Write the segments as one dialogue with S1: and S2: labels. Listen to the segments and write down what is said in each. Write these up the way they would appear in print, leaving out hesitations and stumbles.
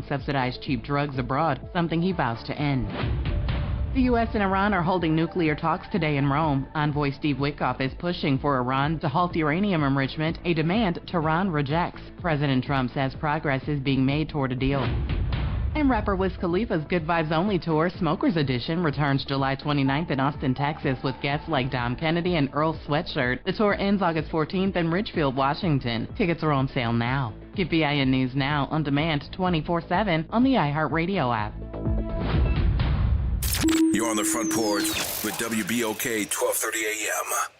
S1: subsidized cheap drugs abroad, something he vows to end. The U.S. and Iran are holding nuclear talks today in Rome. Envoy Steve Witkoff is pushing for Iran to halt uranium enrichment, a demand Tehran rejects. President Trump says progress is being made toward a deal. And rapper Wiz Khalifa's Good Vibes Only tour, Smokers Edition, returns July 29th in Austin, Texas, with guests like Dom Kennedy and Earl Sweatshirt. The tour ends August 14th in Ridgefield, Washington. Tickets are on sale now. Get BIN News Now on demand 24/7 on the iHeartRadio app.
S2: You're on the Front Porch with WBOK 1230 AM.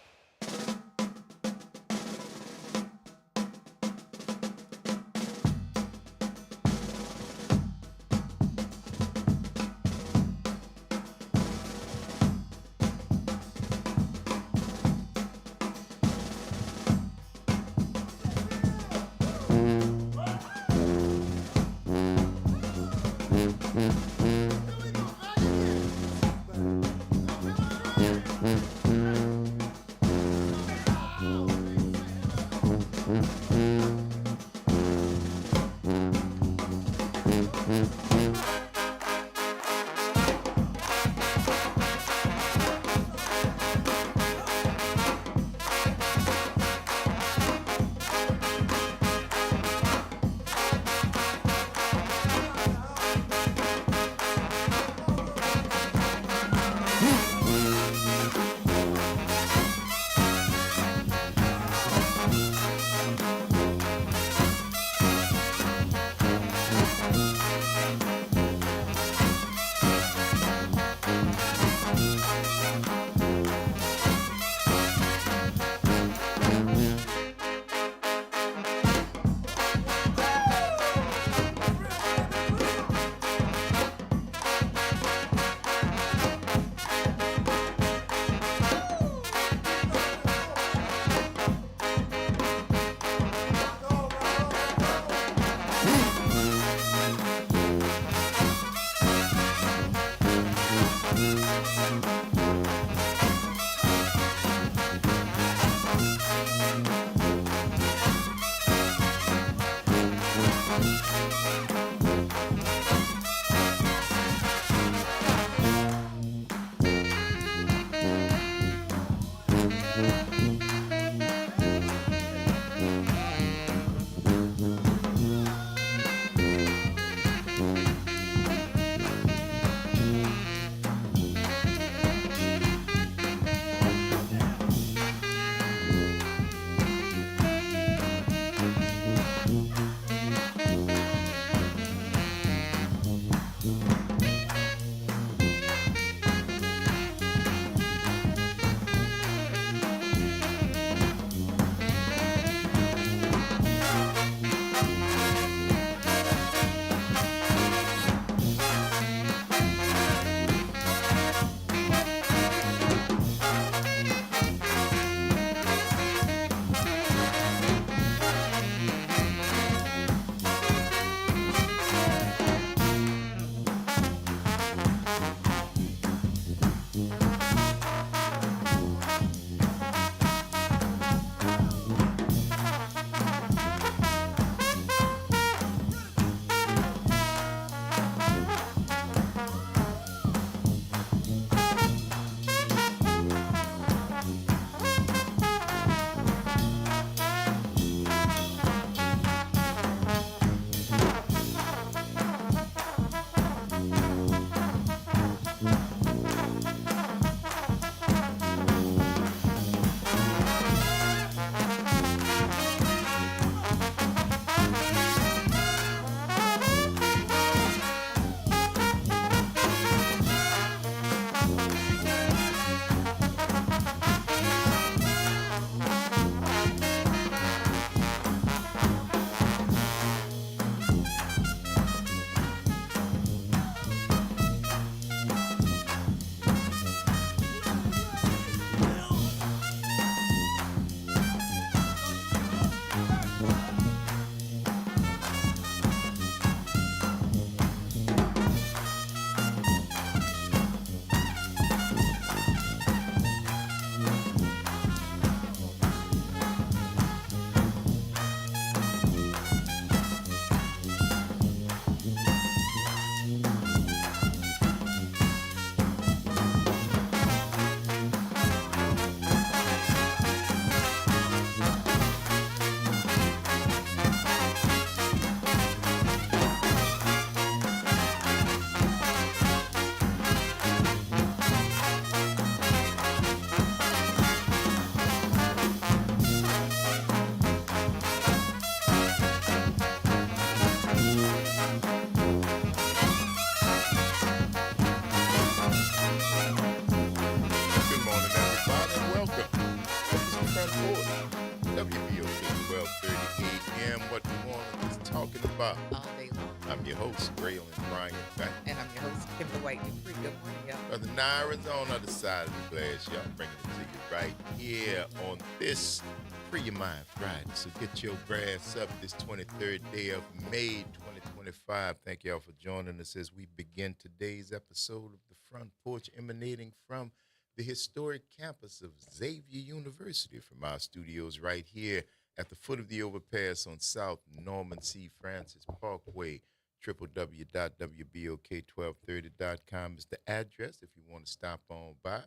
S3: Kimba.
S4: All day long.
S3: I'm your host, Braylon Bryant. Right?
S4: And I'm your host, Kim the White Dupree. Good morning, y'all.
S3: Brother Naira's on the other side of the glass, y'all. Bringing it to you right here on this Free Your Mind Friday. So get your brass up this 23rd day of May 2025. Thank y'all for joining us as we begin today's episode of the Front Porch, emanating from the historic campus of Xavier University, from our studios right here at the foot of the overpass on South Norman C. Francis Parkway. www.wbok1230.com is the address if you want to stop on by.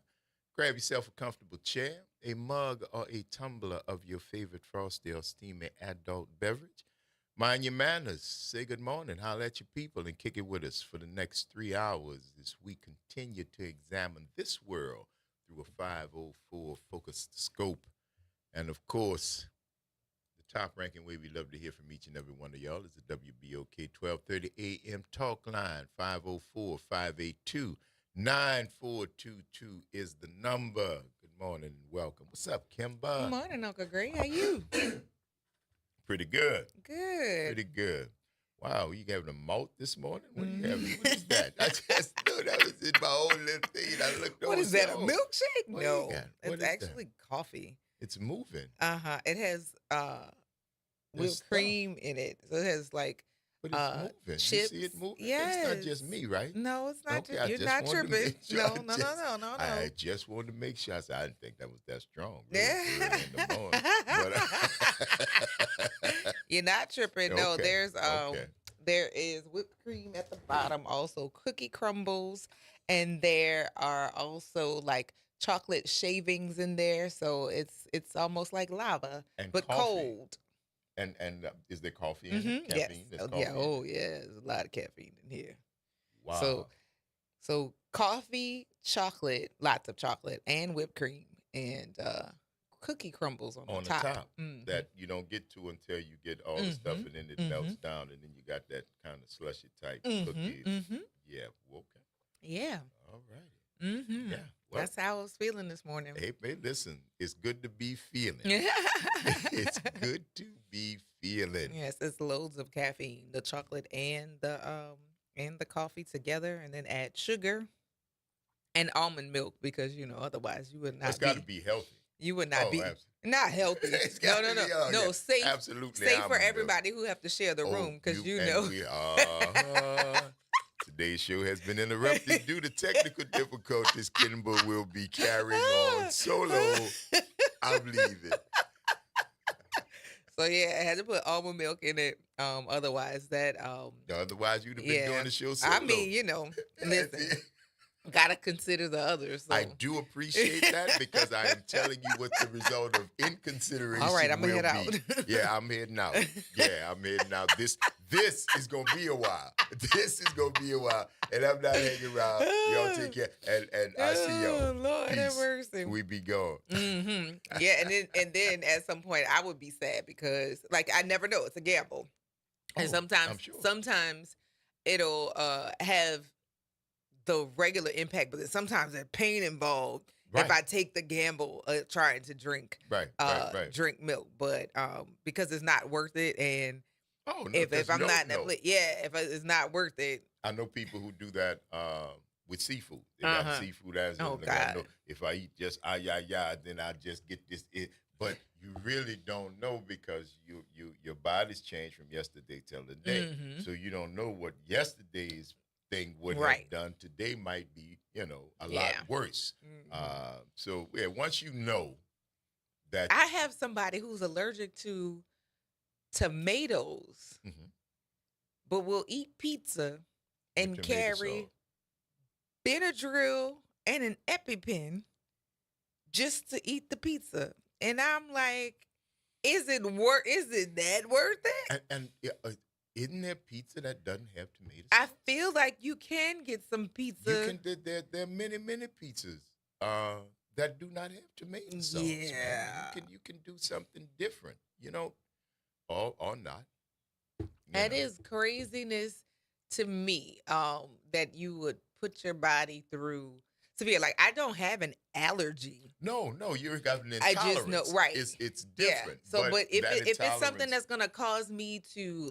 S3: Grab yourself a comfortable chair, a mug, or a tumbler of your favorite frosty or steamy adult beverage. Mind your manners. Say good morning, holler at your people, and kick it with us for the next 3 hours as we continue to examine this world through a 504 focused scope. And, of course, the top-ranking way we love to hear from each and every one of y'all is the WBOK 1230 AM talk line. 504-582-9422 is the number. Good morning and welcome. What's up, Kimba?
S4: Good morning, Uncle Gray. How you?
S3: Pretty good.
S4: Good.
S3: Pretty good. Wow, you having a malt this morning? What are you having? What is that? I just knew that was in my own little thing. I looked over.
S4: What is that, a
S3: oh,
S4: milkshake?
S3: what
S4: No,
S3: you got? What
S4: it's
S3: is that?
S4: actually coffee.
S3: It's moving.
S4: It has
S3: There's
S4: whipped cream in it. So it has like
S3: But it's moving.
S4: chips.
S3: You see it moving?
S4: Yes.
S3: It's not just me, right?
S4: No, it's not.
S3: Okay, I
S4: You're
S3: just
S4: not
S3: wanted to
S4: tripping.
S3: make sure.
S4: No.
S3: I just wanted to make sure. I said, I didn't think that was that strong.
S4: Yeah.
S3: Really, early in the morning. But,
S4: You're not tripping. No,
S3: Okay,
S4: there's
S3: okay.
S4: there is whipped cream at the bottom, also cookie crumbles, and there are also like chocolate shavings in there. So it's almost like lava,
S3: And
S4: but
S3: coffee.
S4: cold.
S3: And is there coffee in it?
S4: Yes.
S3: Caffeine? There's
S4: Oh,
S3: coffee
S4: yeah.
S3: in it?
S4: Oh, yeah. There's a lot of caffeine in here.
S3: Wow.
S4: So coffee, chocolate, lots of chocolate, and whipped cream, and cookie crumbles on
S3: On
S4: the
S3: the
S4: top.
S3: top.
S4: Mhm.
S3: That you don't get to until you get all the stuff, and then it melts down, and then you got that kind of slushy type cookie. Yeah. Okay.
S4: Yeah.
S3: All righty.
S4: Mm-hmm.
S3: Yeah. Well,
S4: That's how I was feeling this morning.
S3: hey, listen. It's good to be feeling. It's good to be feeling.
S4: Yes, it's loads of caffeine, the chocolate and the coffee together, and then add sugar and almond milk, because otherwise you would not.
S3: It's got to be healthy.
S4: You would not
S3: Oh,
S4: be
S3: absolutely.
S4: not healthy.
S3: It's
S4: No,
S3: gotta
S4: no,
S3: be,
S4: no,
S3: oh,
S4: no.
S3: yeah.
S4: Safe,
S3: Absolutely.
S4: safe for
S3: almond milk.
S4: everybody who have to share the room, because
S3: Today's show has been interrupted due to technical difficulties. Kimba will be carrying on solo. I'm leaving.
S4: So yeah, I had to put almond milk in it. Otherwise
S3: Otherwise, you'd have been doing the show solo.
S4: I mean, listen, gotta consider the others. So.
S3: I do appreciate that, because I am telling you what the result of inconsideration
S4: All right, I'm gonna
S3: will
S4: head
S3: be.
S4: out.
S3: Yeah, I'm heading out. Yeah, I'm heading out. This is gonna be a while. This is gonna be a while, and I'm not hanging around. Y'all take care, and I see y'all.
S4: Oh, Lord have
S3: Peace.
S4: mercy.
S3: We be gone.
S4: Yeah, and then at some point I would be sad, because I never know. It's a gamble, and
S3: Oh, I'm sure.
S4: sometimes it'll have the regular impact, but then sometimes there's pain involved
S3: Right.
S4: if I take the gamble of trying to drink
S3: Right.
S4: drink milk, but because it's not worth it, and
S3: Oh no,
S4: if I'm not in that
S3: no.
S4: place, if it's not worth it.
S3: I know people who do that with seafood. They got seafood as
S4: Oh,
S3: I
S4: God.
S3: know if I eat just then I just get this. But you really don't know, because your body's changed from yesterday till the day.
S4: Mhm.
S3: So you don't know what yesterday's thing would
S4: Right.
S3: have done. Today might be, a
S4: Yeah.
S3: lot worse.
S4: Mhm.
S3: So yeah, once you know that,
S4: I have somebody who's allergic to tomatoes,
S3: Mhm.
S4: but will eat pizza and
S3: tomato
S4: carry
S3: sauce.
S4: Benadryl and an EpiPen just to eat the pizza. And I'm like, is it that worth it?
S3: And isn't there pizza that doesn't have tomatoes?
S4: I feel like you can get some pizza.
S3: There are many pizzas that do not have tomato sauce. man.
S4: Yeah.
S3: You can do something different, or not.
S4: That is craziness to me. That you would put your body through severe. Like, I don't have an allergy.
S3: No, you're got an
S4: I
S3: intolerance.
S4: just know, right.
S3: It's different.
S4: Yeah. So, but if
S3: that
S4: it's something
S3: intolerance-
S4: that's gonna cause me to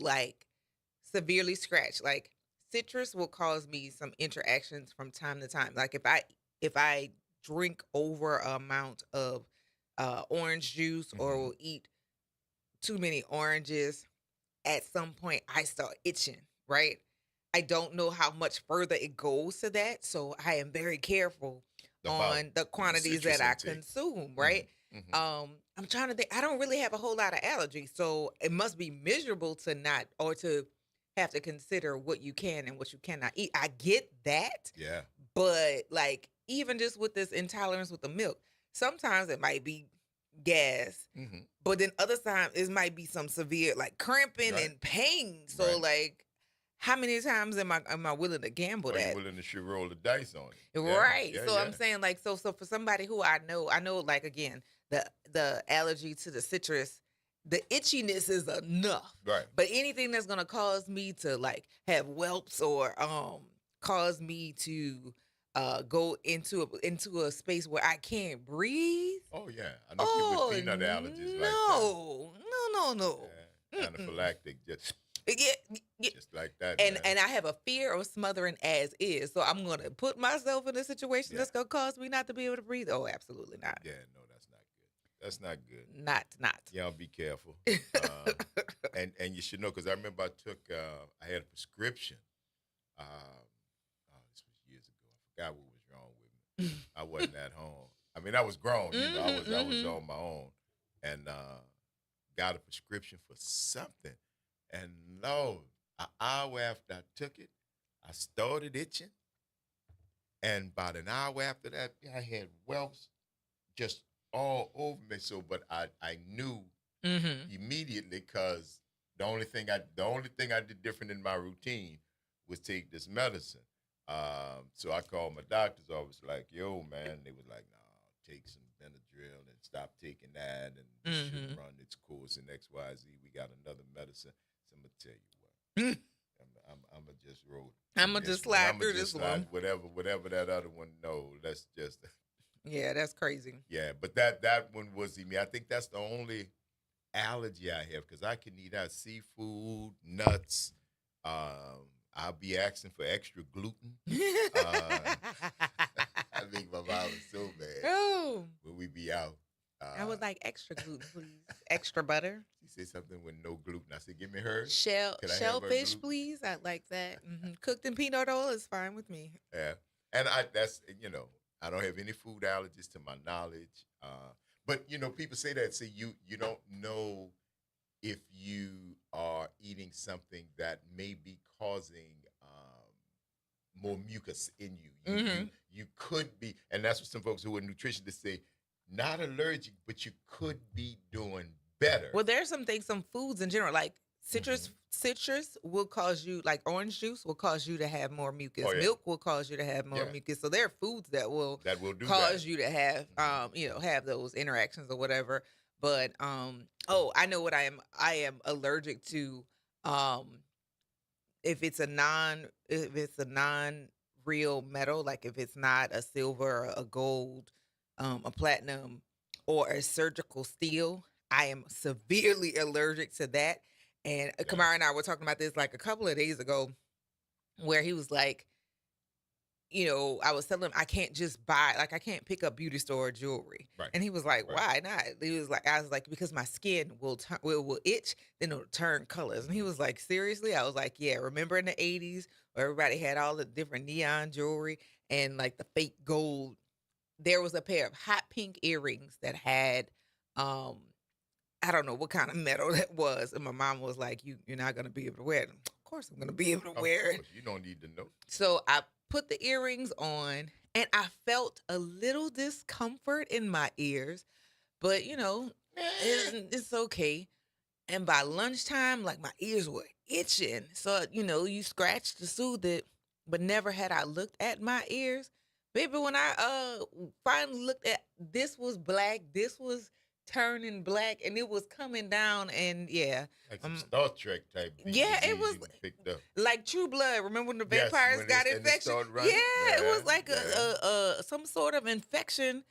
S4: severely scratched. Like citrus will cause me some interactions from time to time. Like if I drink over a amount of orange juice or
S3: Mm-hmm.
S4: will eat too many oranges, at some point I start itching, right? I don't know how much further it goes to that, so I am very careful
S3: About
S4: on the
S3: the
S4: quantities
S3: citrus
S4: that I
S3: intake.
S4: consume, right?
S3: Mm-hmm. Mm-hmm.
S4: I'm trying to think. I don't really have a whole lot of allergies, so it must be miserable to not or to have to consider what you can and what you cannot eat. I get that,
S3: Yeah.
S4: but like even just with this intolerance with the milk, sometimes it might be gas,
S3: Mm-hmm.
S4: but then other times it might be some severe like cramping
S3: Right.
S4: and pain. So
S3: Right.
S4: like how many times am I willing to gamble
S3: Are you
S4: that?
S3: willing to should roll the dice on it? Yeah.
S4: Right.
S3: Yeah.
S4: So
S3: Yeah.
S4: I'm saying like so for somebody who I know like again, the allergy to the citrus, the itchiness is enough.
S3: Right.
S4: But anything that's gonna cause me to like have whelps or cause me to go into a space where I can't breathe.
S3: Oh yeah. I know people with
S4: Oh
S3: peanut allergies like that.
S4: no. No, no, no.
S3: Yeah.
S4: Mm-mm.
S3: Anaphylactic, just
S4: Yeah,
S3: just like that,
S4: and
S3: man.
S4: and I have a fear of smothering as is. So I'm gonna put myself in a situation
S3: Yeah.
S4: that's gonna cause me not to be able to breathe. Oh, absolutely not.
S3: Yeah, no, that's not good. That's not good.
S4: Not.
S3: Y'all be careful. And you should know because I remember I had a prescription. This was years ago. I forgot what was wrong with me. I wasn't at home. I mean, I was grown. I was on my own, and got a prescription for something. And no, an hour after I took it, I started itching. And about an hour after that, I had welts just all over me. So, but I knew
S4: Mm-hmm.
S3: immediately because the only thing I did different in my routine was take this medicine. So I called my doctor's office, like, yo, man. They was like, nah, take some Benadryl and stop taking that, and it should
S4: Mm-hmm.
S3: run its course in X, Y, Z. We got another medicine. So I'm gonna tell you what. I'm gonna just roll.
S4: I'm gonna just slide through this one.
S3: Whatever that other one. No, that's just
S4: Yeah, that's crazy.
S3: yeah. But that one was me. I think that's the only allergy I have because I can eat out seafood, nuts. I'll be asking for extra gluten. I think my mom was so mad
S4: Oh,
S3: when we be out.
S4: I would like extra gluten, please. Extra butter.
S3: She said something with no gluten. I said, give me hers. Could I have her
S4: Shellfish,
S3: gluten?
S4: please. I like that. Cooked in peanut oil is fine with me.
S3: Yeah, and that's I don't have any food allergies to my knowledge. But people say that. Say you don't know if you are eating something that may be causing more mucus in you. You could be, and that's what some folks who are nutritionists say. Not allergic, but you could be doing better.
S4: Well, there's some things, some foods in general, like citrus will cause you, like orange juice will cause you to have more mucus.
S3: Oh, yeah.
S4: Milk will cause you to have more
S3: Yeah.
S4: mucus. So there are foods that will
S3: do
S4: cause
S3: that.
S4: you to have, have those interactions or whatever. But I know what I am. I am allergic to, if it's a non real metal, like if it's not a silver, or a gold, a platinum, or a surgical steel, I am severely allergic to that. And
S3: Yeah.
S4: Kamara and I were talking about this like a couple of days ago, where he was like, I was telling him I can't just buy, like I can't pick up beauty store jewelry.
S3: Right.
S4: And he was like,
S3: Right.
S4: why not? I was like, because my skin will itch, then it'll turn colors. And he was like, seriously? I was like, yeah, remember in the 80s where everybody had all the different neon jewelry and like the fake gold? There was a pair of hot pink earrings that had, I don't know what kind of metal that was. And my mom was like, you're not going to be able to wear it. Of course I'm going to be able to wear it.
S3: Course, you don't need to know.
S4: So I put the earrings on and I felt a little discomfort in my ears, but it's okay. And by lunchtime, like my ears were itching. So, you scratch to soothe it, but never had I looked at my ears. Baby, when I finally looked at, this was black, this was turning black, and it was coming down, and yeah.
S3: Like some Star Trek type.
S4: Yeah, it
S3: disease
S4: was
S3: you picked up.
S4: like True Blood. Remember when the
S3: Yes,
S4: vampires
S3: when
S4: got
S3: and it
S4: infection?
S3: started running.
S4: Yeah, it was like
S3: Yeah.
S4: a some sort of infection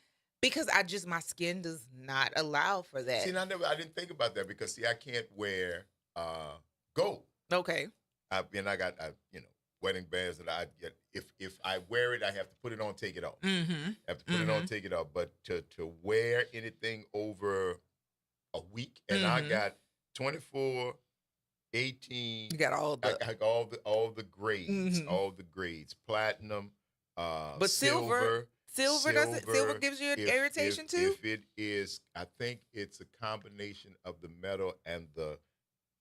S4: because my skin does not allow for that.
S3: See, and I didn't think about that because I can't wear gold.
S4: Okay.
S3: I got wedding bands that I get. If I wear it, I have to put it on, take it off.
S4: Mm-hmm.
S3: I have to put it on, take it off. But to wear anything over a week, and I got 24, 18.
S4: You got all the
S3: I got all the grades, all the grades, platinum,
S4: but silver gives you an irritation too.
S3: If it is, I think it's a combination of the metal and the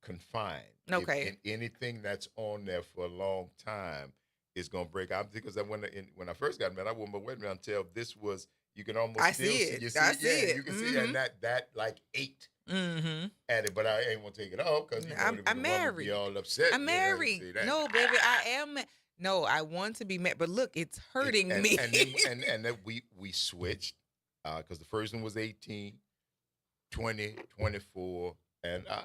S3: confined.
S4: Okay.
S3: And anything that's on there for a long time is gonna break out. Because when I first got married, I wore my wedding ring until this was. You can almost
S4: I
S3: still
S4: see it.
S3: You see
S4: I
S3: it.
S4: see
S3: Yeah,
S4: it.
S3: you can see it, and that like ate at it. But I ain't gonna take it off because
S4: I'm married.
S3: Be all upset.
S4: I'm married. No, baby, I am. No, I want to be married, but look, it's hurting me.
S3: And then we switched because the first one was 18, 20, 24. And, I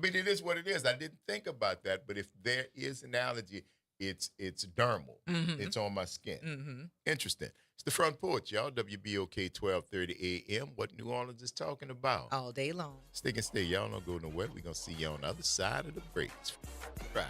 S3: mean, it is what it is. I didn't think about that. But if there is an allergy, it's dermal. It's on my skin. Interesting. It's the Front Porch, y'all. WBOK 1230 AM. What New Orleans is talking about.
S4: All day long.
S3: Stick and stay. Y'all don't go nowhere. We're going to see you on the other side of the breaks. Right.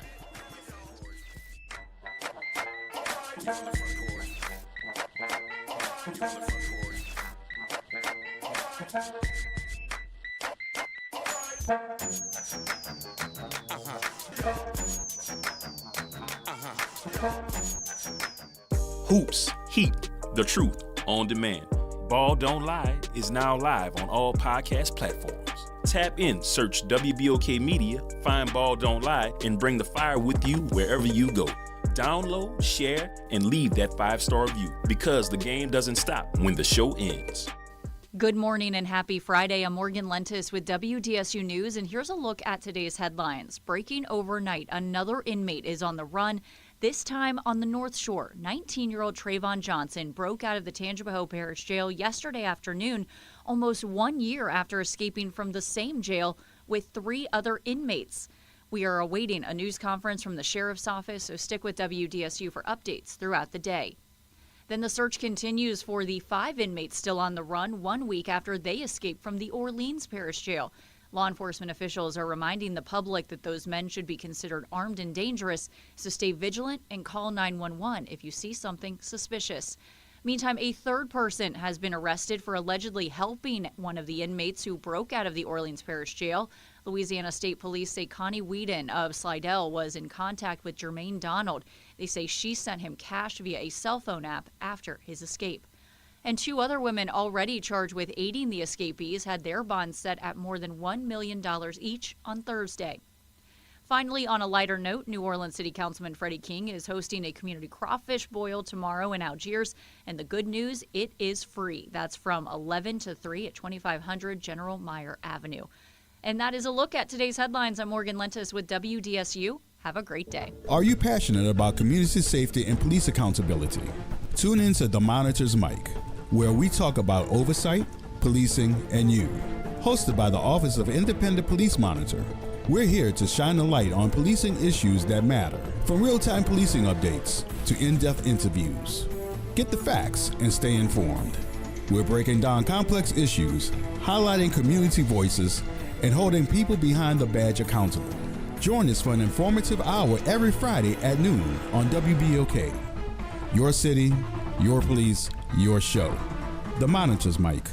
S5: Hoops, Heat, The Truth, On Demand. Ball Don't Lie is now live on all podcast platforms. Tap in, search WBOK Media, find Ball Don't Lie, and bring the fire with you wherever you go. Download, share, and leave that 5-star review because the game doesn't stop when the show ends.
S6: Good morning and happy Friday. I'm Morgan Lentis with WDSU News, and here's a look at today's headlines. Breaking overnight, another inmate is on the run, this time on the North Shore. 19-year-old Trayvon Johnson broke out of the Tangipahoa Parish Jail yesterday afternoon, almost 1 year after escaping from the same jail with 3 other inmates. We are awaiting a news conference from the Sheriff's Office, so stick with WDSU for updates throughout the day. Then the search continues for the 5 inmates still on the run 1 week after they escaped from the Orleans Parish Jail. Law enforcement officials are reminding the public that those men should be considered armed and dangerous, so stay vigilant and call 911 if you see something suspicious. Meantime, a 3rd person has been arrested for allegedly helping one of the inmates who broke out of the Orleans Parish Jail. Louisiana State Police say Connie Whedon of Slidell was in contact with Jermaine Donald. They say she sent him cash via a cell phone app after his escape. And 2 other women already charged with aiding the escapees had their bonds set at more than $1 million each on Thursday. Finally, on a lighter note, New Orleans City Councilman Freddie King is hosting a community crawfish boil tomorrow in Algiers. And the good news, it is free. That's from 11 to 3 at 2500 General Meyer Avenue. And that is a look at today's headlines. I'm Morgan Lentis with WDSU. Have a great day.
S7: Are you passionate about community safety and police accountability? Tune in to The Monitor's Mic, where we talk about oversight, policing, and you. Hosted by the Office of Independent Police Monitor. We're here to shine a light on policing issues that matter, from real-time policing updates to in-depth interviews. Get the facts and stay informed. We're breaking down complex issues, highlighting community voices, and holding people behind the badge accountable. Join us for an informative hour every Friday at noon on WBOK. Your city, your police, your show. The Monitor's Mic.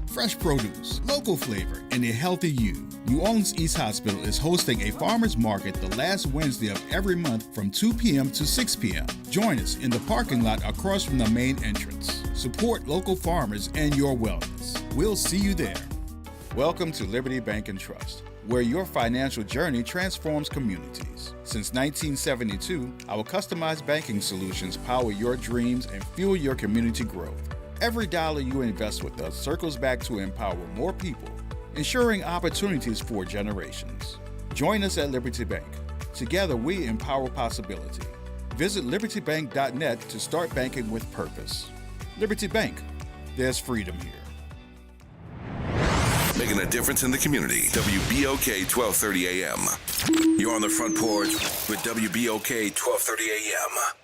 S7: Fresh produce, local flavor, and a healthy you. New Orleans East Hospital is hosting a farmers market the last Wednesday of every month from 2 p.m. to 6 p.m. Join us in the parking lot across from the main entrance. Support local farmers and your wellness. We'll see you there. Welcome to Liberty Bank and Trust, where your financial journey transforms communities. Since 1972, our customized banking solutions power your dreams and fuel your community growth. Every dollar you invest with us circles back to empower more people, ensuring opportunities for generations. Join us at Liberty Bank. Together, we empower possibility. Visit libertybank.net to start banking with purpose. Liberty Bank. There's freedom here.
S2: Making a difference in the community. WBOK 1230 AM. You're on the Front Porch with WBOK 1230 AM.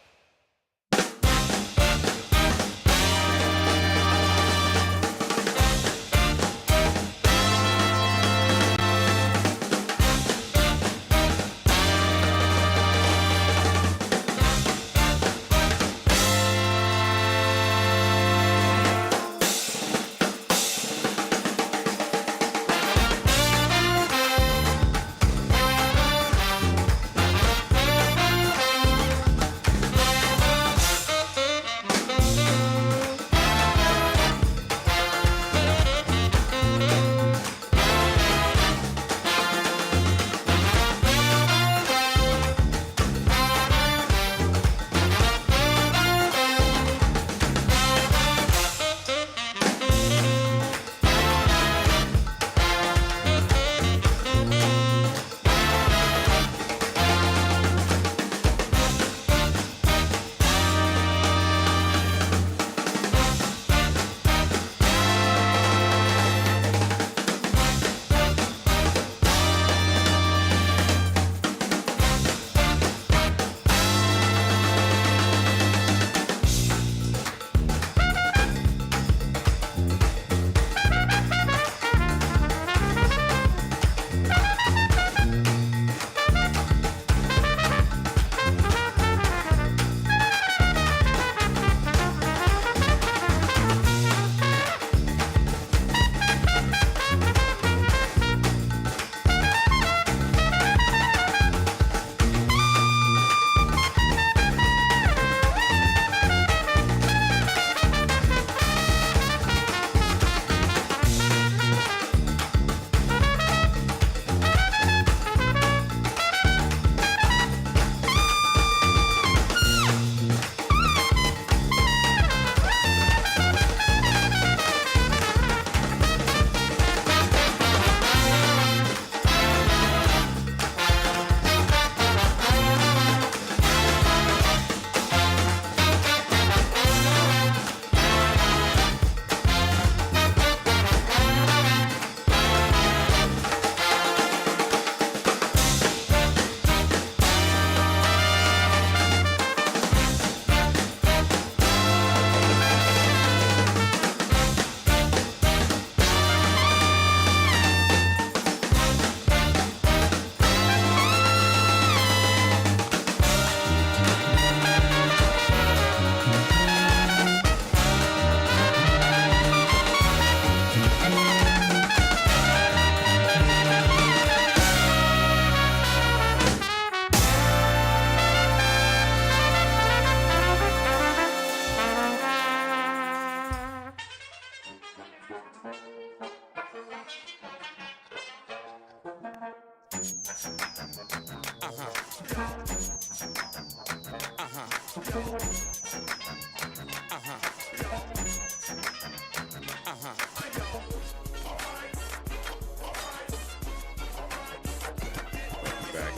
S3: Back,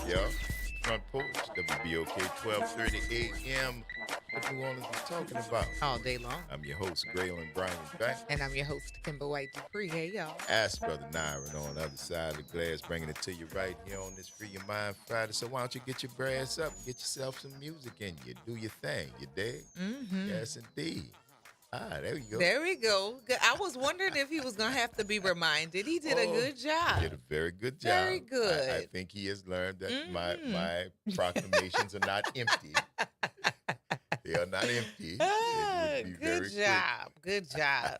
S3: y'all. Front Porch, WBOK, 12:30 a.m. What New Orleans is talking about.
S4: All day long.
S3: I'm your host, Graylin Bryan Bank.
S4: And I'm your host, Kimber White Dupree. Hey, y'all.
S3: Ask Brother Nyron on the other side of the glass, bringing it to you right here on this Free Your Mind Friday. So why don't you get your brass up, get yourself some music in you, do your thing, you dig?
S4: Mm-hmm.
S3: Yes, indeed. There you go.
S4: There we go. I was wondering if he was going to have to be reminded. He did a good job.
S3: He did a very good job.
S4: Very good.
S3: I think he has learned that my proclamations are not empty. They are not empty.
S4: Good job. Good job.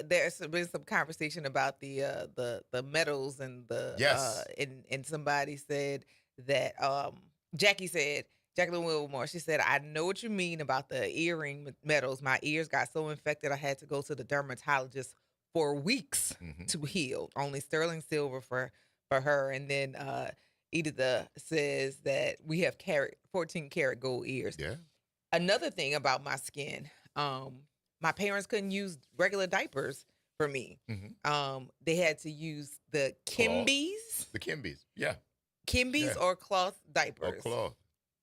S4: There's been some conversation about the medals and the
S3: yes.
S4: And somebody said that Jacqueline Wilmore, she said, I know what you mean about the earring medals. My ears got so infected I had to go to the dermatologist for weeks to heal. Only sterling silver for her. And then Edith says that we have 14 karat gold ears.
S3: Yeah.
S4: Another thing about my skin, my parents couldn't use regular diapers for me. They had to use the Kimbies.
S3: The Kimbies, yeah.
S4: Kimbies or cloth diapers.
S3: Or cloth.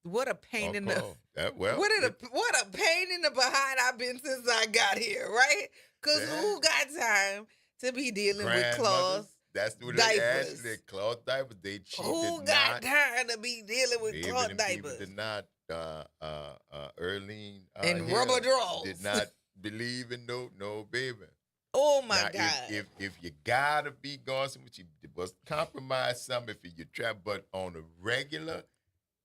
S4: What a pain in the
S3: what
S4: a pain in the behind I've been since I got here, right? Because who got time to be dealing with cloth
S3: That's what
S4: diapers?
S3: Actually, cloth diapers.
S4: Who got time to be dealing with cloth diapers?
S3: Did not. Earlene
S4: and rubber drawers
S3: did not believe in no baby.
S4: Oh my God!
S3: If you gotta be going somewhere, you must compromise some if you try, but on a regular.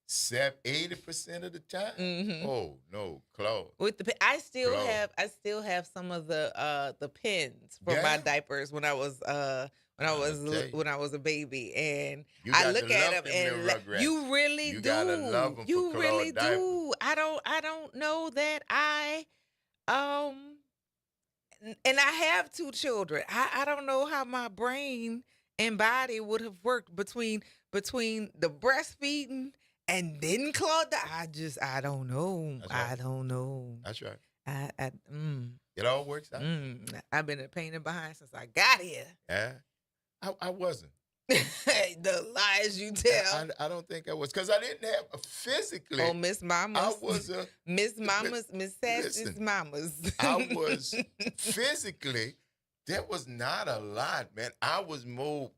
S3: 80% of the time. Oh no, clothes.
S4: With the I still have some of the pins for my diapers when I was a baby, and I look at them and you really do. You really do. I don't know that and I have 2 children. I don't know how my brain and body would have worked between the breastfeeding and then cloth. I don't know. Right. I don't know.
S3: That's right.
S4: It
S3: all works out.
S4: I've been a pain in the behind since I got here.
S3: Yeah, I wasn't.
S4: The lies you tell.
S3: I don't think I was, because I didn't have physically.
S4: Oh, Miss Mamas.
S3: I was a
S4: Miss Mamas, Miss Sassy's Mamas.
S3: I was physically. There was not a lot, man. I was more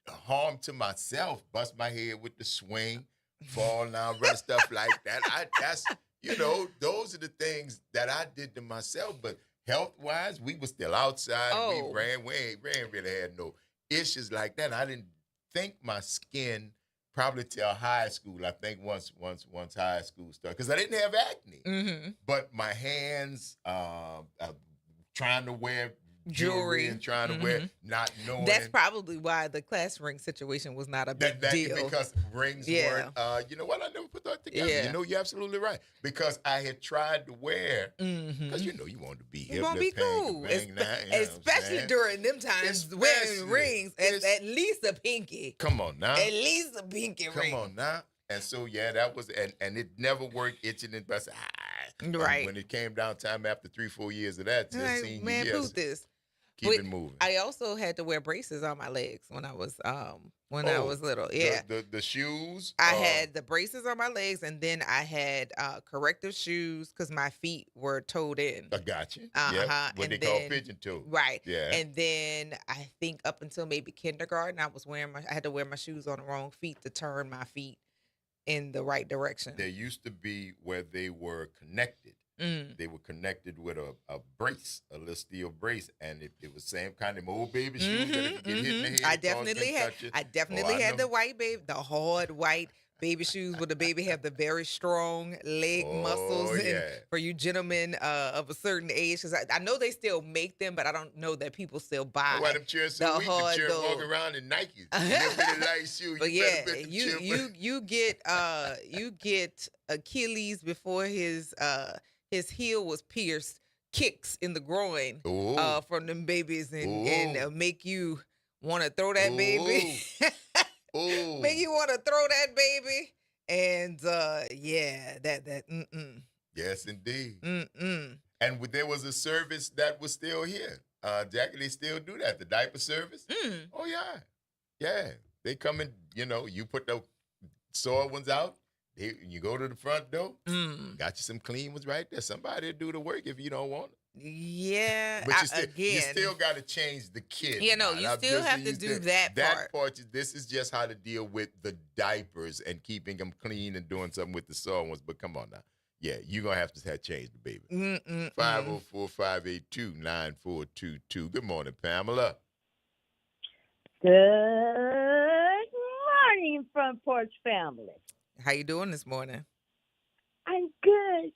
S3: harm to myself. Bust my head with the swing. Fall down, run stuff like that. That's those are the things that I did to myself. But health-wise, we were still outside. We ran. We ain't really had no issues like that. I didn't think my skin probably till high school. I think once high school started, because I didn't have acne. But my hands, trying to wear jewelry and trying to wear, not knowing.
S4: That's probably why the class ring situation was not a big deal.
S3: Because rings weren't, you know what? I never put that together.
S4: Yeah.
S3: You're absolutely right. Because I had tried to wear, because you wanted to be hip.
S4: You want to be cool. Especially during them times, wearing rings, at least a pinky.
S3: Come on now.
S4: At least a pinky ring.
S3: Come on now. And so, that was, and it never worked, itching and busting.
S4: Right.
S3: And when it came down time after 3-4 years of that,
S4: man, prove this.
S3: Keep it moving.
S4: I also had to wear braces on my legs when I was I was little. Yeah.
S3: The shoes.
S4: I had the braces on my legs, and then I had corrective shoes because my feet were toed in.
S3: I got you. What they call pigeon toe.
S4: Right.
S3: Yeah.
S4: And then I think up until maybe kindergarten, I had to wear my shoes on the wrong feet to turn my feet in the right direction.
S3: There used to be where they were connected. They were connected with a brace, a little steel brace, and it was same kind of old baby shoes that if you get hit in the head,
S4: I definitely had the white baby, the hard white baby shoes where the baby have the very strong leg muscles.
S3: Yeah.
S4: And for you gentlemen of a certain age, because I know they still make them, but I don't know that people still buy.
S3: Why them chairs so weak? The chair walking around in Nikes. Really light shoes.
S4: But you get Achilles before his heel was pierced, kicks in the groin from them babies, and make you want to throw that baby.
S3: Oh,
S4: Make you want to throw that baby. And that.
S3: yes, indeed.
S4: Mm-mm.
S3: And there was a service that was still here. Jackie, they still do that. The diaper service.
S4: Mm.
S3: Oh yeah, yeah. They come in. You put the soiled ones out. You go to the front door.
S4: Mm.
S3: Got you some clean ones right there. Somebody will do the work if you don't want it.
S4: Yeah,
S3: But you still got to change the kid.
S4: You still have to do that part.
S3: That part. This is just how to deal with the diapers and keeping them clean and doing something with the soiled ones. But come on now. Yeah, you're going to have to change the baby. 504-582-9422. Good morning, Pamela.
S8: Good morning, Front Porch family.
S4: How you doing this morning?
S8: I'm good.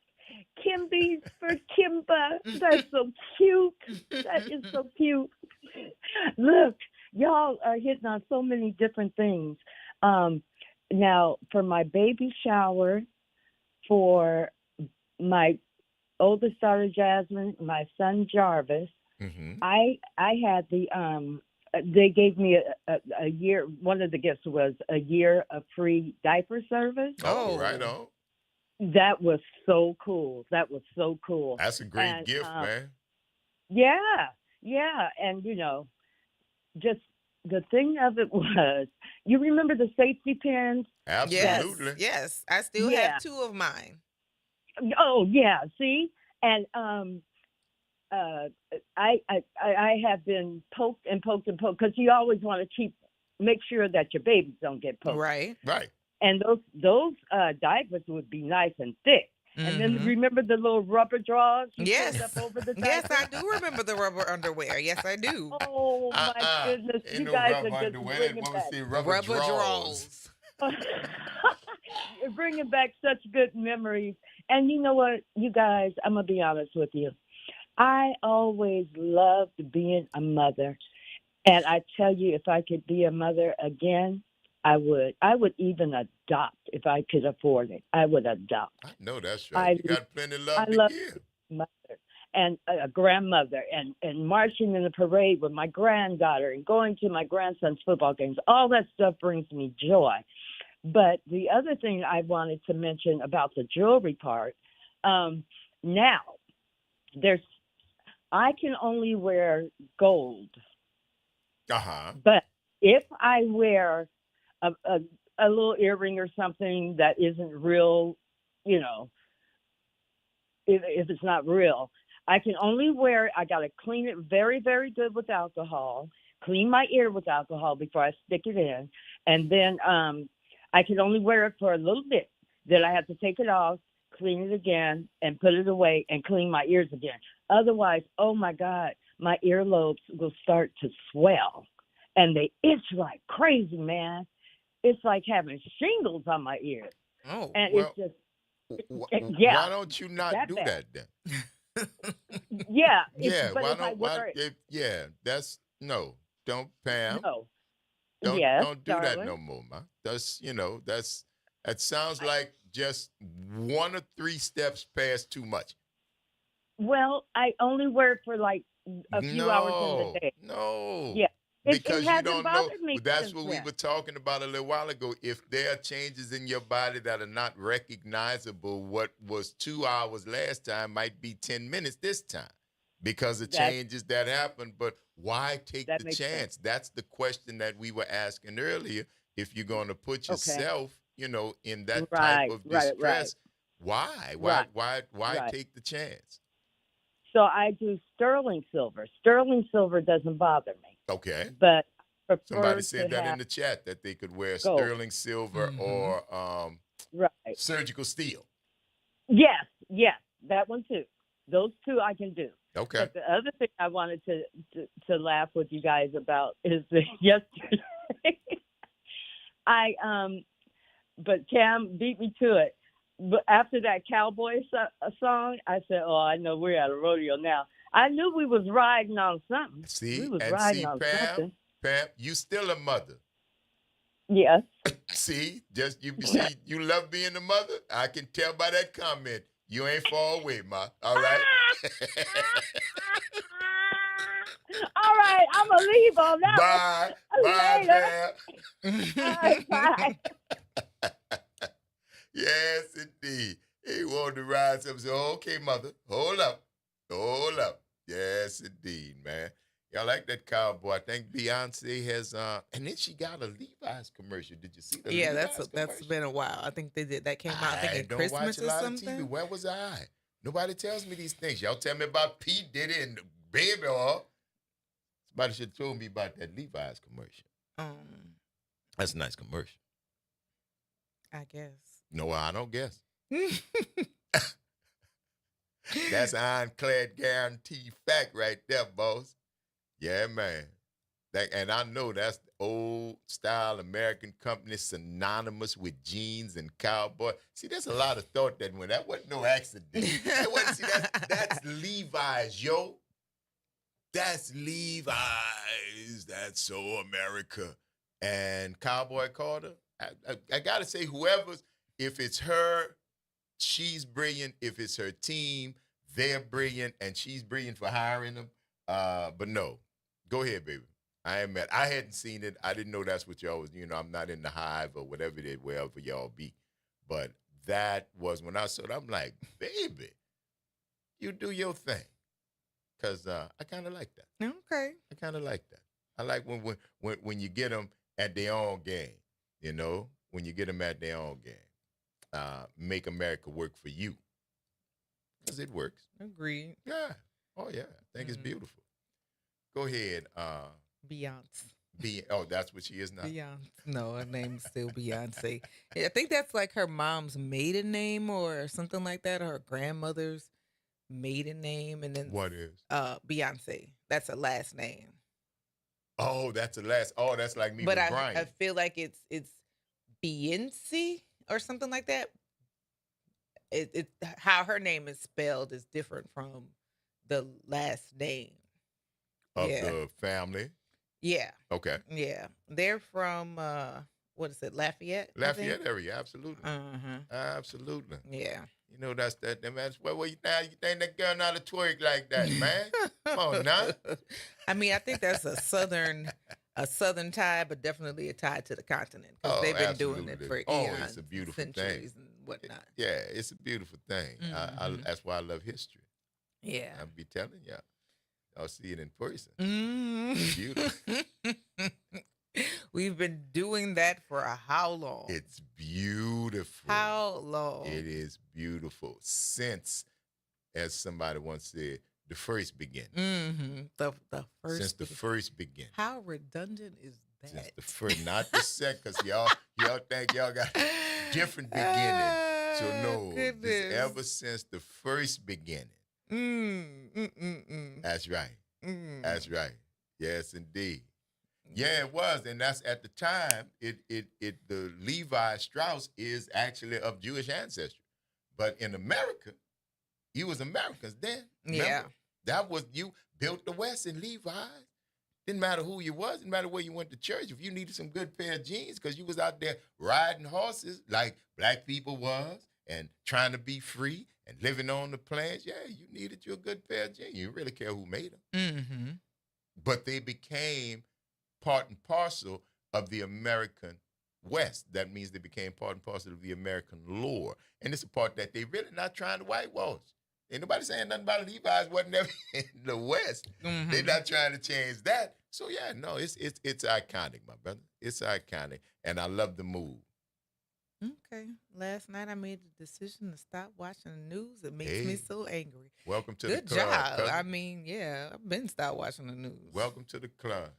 S8: Kimby's for Kimba. That's so cute. That is so cute. Look, y'all are hitting on so many different things. Now, for my baby shower, for my oldest daughter, Jasmine, my son, Jarvis, I had they gave me a year. One of the gifts was a year of free diaper service.
S3: Oh, right on.
S8: That was so cool. That's
S3: a great gift, man.
S8: Yeah. And, just the thing of it was, you remember the safety pins?
S3: Absolutely.
S4: Yes. I still have 2 of mine.
S8: Oh, yeah. See? And I have been poked because you always want to make sure that your babies don't get poked.
S3: Right.
S8: And those diapers would be nice and thick. And then remember the little rubber drawers?
S4: Yes.
S8: Up over the
S4: yes, I do remember the rubber underwear. Yes, I do.
S8: Oh, my goodness.
S3: Ain't
S8: You
S3: no
S8: guys
S3: rubber
S8: are just
S3: underwear.
S8: bringing
S3: They
S8: back.
S3: see rubber draws.
S8: You're bringing back such good memories. And you know what, you guys, I'm going to be honest with you. I always loved being a mother. And I tell you, if I could be a mother again, I would. I would even adopt if I could afford it. I would adopt.
S3: I know that's right. You got plenty of love to give.
S8: Mother and a grandmother and marching in the parade with my granddaughter and going to my grandson's football games. All that stuff brings me joy. But the other thing I wanted to mention about the jewelry part, now I can only wear gold. But if I wear a little earring or something that isn't real, if it's not real, I can only wear it. I got to clean it very, very good with alcohol, clean my ear with alcohol before I stick it in. And then I can only wear it for a little bit. Then I have to take it off, clean it again, and put it away and clean my ears again. Otherwise, oh my God, my earlobes will start to swell. And they itch like crazy, man. It's like having shingles on my ears.
S3: Oh,
S8: and
S3: well,
S8: it's just,
S3: why don't you not do
S8: bad.
S3: that then?
S8: Yeah. Don't, Pam.
S3: No. Don't do that no more, ma. That sounds like just 1 or 3 steps past too much.
S8: Well, I only wear it for like a few hours in the day.
S3: No.
S8: Yeah.
S3: Because
S8: it
S3: you don't know. That's what
S8: we
S3: were talking about a little while ago. If there are changes in your body that are not recognizable, what was 2 hours last time might be 10 minutes this time because of changes that happen. But why take the chance? Sense. That's the question that we were asking earlier. If you're going to put yourself, in that type of distress, why? Why take the chance?
S8: So I do sterling silver. Sterling silver doesn't bother me.
S3: Okay.
S8: But
S3: somebody said that in the chat that they could wear
S8: gold.
S3: Sterling silver or surgical steel.
S8: Yes, that one too. Those 2 I can do.
S3: Okay.
S8: But the other thing I wanted to laugh with you guys about is that yesterday but Cam beat me to it. But after that cowboy song, I said, "Oh, I know we're at a rodeo now." I knew we was riding on something.
S3: Pam, you still a mother.
S8: Yes.
S3: See, you love being a mother. I can tell by that comment. You ain't far away, ma. All right.
S8: All right, I'm going to leave on that
S3: Bye.
S8: one.
S3: Bye,
S8: Later.
S3: Pam.
S8: All right, bye.
S3: Yes, indeed. He wanted to ride something. So, okay, mother, hold up. Hold up. Yes, indeed, man. Y'all like that cowboy. I think Beyonce has, and then she got a Levi's commercial. Did you see the
S4: Yeah,
S3: Levi's
S4: that's
S3: commercial?
S4: been a while. I think they did that came out. I think in
S3: don't
S4: Christmas
S3: watch a
S4: or
S3: lot
S4: something.
S3: of TV. Where was I? Nobody tells me these things. Y'all tell me about P. Diddy and Baby or somebody should have told me about that Levi's commercial. That's a nice commercial.
S4: I guess.
S3: No, I don't guess. That's ironclad guarantee fact right there, boss. Yeah, man. And I know that's the old style American company synonymous with jeans and cowboy. See, there's a lot of thought that went. That wasn't no accident. That's Levi's, yo. That's Levi's. That's so America. And Cowboy Carter, I got to say, whoever's, if it's her, she's brilliant. If it's her team, they're brilliant, and she's brilliant for hiring them. But no, go ahead, baby. I hadn't seen it. I didn't know that's what y'all was. I'm not in the Hive or whatever it is, wherever y'all be. But that was when I saw it. I'm like, baby, you do your thing, cause I kind of like that.
S4: Okay.
S3: I kind of like that. I like when you get them at their own game. When you get them at their own game. Make America work for you. Because it works.
S4: Agreed.
S3: Yeah. Oh, yeah. I think it's beautiful. Go ahead.
S4: Beyonce.
S3: Oh, that's what she is now?
S4: Beyonce. No, her name's still Beyonce. I think that's like her mom's maiden name or something like that, or her grandmother's maiden name. And then
S3: what is?
S4: Beyonce. That's her last name.
S3: Oh, that's the last. Oh, that's like me
S4: but
S3: with Brian.
S4: I feel like it's Beyonce or something like that. It how her name is spelled is different from the last name
S3: of the family.
S4: Yeah.
S3: Okay.
S4: Yeah, they're from what is it, Lafayette?
S3: Lafayette area, absolutely. Absolutely.
S4: Yeah.
S3: That's that. That's where you think that girl not to twerk like that, man? Come on now.
S4: I mean, I think that's a southern tie, but definitely a tie to the continent because they've been doing it for eons,
S3: it's a beautiful
S4: centuries
S3: thing.
S4: And whatnot.
S3: Yeah, it's a beautiful thing. That's why I love history.
S4: Yeah,
S3: I'll be telling y'all. I'll see it in person.
S4: It's
S3: beautiful.
S4: We've been doing that for how long?
S3: It's beautiful.
S4: How long?
S3: It is beautiful since, as somebody once said, the first beginning.
S4: The first.
S3: Since the first beginning.
S4: How redundant is that?
S3: Since the first, not the second, because y'all think y'all got different beginnings. So no, this ever since the first beginning. That's right. That's right. Yes, indeed. Yeah, it was, and that's at the time. The Levi Strauss is actually of Jewish ancestry, but in America, you was Americans then. Remember?
S4: Yeah,
S3: that was you built the West in Levi's. Didn't matter who you was, didn't matter where you went to church. If you needed some good pair of jeans, because you was out there riding horses like black people was, and trying to be free and living on the plains, yeah, you needed you a good pair of jeans. You didn't really care who made them. But they became part and parcel of the American West. That means they became part and parcel of the American lore. And it's a part that they really not trying to whitewash. Ain't nobody saying nothing about Levi's wasn't ever in the West. They're not trying to change that. So yeah, no, it's iconic, my brother. It's iconic. And I love the move.
S4: Okay. Last night I made the decision to stop watching the news. It makes me so angry.
S3: Welcome to
S4: Good
S3: the club.
S4: job.
S3: Cousin.
S4: I mean, yeah, I've been stopped watching the news.
S3: Welcome to the club.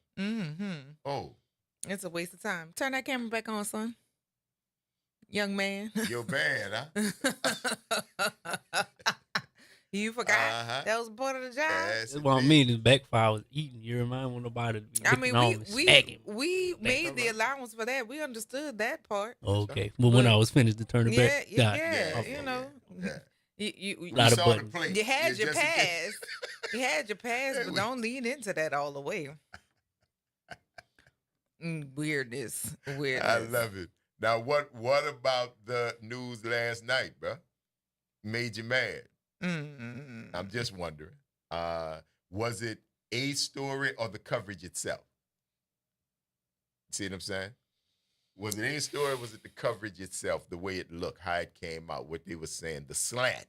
S3: Oh.
S4: It's a waste of time. Turn that camera back on, son. Young man.
S3: Your band, huh?
S4: You forgot that was part of the job.
S9: That's what I mean. The backfire was eating. You remind when nobody.
S4: I mean, we made the allowance for that. We understood that part.
S9: Okay, well, when I was finished to turn it back,
S4: you know, you
S3: saw the plate.
S4: You had your pass. You had your pass, but don't lean into that all the way. Weirdness.
S3: I love it. Now, what about the news last night, bro? Made you mad? I'm just wondering. Was it a story or the coverage itself? See what I'm saying? Was it a story or was it the coverage itself, the way it looked, how it came out, what they were saying, the slant?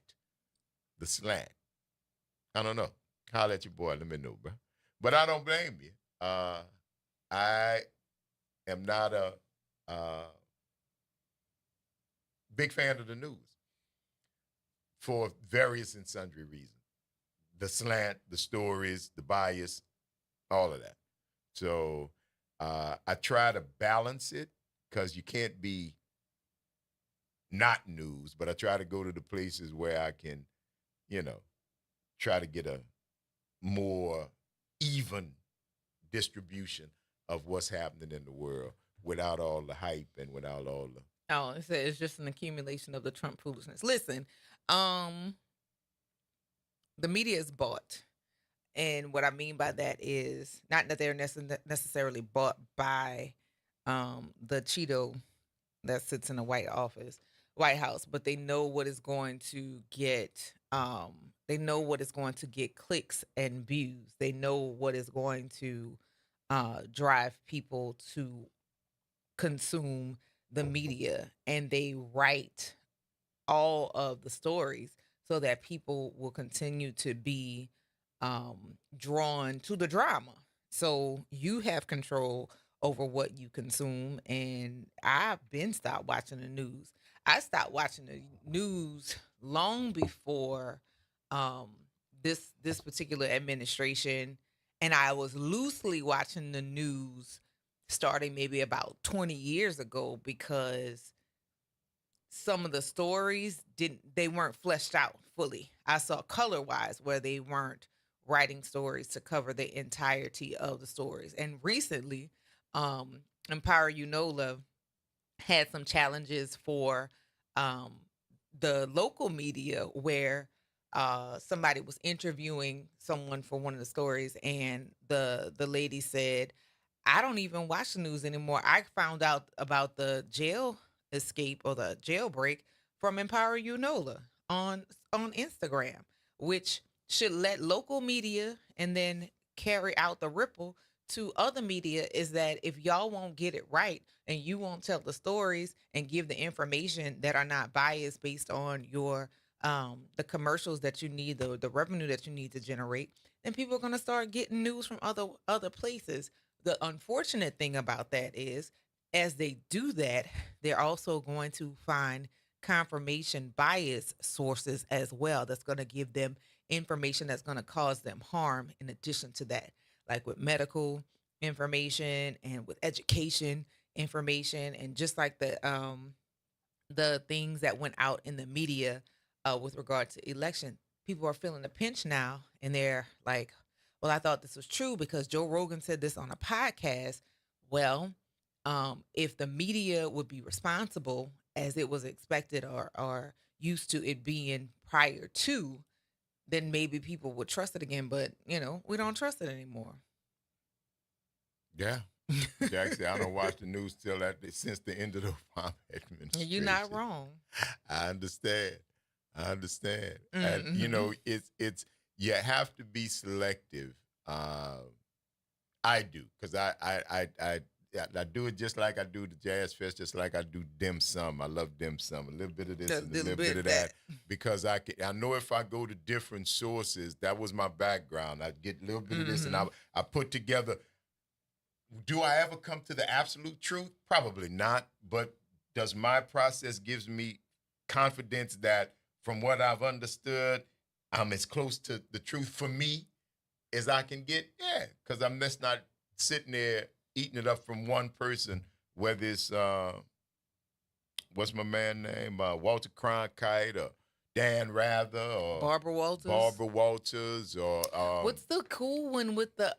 S3: The slant. I don't know. Holler at your boy, let me know, bro. But I don't blame you. I am not a big fan of the news for various and sundry reasons. The slant, the stories, the bias, all of that. So I try to balance it because you can't be not news, but I try to go to the places where I can, try to get a more even distribution of what's happening in the world without all the hype and without all the...
S4: Oh, it's just an accumulation of the Trump foolishness. Listen, the media is bought. And what I mean by that is not that they're necessarily bought by the Cheeto that sits in the White House, but they know what is going to get. They know what is going to get clicks and views. They know what is going to drive people to consume the media, and they write all of the stories so that people will continue to be drawn to the drama. So you have control over what you consume, and I've been stopped watching the news. I stopped watching the news long before this particular administration, and I was loosely watching the news starting maybe about 20 years ago because some of the stories they weren't fleshed out fully. I saw color-wise where they weren't writing stories to cover the entirety of the stories. And recently, Empower Unola had some challenges for the local media where somebody was interviewing someone for one of the stories, and the lady said, I don't even watch the news anymore. I found out about the jail escape or the jailbreak from Empower Unola on Instagram, which should let local media and then carry out the ripple to other media, is that if y'all won't get it right and you won't tell the stories and give the information that are not biased based on your the commercials that you need, the revenue that you need to generate, then people are going to start getting news from other places. The unfortunate thing about that is, as they do that, they're also going to find confirmation bias sources as well. That's going to give them information that's going to cause them harm in addition to that, like with medical information and with education information, and just like the things that went out in the media with regard to election. People are feeling the pinch now, and they're like, well, I thought this was true because Joe Rogan said this on a podcast. Well, if the media would be responsible as it was expected or used to it being prior to, then maybe people would trust it again. But, we don't trust it anymore.
S3: Yeah. Actually, I don't watch the news since the end of the Obama administration.
S4: You're not wrong.
S3: I understand.
S4: Mm-hmm.
S3: And, it's you have to be selective. I do, because I do it just like I do the Jazz Fest, just like I do dim sum. I love dim sum. A little bit of this and a little bit of that. Because I know if I go to different sources, that was my background. I get a little bit of this, and I put together. Do I ever come to the absolute truth? Probably not. But does my process gives me confidence that from what I've understood, I'm as close to the truth for me as I can get? Yeah, because I'm just not sitting there eating it up from one person, whether it's, what's my man's name, Walter Cronkite or Dan Rather or
S4: Barbara Walters,
S3: or
S4: what's the cool one with the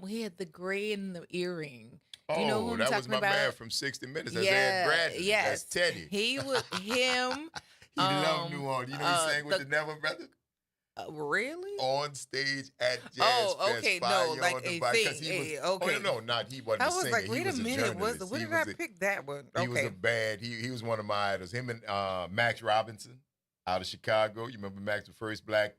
S4: he had the gray in the earring?
S3: Oh,
S4: you know who
S3: that
S4: I'm
S3: was my
S4: talking about?
S3: man from 60 Minutes. That's Ed Bradley.
S4: Yes,
S3: That's Teddy.
S4: He was him.
S3: He loved New Orleans. You know he sang with the Neville Brothers?
S4: Really?
S3: On stage at Jazz
S4: Oh,
S3: Fest.
S4: okay,
S3: Fire
S4: no,
S3: on
S4: like
S3: the
S4: a
S3: bike, 'cause
S4: thing.
S3: he was,
S4: Okay.
S3: Oh, no, not he wasn't
S4: I
S3: a
S4: was
S3: singer.
S4: like, wait
S3: he was
S4: a minute,
S3: journalist.
S4: when did I pick that one?
S3: He was a bad. He was one of my idols. Him and Max Robinson out of Chicago. You remember Max, the first black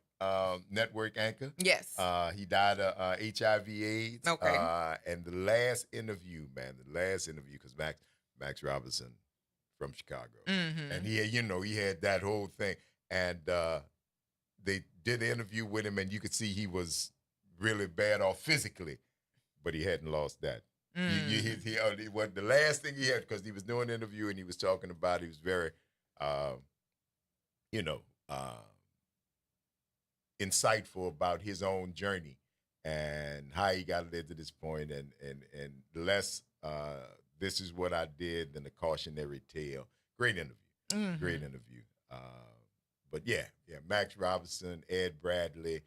S3: network anchor.
S4: Yes.
S3: He died of HIV/AIDS.
S4: Okay.
S3: And the last interview, because Max Robinson from Chicago, and he had that whole thing, and they did an interview with him, and you could see he was really bad off physically, but he hadn't lost that. What the last thing he had, because he was doing an interview and he was talking about, he was very, insightful about his own journey and how he got led to this point, and less this is what I did than a cautionary tale. Great interview. Great interview. But yeah, Max Robinson, Ed Bradley,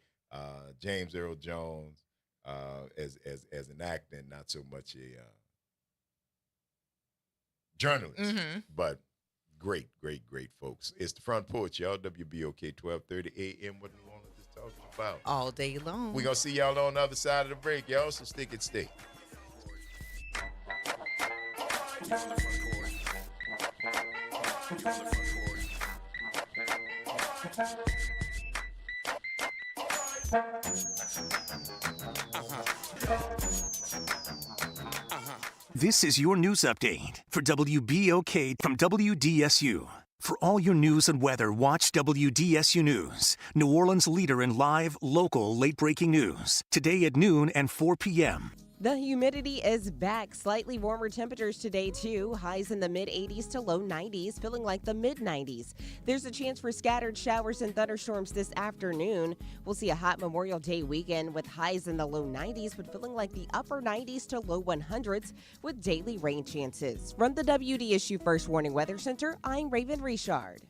S3: James Earl Jones, as an actor, and not so much a journalist, but great folks. It's the Front Porch, y'all. WBOK 1230 AM. What New Orleans is talking about
S4: all day long.
S3: We're gonna see y'all on the other side of the break, y'all. So stick and stay.
S10: This is your news update for WBOK from WDSU. For all your news and weather, watch WDSU News, New Orleans' leader in live, local, late-breaking news. Today at noon and 4 p.m.
S11: The humidity is back. Slightly warmer temperatures today, too. Highs in the mid-80s to low 90s, feeling like the mid-90s. There's a chance for scattered showers and thunderstorms this afternoon. We'll see a hot Memorial Day weekend with highs in the low 90s, but feeling like the upper 90s to low 100s with daily rain chances. From the WDSU First Warning Weather Center, I'm Raven Richard.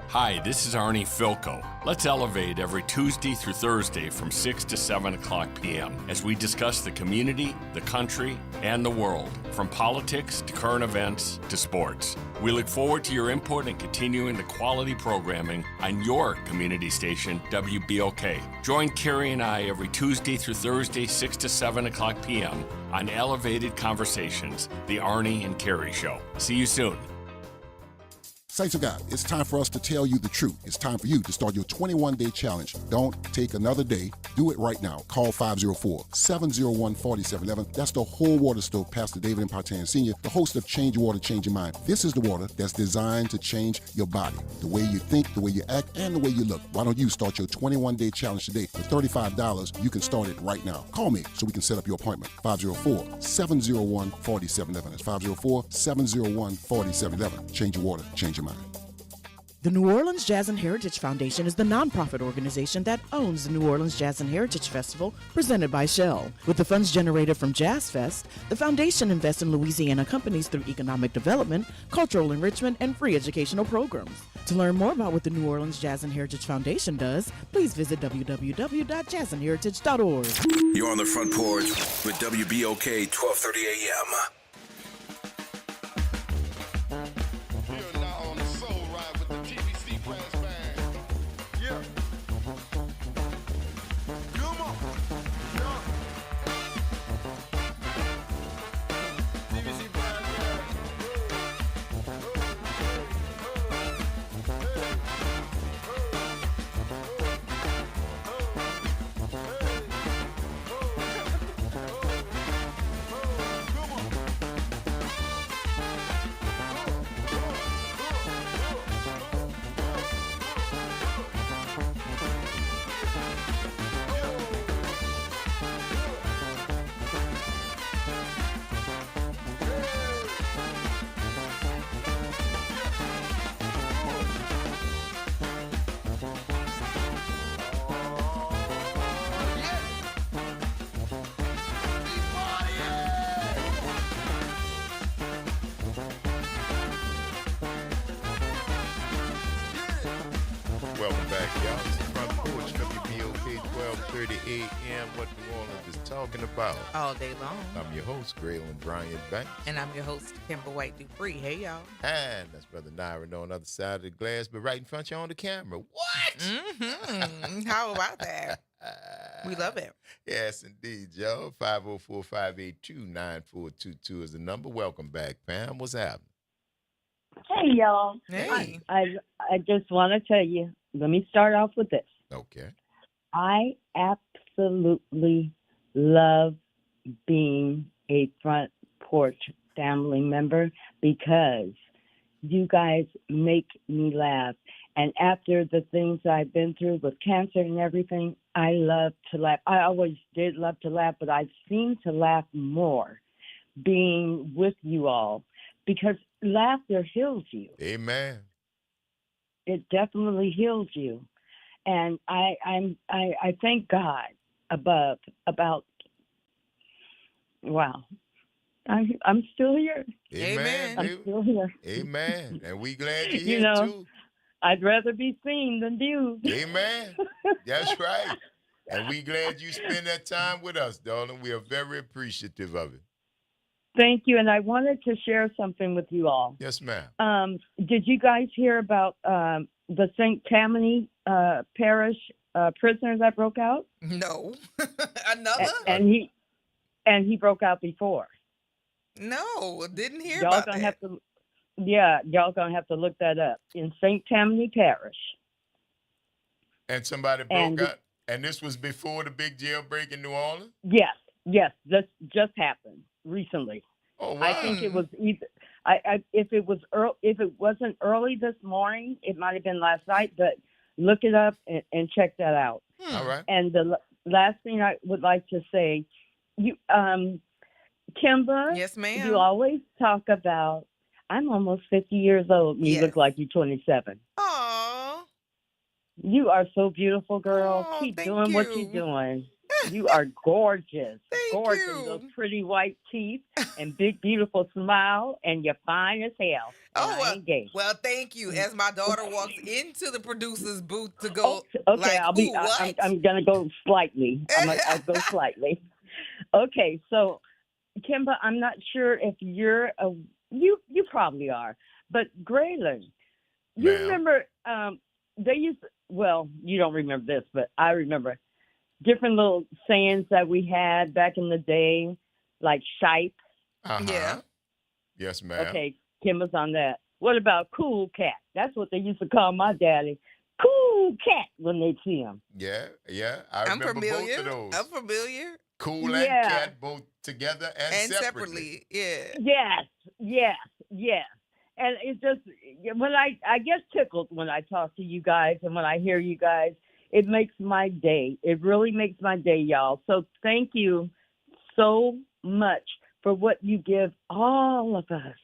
S12: Hi, this is Arnie Filko. Let's elevate every Tuesday through Thursday from 6 to 7 o'clock p.m. as we discuss the community, the country, and the world, from politics to current events to sports. We look forward to your input and continuing the quality programming on your community station, WBOK. Join Carrie and I every Tuesday through Thursday, 6 to 7 o'clock p.m. on Elevated Conversations, the Arnie and Carrie Show. See you soon.
S13: Saints of God, it's time for us to tell you the truth. It's time for you to start your 21-day challenge. Don't take another day. Do it right now. Call 504-701-4711. That's the whole water stove, Pastor David Impartian Sr., the host of Change Your Water, Change Your Mind. This is the water that's designed to change your body, the way you think, the way you act, and the way you look. Why don't you start your 21-day challenge today? For $35, you can start it right now. Call me so we can set up your appointment. 504-701-4711. That's 504-701-4711. Change your water, change your mind.
S14: The New Orleans Jazz and Heritage Foundation is the nonprofit organization that owns the New Orleans Jazz and Heritage Festival presented by Shell. With the funds generated from Jazz Fest, the foundation invests in Louisiana companies through economic development, cultural enrichment, and free educational programs. To learn more about what the New Orleans Jazz and Heritage Foundation does, please visit www.jazzandheritage.org.
S2: You're on the Front Porch with WBOK 1230 AM.
S3: Welcome back, y'all. It's the Front Porch, WBOK 1230 AM. What New Orleans is talking about
S4: all day long.
S3: I'm your host, Graylin Bryant Banks.
S4: And I'm your host, Kimber White Dupree. Hey, y'all.
S3: And that's Brother Nyron on the other side of the glass, but right in front of you on the camera. What?
S4: Mm-hmm. How about that? We love it.
S3: Yes, indeed, y'all. 504-582-9422 is the number. Welcome back, Pam. What's happening?
S8: Hey, y'all.
S4: Hey.
S8: I just want to tell you, let me start off with this.
S3: Okay.
S8: I absolutely love being a Front Porch family member because you guys make me laugh. And after the things I've been through with cancer and everything, I love to laugh. I always did love to laugh, but I seem to laugh more being with you all because laughter heals you.
S3: Amen.
S8: It definitely heals you. And I thank God above about, wow, I'm still here.
S3: Amen.
S8: I'm still here.
S3: Amen. And we glad you're
S8: You
S3: here
S8: know,
S3: too.
S8: I'd rather be seen than viewed.
S3: Amen. That's right. And we glad you spend that time with us, darling. We are very appreciative of it.
S8: Thank you. And I wanted to share something with you all.
S3: Yes, ma'am.
S8: Did you guys hear about the St. Tammany Parish prisoner that broke out?
S4: No. Another?
S8: And he broke out before.
S4: No, didn't hear
S8: Y'all
S4: about
S8: gonna
S4: that.
S8: have to, y'all gonna have to look that up in St. Tammany Parish.
S3: And somebody broke out. And this was before the big jailbreak in New Orleans?
S8: Yes, this just happened recently.
S3: Oh, wow.
S8: I think it was either. If it wasn't early this morning, it might have been last night. But look it up and check that out.
S3: All right.
S8: And the last thing I would like to say, you, Kimba.
S4: Yes, ma'am.
S8: You always talk about. I'm almost 50 years old, and you look like you're 27.
S4: Aww.
S8: You are so beautiful, girl.
S4: Oh,
S8: Keep
S4: thank
S8: doing what
S4: you.
S8: you're doing. You are gorgeous. Gorgeous.
S4: you.
S8: Those pretty white teeth and big, beautiful smile, and you're fine as hell. And I ain't gay.
S4: Well, thank you. As my daughter walks into the producer's booth to go,
S8: Okay, I'm gonna go slightly. I'll go slightly. Okay, so Kimba, I'm not sure if you're you probably are, but Graylin, you remember they used you don't remember this, but I remember different little sayings that we had back in the day, like shipe.
S4: Yeah.
S3: Yes, ma'am.
S8: Okay, Kimba's on that. What about cool cat? That's what they used to call my daddy. Cool cat when they see him.
S3: Yeah. I remember
S4: familiar.
S3: both of those.
S4: I'm familiar.
S3: Cool and cat both together and
S4: separately. Yeah.
S8: Yes. And it just, when I get tickled when I talk to you guys and when I hear you guys, it makes my day. It really makes my day, y'all. So thank you so much for what you give all of us.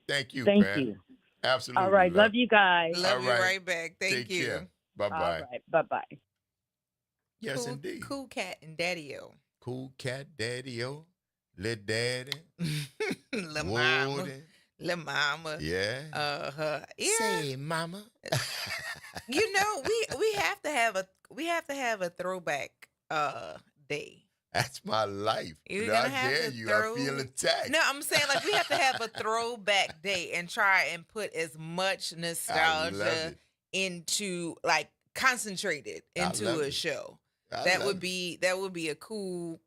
S3: Thank you,
S8: Thank
S3: Pat.
S8: you.
S3: Absolutely.
S8: All right. Love you guys.
S4: Love you right back. Thank you.
S3: Care. Bye-bye.
S8: All right. Bye-bye.
S3: Yes,
S4: cool,
S3: indeed.
S4: Cool cat and daddy-o.
S3: Cool cat, daddy-o. Lil' daddy.
S4: Lil' mama.
S3: Woody.
S4: Lil' mama.
S3: Yeah.
S4: Yeah.
S3: Say, mama.
S4: You know, we have to have a throwback day.
S3: That's my life.
S4: You're
S3: I
S4: gonna have
S3: dare
S4: to
S3: you.
S4: throw...
S3: I feel attacked.
S4: No, I'm saying like we have to have a throwback day and try and put as much nostalgia into concentrated into a show. That would be a cool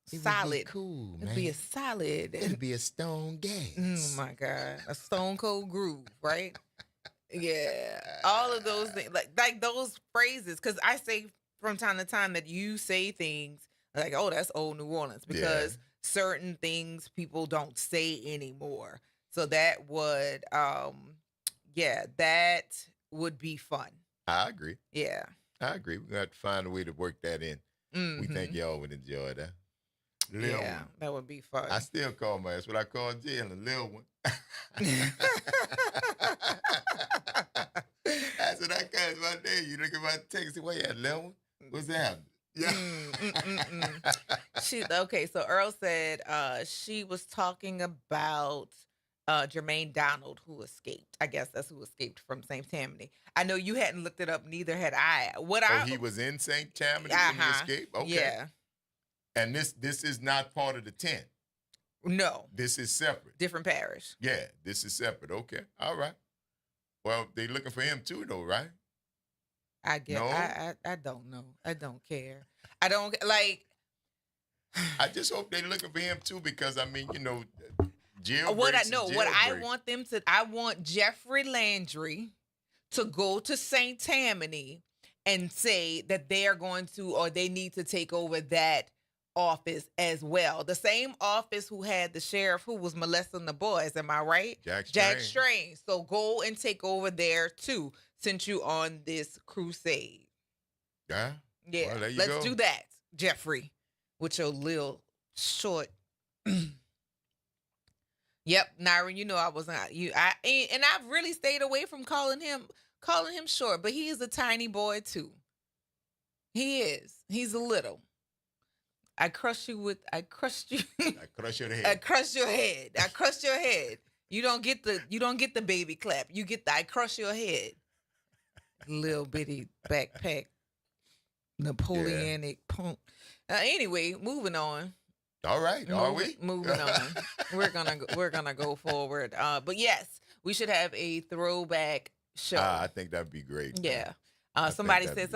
S4: solid.
S3: Be cool, man.
S4: It'd be a solid.
S3: It'd be a stone gas.
S4: Oh my God, a stone cold groove, right? Yeah, all of those things, like those phrases, because I say from time to time that you say things like, "Oh, that's old New Orleans," because certain things people don't say anymore. So that would, that would be fun.
S3: I agree.
S4: Yeah,
S3: I agree. We're gonna have to find a way to work that in.
S4: Mm-hmm.
S3: We think y'all would enjoy that. Lil one.
S4: That would be fun.
S3: I still call my ass what I call Jalen, Lil one. That's what I call my name. You look at my text, say, "Where you at, Lil one? What's happening?" Yeah.
S4: Okay, so Earl said she was talking about Jermaine Donald, who escaped. I guess that's who escaped from St. Tammany. I know you hadn't looked it up, neither had I.
S3: He was in St. Tammany when he escaped? Okay.
S4: Yeah.
S3: And this is not part of the 10.
S4: No.
S3: This is separate.
S4: Different parish.
S3: Yeah, this is separate. Okay. All right. Well, they looking for him too, though, right?
S4: I guess.
S3: No?
S4: I don't know. I don't care. I don't like.
S3: I just hope they're looking for him too, because I mean, jail.
S4: What I want them to. I want Jeffrey Landry to go to St. Tammany and say that they are going to, or they need to take over that office as well. The same office who had the sheriff who was molesting the boys. Am I right?
S3: Jack
S4: Strange. So go and take over there too, since you on this crusade.
S3: Yeah.
S4: Yeah.
S3: Well, there you
S4: Let's
S3: go.
S4: do that, Jeffrey, with your little short. Yep, Nyron, you know I was not you. And I've really stayed away from calling him short, but he is a tiny boy too. He is. He's a little. I crushed you.
S3: I crushed your head.
S4: I crushed your head. I crushed your head. You don't get the baby clap. You get the I crush your head. Little bitty backpack. Napoleonic punk. Anyway, moving on.
S3: All right, are we?
S4: Moving on. We're gonna go forward. But yes, we should have a throwback show.
S3: I think that'd be great.
S4: Yeah. Somebody said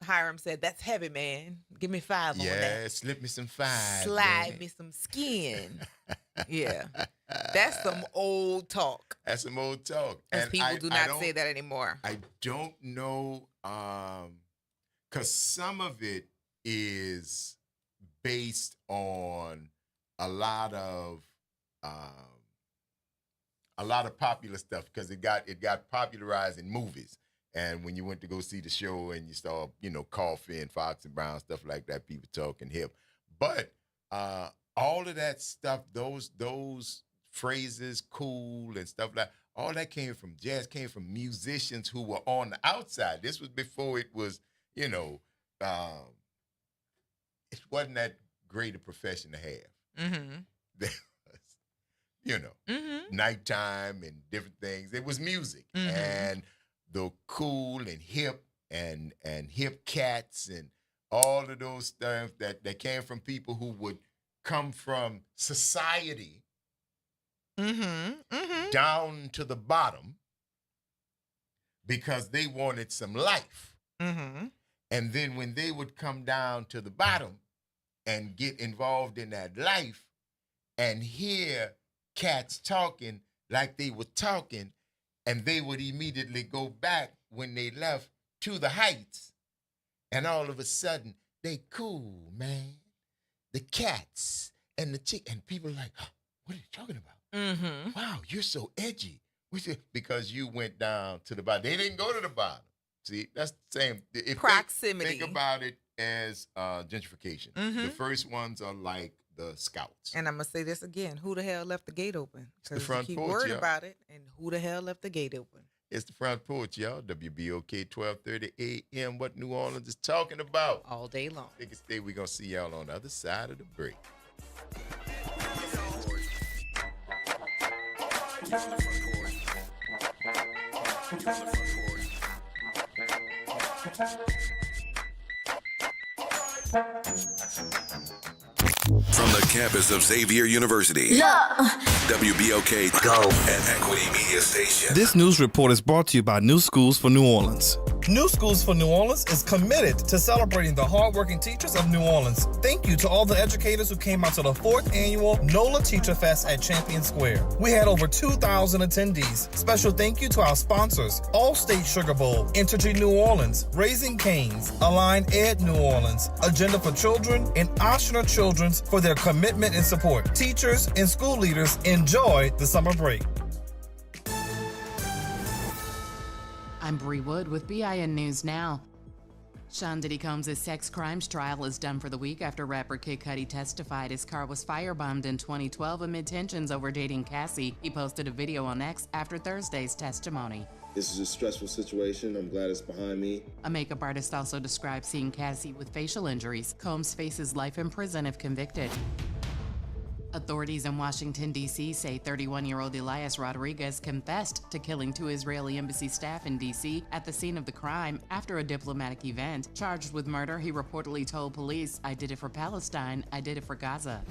S4: Hiram said, that's heavy, man. Give me 5 on that.
S3: Yeah, slip me some 5.
S4: Slide me some skin. Yeah. That's some old talk.
S3: That's some old talk.
S4: And people do not say that anymore.
S3: I don't know, because some of it is based on a lot of popular stuff, because it got popularized in movies. And when you went to go see the show and you saw, Coffee and Fox and Brown, stuff like that, people talking hip. But all of that stuff, those phrases, cool and stuff like, all that came from jazz, came from musicians who were on the outside. This was before it was, it wasn't that great a profession to have.
S4: Mm-hmm.
S3: There was, nighttime and different things. It was music.
S4: Mm-hmm.
S3: And the cool and hip and hip cats and all of those stuff that came from people who would come from society down to the bottom because they wanted some life.
S4: Mm-hmm.
S3: And then when they would come down to the bottom and get involved in that life and hear cats talking like they were talking, and they would immediately go back when they left to the heights. And all of a sudden, they cool, man. The cats and the chick. And people are like, oh, what are you talking about?
S4: Mm-hmm.
S3: Wow, you're so edgy. Because you went down to the bottom. They didn't go to the bottom. See, that's the same.
S4: Proximity.
S3: Think about it as gentrification.
S4: Mm-hmm.
S3: The first ones are like the Scouts.
S4: And I'm going to say this again. Who the hell left the gate open?
S3: The Front
S4: keep
S3: Porch,
S4: worried
S3: y'all.
S4: about it. And who the hell left the gate open?
S3: It's the Front Porch, y'all. WBOK 1230 AM. What New Orleans is talking about.
S4: All day long.
S3: Take a stay. We're going to see y'all on the other side of the break.
S2: From the campus of Xavier University, WBOK Go and Equity Media Station.
S15: This news report is brought to you by New Schools for New Orleans. New Schools for New Orleans is committed to celebrating the hardworking teachers of New Orleans. Thank you to all the educators who came out to the 4th annual NOLA Teacher Fest at Champion Square. We had over 2,000 attendees. Special thank you to our sponsors, Allstate Sugar Bowl, Entergy New Orleans, Raising Cane's, Align Ed New Orleans, Agenda for Children, and Oshner Children's for their commitment and support. Teachers and school leaders, enjoy the summer break.
S1: I'm Bree Wood with BIN News Now. Sean Diddy Combs' sex crimes trial is done for the week after rapper Kid Cudi testified his car was firebombed in 2012 amid tensions over dating Cassie. He posted a video on X after Thursday's testimony.
S16: This is a stressful situation. I'm glad it's behind me.
S1: A makeup artist also described seeing Cassie with facial injuries. Combs faces life in prison if convicted. Authorities in Washington, D.C. say 31-year-old Elias Rodriguez confessed to killing 2 Israeli embassy staff in D.C. at the scene of the crime after a diplomatic event. Charged with murder, he reportedly told police, "I did it for Palestine, I did it for Gaza."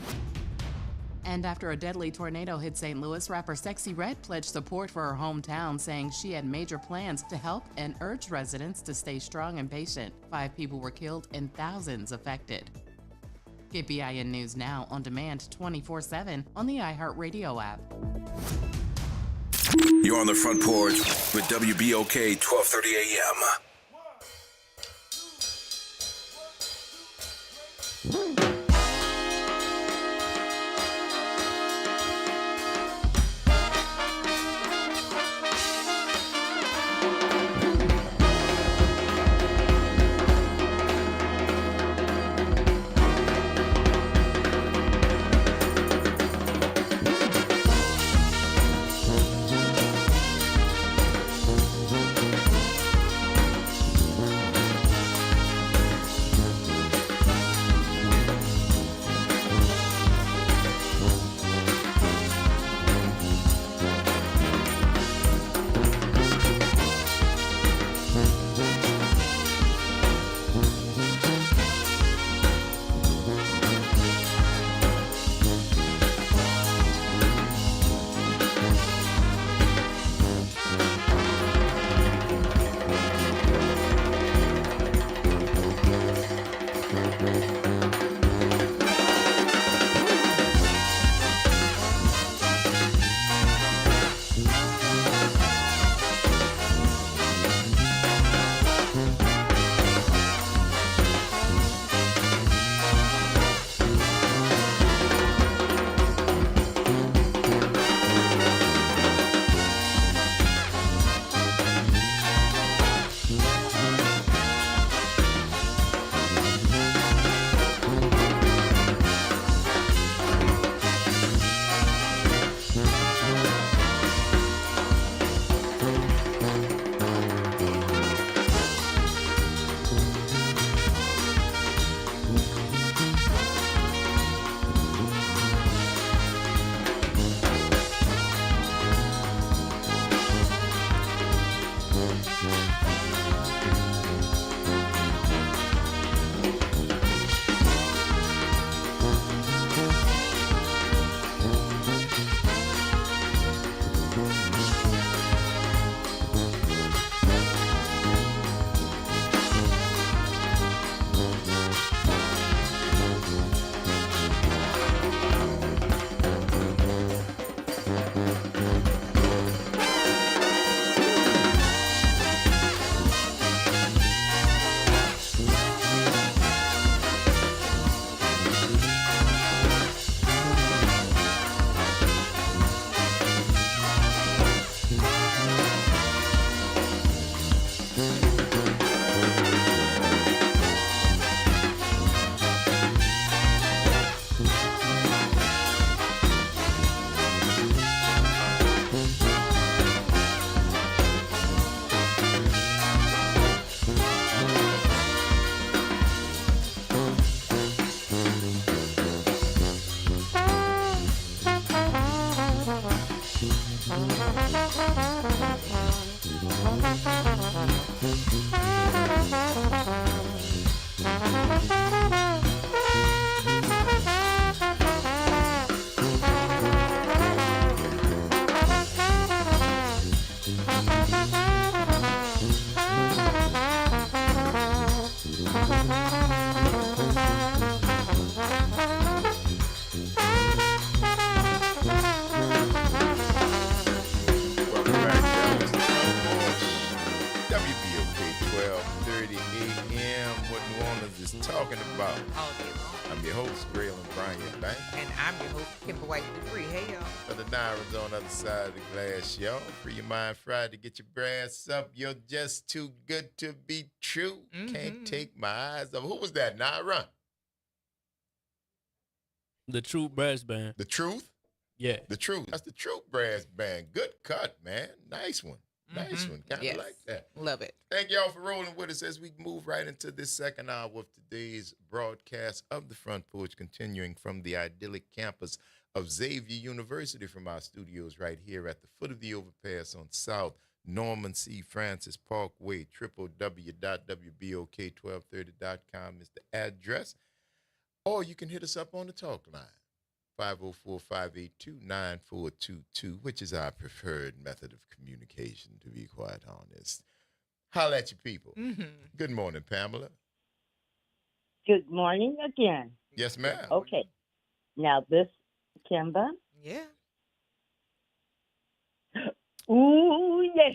S1: And after a deadly tornado hit St. Louis, rapper Sexy Red pledged support for her hometown, saying she had major plans to help and urged residents to stay strong and patient. 5 people were killed and thousands affected. Get BIN News Now on demand 24/7 on the iHeartRadio app.
S2: You're on the Front Porch with WBOK 1230 AM.
S3: Talking about. I'm your host, Graylin Bryant Bank.
S4: And I'm your host, Kimber White Dupree. Hey, y'all.
S3: For the Nirans on the other side of the glass, y'all. Free your mind Friday, get your brass up. You're just too good to be true. Can't take my eyes off. Who was that, Naira?
S9: The Truth Brass Band.
S3: The Truth?
S9: Yeah.
S3: The Truth. That's the Truth Brass Band. Good cut, man. Nice one. Nice one. Kind of like that.
S4: Love it.
S3: Thank y'all for rolling with us as we move right into this second hour of today's broadcast of the Front Porch, continuing from the idyllic campus of Xavier University from our studios right here at the foot of the overpass on South Norman C. Francis Parkway. www.wbok1230.com is the address. Or you can hit us up on the talk line. 504-582-9422, which is our preferred method of communication, to be quite honest. Holla at you people. Good morning, Pamela.
S8: Good morning again.
S3: Yes, ma'am.
S8: Okay. Now this, Kimba.
S4: Yeah.
S8: Ooh, yeah.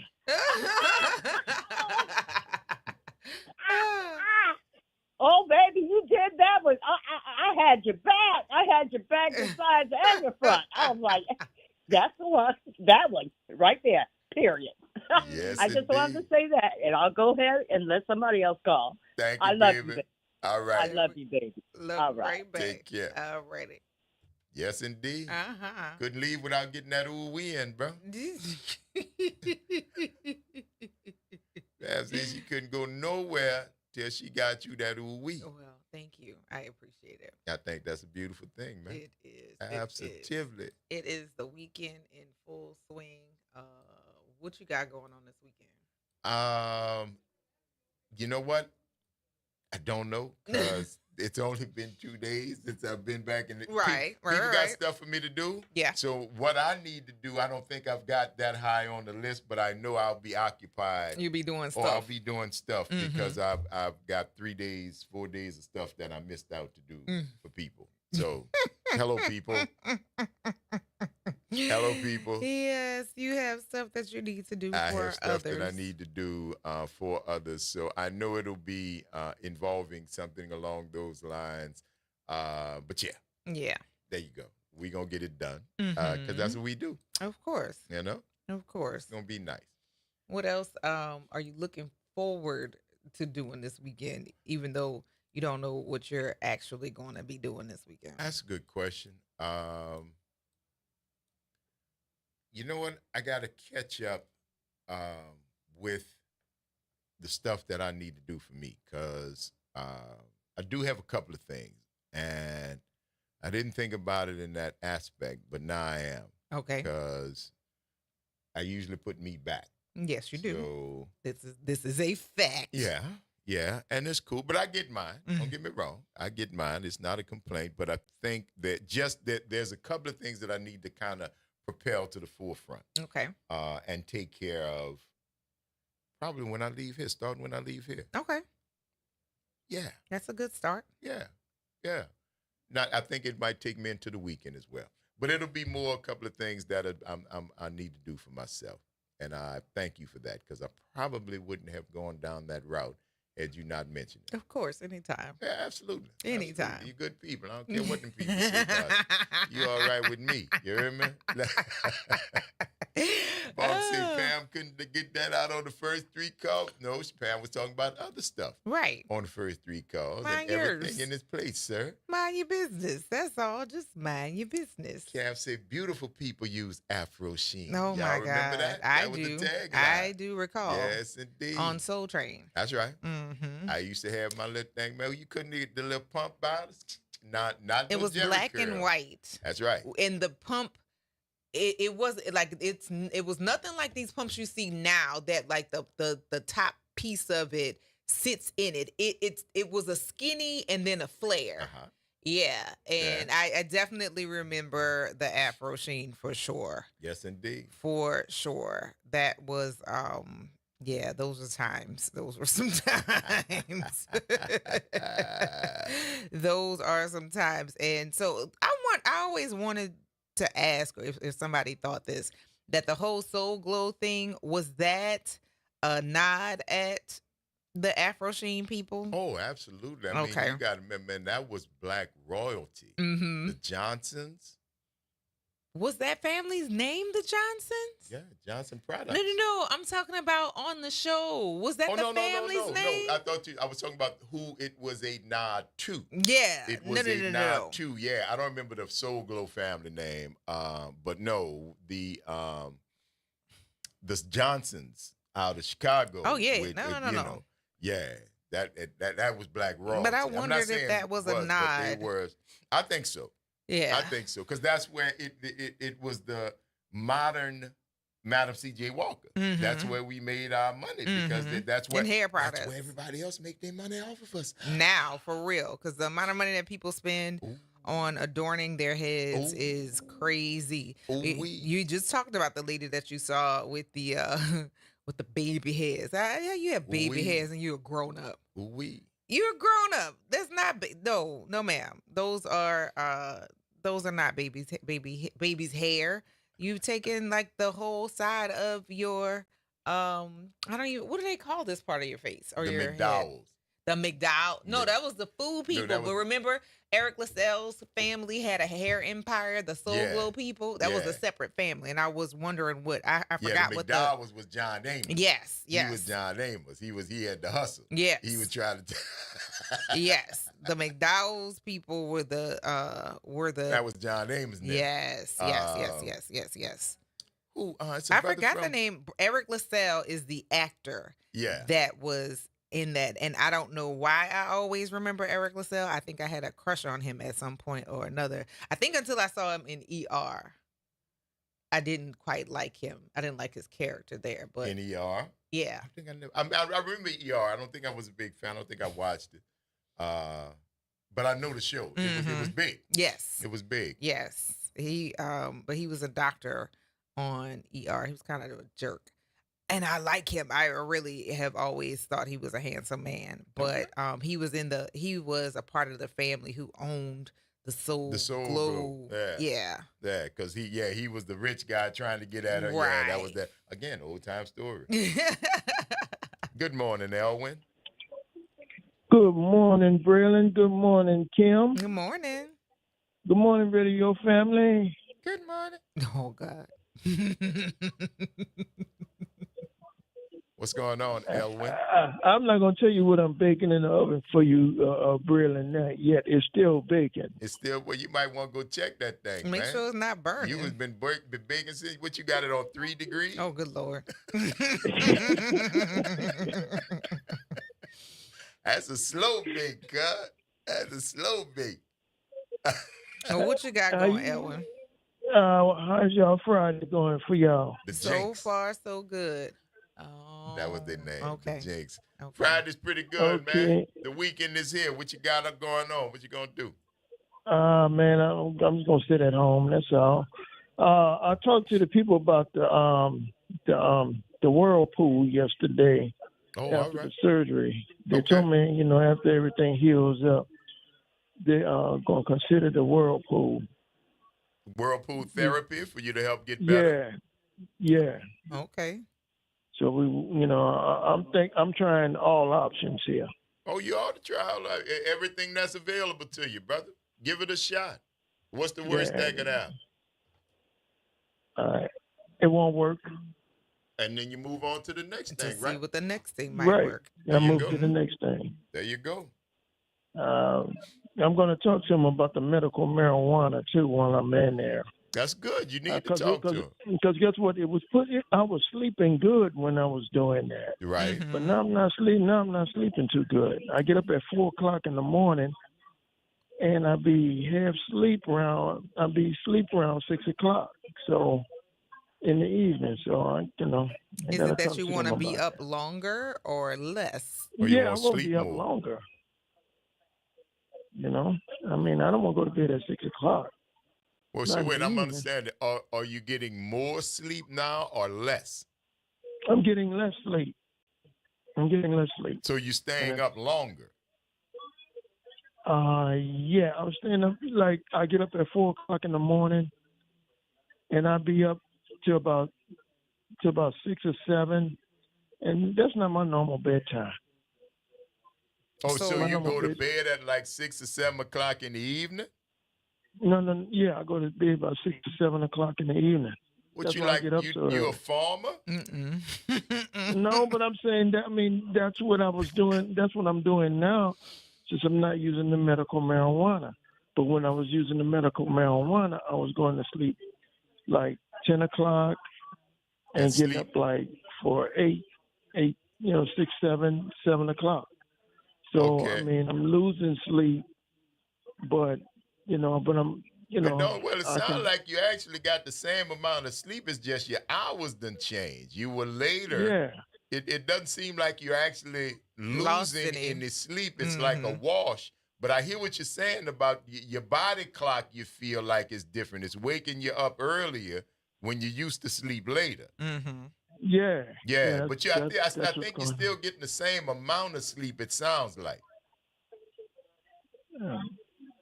S8: Oh, baby, you did that one. I had your back. I had your back, the sides, and the front. I was like, that's the one. That one right there, period.
S3: Yes,
S8: I just wanted to say that, and I'll go ahead and let somebody else call.
S3: Thank you,
S8: I love
S3: baby.
S8: you, baby.
S3: All right.
S8: I love you, baby. All right.
S3: Take care.
S4: All righty.
S3: Yes, indeed.
S4: Uh-huh.
S3: Couldn't leave without getting that ooh wee in, bro. Pam said she couldn't go nowhere till she got you that ooh wee.
S4: Well, thank you. I appreciate it.
S3: I think that's a beautiful thing, man.
S4: It is.
S3: Absolutely.
S4: It is the weekend in full swing. What you got going on this weekend?
S3: You know what? I don't know, because it's only been 2 days since I've been back in the people got stuff for me to do.
S4: Yeah.
S3: So what I need to do, I don't think I've got that high on the list, but I know I'll be occupied.
S4: You'll be doing stuff.
S3: Or I'll be doing stuff because I've got 4 days of stuff that I missed out to do for people. So hello, people. Hello, people.
S4: Yes, you have stuff that you need to do
S3: I
S4: for
S3: have stuff
S4: others.
S3: that I need to do for others. So I know it'll be involving something along those lines. But yeah.
S4: Yeah.
S3: There you go. We're going to get it done because that's what we do.
S4: Of course.
S3: You know?
S4: Of course.
S3: It's going to be nice.
S4: What else are you looking forward to doing this weekend, even though you don't know what you're actually going to be doing this weekend?
S3: That's a good question. You know what? I got to catch up with the stuff that I need to do for me because I do have a couple of things, and I didn't think about it in that aspect, but now I am.
S4: Okay.
S3: Because I usually put me back.
S4: Yes, you do.
S3: So
S4: this is a fact.
S3: Yeah. Yeah, and it's cool, but I get mine. Don't get me wrong. I get mine. It's not a complaint, but I think that there's a couple of things that I need to kind of propel to the forefront.
S4: Okay.
S3: And take care of probably when I leave here, starting when I leave here.
S4: Okay.
S3: Yeah.
S4: That's a good start.
S3: Yeah. Yeah. Now, I think it might take me into the weekend as well. But it'll be more a couple of things that I need to do for myself. And I thank you for that because I probably wouldn't have gone down that route had you not mentioned it.
S4: Of course, anytime.
S3: Yeah, absolutely.
S4: Anytime.
S3: Absolutely. You're good people. I don't care what them people say about you. You all right with me. You hear me? Bob said Pam couldn't get that out on the first 3 calls. No, Pam was talking about other stuff.
S4: Right.
S3: On the first 3 calls.
S4: Mind
S3: and everything
S4: yours.
S3: in its place, sir.
S4: Mind your business. That's all. Just mind your business.
S3: Cav said beautiful people use Afro Sheen.
S4: Oh,
S3: Y'all
S4: my
S3: remember
S4: God.
S3: that?
S4: I
S3: That was
S4: do.
S3: the tagline.
S4: I do recall.
S3: Yes, indeed.
S4: On Soul Train.
S3: That's right.
S4: Mm-hmm.
S3: I used to have my little thing. Man, you couldn't get the little pump bottles. Not
S4: It
S3: no
S4: was
S3: Jerry
S4: black
S3: curl.
S4: and white.
S3: That's right.
S4: And the pump, it was like it was nothing like these pumps you see now that like the top piece of it sits in it. It was a skinny and then a flare. Yeah, and I definitely remember the Afro Sheen for sure.
S3: Yes, indeed.
S4: For sure. That was yeah, those were times. Those were some times. Those are some times. And so I always wanted to ask if somebody thought this, that the whole Soul Glow thing, was that a nod at the Afro Sheen people?
S3: Oh, absolutely. I mean,
S4: Okay.
S3: you got to remember, man, that was black royalty.
S4: Mm-hmm.
S3: The Johnsons.
S4: Was that family's name the Johnsons?
S3: Yeah, Johnson Products.
S4: No. I'm talking about on the show. Was that the family's name?
S3: No. I was talking about who it was a nod to.
S4: Yeah.
S3: It was a nod to. Yeah, I don't remember the Soul Glow family name. But no, the Johnsons out of Chicago.
S4: Oh yeah.
S3: With,
S4: No.
S3: Yeah, that was black royalty.
S4: But I
S3: I'm not
S4: wondered
S3: saying
S4: if that was a
S3: but
S4: nod.
S3: they were. I think so.
S4: Yeah,
S3: I think so, because that's where it was the modern Madam C.J. Walker.
S4: Mhm.
S3: That's where we made our money, because that's where
S4: And hair products.
S3: That's where everybody else make their money off of us.
S4: now for real, because the amount of money that people spend on adorning their heads is crazy. You just talked about the lady that you saw with the with the baby hairs. Yeah, you have baby hairs and you're a grown up. You're a grown up. That's not no, ma'am. Those are not baby's hair. You've taken like the whole side of your I don't even, what do they call this part of your face or
S3: The
S4: your
S3: McDowells.
S4: head? The McDowell. No, that was the food people.
S3: that was-
S4: But remember, Eric LaSalle's family had a hair empire. The Soul
S3: Yeah.
S4: Glow people. That was a
S3: Yeah.
S4: separate family, and I was wondering what I forgot
S3: Yeah, the
S4: what
S3: McDowells was John Amos.
S4: Yes.
S3: He was John Amos. He had the hustle.
S4: Yes.
S3: He was trying to.
S4: Yes, the McDowell's people were the
S3: That was John Amos. Name.
S4: Yes.
S3: Who? It's
S4: I forgot the name. Eric LaSalle is the actor.
S3: Yeah.
S4: That was in that, and I don't know why I always remember Eric LaSalle. I think I had a crush on him at some point or another. I think until I saw him in ER, I didn't quite like him. I didn't like his character there. But
S3: in ER.
S4: Yeah.
S3: I think I knew. I remember ER. I don't think I was a big fan. I don't think I watched it. But I know the show. It was big.
S4: Yes.
S3: It was big.
S4: Yes. But he was a doctor on ER. He was kind of a jerk. And I like him. I really have always thought he was a handsome man. But he was a part of the family who owned the Soul Glow. Yeah.
S3: Yeah, because he was the rich guy trying to get at her.
S4: Right.
S3: Yeah, that was that. Again, old time story. Good morning, Elwin.
S17: Good morning, Braylon. Good morning, Kim.
S4: Good morning.
S17: Good morning, radio family.
S3: Good morning.
S4: Oh, God.
S3: What's going on, Elwin?
S17: I'm not going to tell you what I'm baking in the oven for you, Braylon, not yet. It's still baking.
S3: It's still, well, you might want to go check that thing,
S4: Make
S3: man.
S4: sure it's not burning.
S3: You was been baking since, what, you got it on 3 degrees?
S4: Oh, good Lord.
S3: That's a slow bake, cut. That's a slow bake.
S4: What you got going, Elwin?
S17: How's y'all Friday going for y'all?
S4: So far, so good. Oh,
S3: that was their name.
S4: Okay.
S3: The Jinx.
S4: Okay.
S3: Friday's pretty good,
S17: Okay.
S3: man. The weekend is here. What you got going on? What you gonna do?
S17: Man, I'm just gonna sit at home. That's all. I talked to the people about the whirlpool yesterday
S3: Oh,
S17: after
S3: all right.
S17: the surgery. They told me, after everything heals up, they are gonna consider the whirlpool.
S3: Whirlpool therapy for you to help get better.
S17: Yeah.
S4: Okay.
S17: So I'm trying all options here.
S3: Oh, you ought to try everything that's available to you, brother. Give it a shot. What's the worst that could happen?
S17: All right. It won't work.
S3: And then you move on to the next thing,
S4: See
S3: right?
S4: what the next thing might
S17: Right.
S4: work.
S17: I move to the next thing.
S3: There you go.
S17: I'm going to talk to him about the medical marijuana too while I'm in there.
S3: That's good. You need to talk to him.
S17: Because guess what? It was I was sleeping good when I was doing that.
S3: Right.
S17: But now I'm not sleeping. Now I'm not sleeping too good. I get up at 4:00 in the morning, and I be sleep around 6 o'clock. So in the evening. So I
S4: Is it that you want to be up longer or less?
S17: Yeah, I want to be up longer. You know, I mean, I don't want to go to bed at 6 o'clock.
S3: Well,
S17: Not
S3: so
S17: in
S3: wait,
S17: the
S3: I'm
S17: evening.
S3: understanding. Are you getting more sleep now or less?
S17: I'm getting less sleep.
S3: So you're staying up longer.
S17: Yeah, I was staying up, like, I get up at 4 o'clock in the morning, and I'll be up to about 6 or 7, and that's not my normal bedtime.
S3: Oh, so
S17: my
S3: you
S17: normal
S3: go to bed at like 6 or 7 o'clock in the evening?
S17: No, yeah, I go to bed about 6 to 7 o'clock in the evening.
S3: What
S17: That's
S3: you
S17: why I
S3: like?
S17: get up so
S3: You a
S17: early.
S3: farmer?
S17: No, but I'm saying that. I mean, that's what I was doing. That's what I'm doing now, since I'm not using the medical marijuana. But when I was using the medical marijuana, I was going to sleep like 10 o'clock and getting up like for 8, 6, 7, 7 o'clock. So
S3: Okay.
S17: I mean, I'm losing sleep, but I'm.
S3: Well, it
S17: I
S3: sounds
S17: can.
S3: like you actually got the same amount of sleep. It's just your hours done changed. You were later.
S17: Yeah.
S3: It doesn't seem like you're actually
S4: Lost
S3: losing
S4: in
S3: in the sleep. It's
S4: Mm-hmm.
S3: like a wash. But I hear what you're saying about your body clock. You feel like it's different. It's waking you up earlier when you used to sleep later.
S4: Mm-hmm.
S17: Yeah.
S3: Yeah, but I
S17: that's
S3: think
S17: what's
S3: you're
S17: going
S3: still getting the same amount of sleep. It sounds like.
S17: on.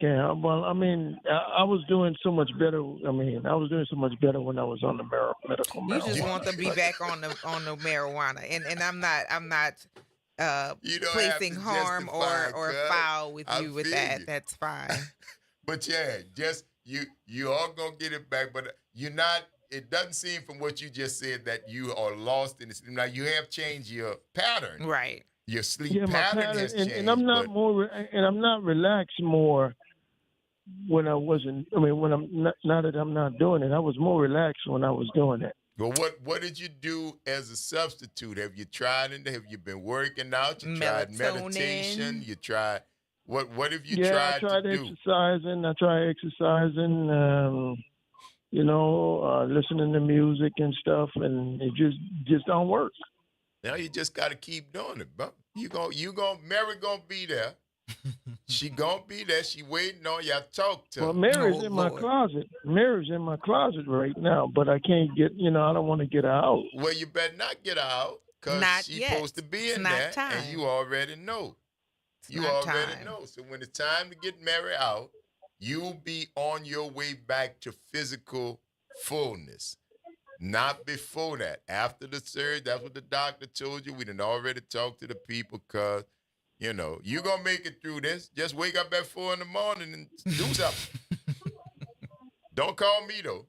S17: Yeah. Well, I mean, I was doing so much better. I mean, I was doing so much better when I was on the medical marijuana.
S4: You just want to be back on the marijuana, and I'm not
S3: You don't
S4: placing
S3: have to
S4: harm
S3: justify,
S4: or
S3: cuz.
S4: foul with
S3: I
S4: you with
S3: feel
S4: that.
S3: you.
S4: That's fine.
S3: But yeah, just you are gonna get it back, but you're not. It doesn't seem from what you just said that you are lost in the sleep. Now you have changed your pattern,
S4: right?
S3: Your sleep
S17: Yeah, my
S3: pattern has changed,
S17: and I'm not
S3: but
S17: and I'm not relaxed more when I wasn't. I mean, when I'm not, now that I'm not doing it, I was more relaxed when I was doing it.
S3: well, what did you do as a substitute? Have you tried it? Have you been working out? You tried meditation? You tried what have you
S17: Yeah, I
S3: tried
S17: tried
S3: to do?
S17: exercising. I tried exercising. Listening to music and stuff, and it just don't work.
S3: Now you just got to keep doing it, bro. Mary gonna be there. She gonna be there. She waiting on you. I talk to her.
S17: Well, Mary's in my closet. Mary's in my closet right now, but I can't get. I don't want to get her out.
S3: Well, you better not get her out because
S4: Not
S3: she's
S4: yet.
S3: supposed to be
S4: It's
S3: in
S4: not
S3: there,
S4: time.
S3: and you already know. You
S4: not
S3: already
S4: time.
S3: know. So when it's time to get Mary out, you'll be on your way back to physical fullness. Not before that. After the surgery, that's what the doctor told you. We done already talked to the people because, you're going to make it through this. Just wake up at 4 in the morning and do something. Don't call me, though.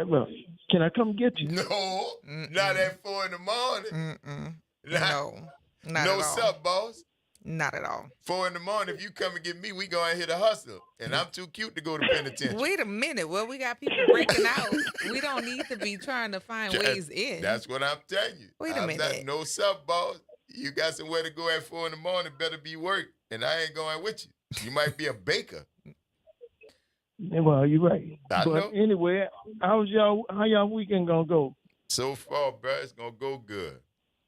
S17: Well, can I come get you?
S3: No, not at 4 in the morning.
S4: No, not
S3: no,
S4: at all.
S3: what's up, boss?
S4: Not at all.
S3: 4 in the morning, if you come and get me, we going to hit a hustle. And I'm too cute to go to penitentiary.
S4: Wait a minute. Well, we got people breaking out. We don't need to be trying to find ways in.
S3: That's what I'm telling you.
S4: Wait a minute.
S3: No, sup, boss? You got somewhere to go at 4 in the morning, better be work. And I ain't going with you. You might be a baker.
S17: Well, you're right.
S3: I
S17: But
S3: know.
S17: anyway, how y'all weekend gonna go?
S3: So far, bro, it's going to go good.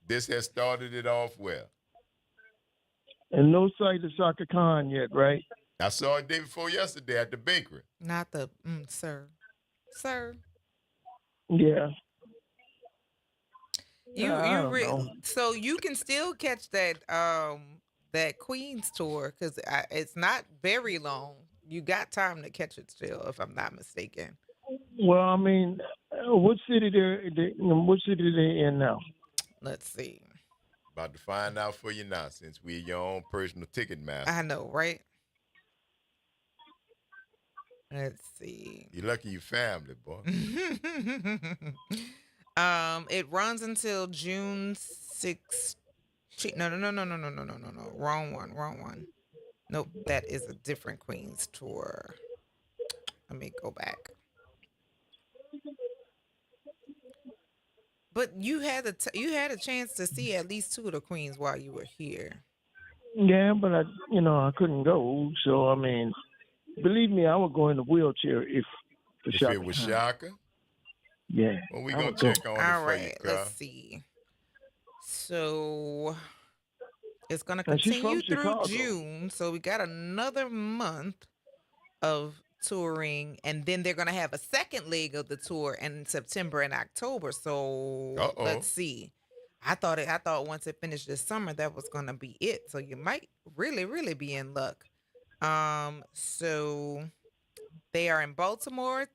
S3: This has started it off well.
S17: And no sight of Soccer Khan yet, right?
S3: I saw it day before yesterday at the bakery.
S4: Not the sir.
S17: Yeah.
S4: So you can still catch that that Queens tour because it's not very long. You got time to catch it still, if I'm not mistaken.
S17: Well, I mean, what city they in now?
S4: Let's see.
S3: About to find out for you now, since we're your own personal ticket master.
S4: I know, right? Let's see.
S3: You're lucky you family, boy.
S4: It runs until June 6th. No. Wrong one. Nope, that is a different Queens tour. Let me go back. But you had a chance to see at least 2 of the Queens while you were here.
S17: Yeah, but I couldn't go. So I mean, believe me, I would go in a wheelchair if
S3: it was Shaka.
S17: Yeah.
S3: Well, we gonna check on it
S4: All
S3: for
S4: right,
S3: you,
S4: let's see. So It's going to
S17: And she's
S4: continue
S17: from
S4: through
S17: Chicago.
S4: June, so we got another month of touring, and then they're going to have a second leg of the tour in September and October. So let's see. I thought once it finished this summer, that was going to be it. So you might really, really be in luck. So they are in Baltimore.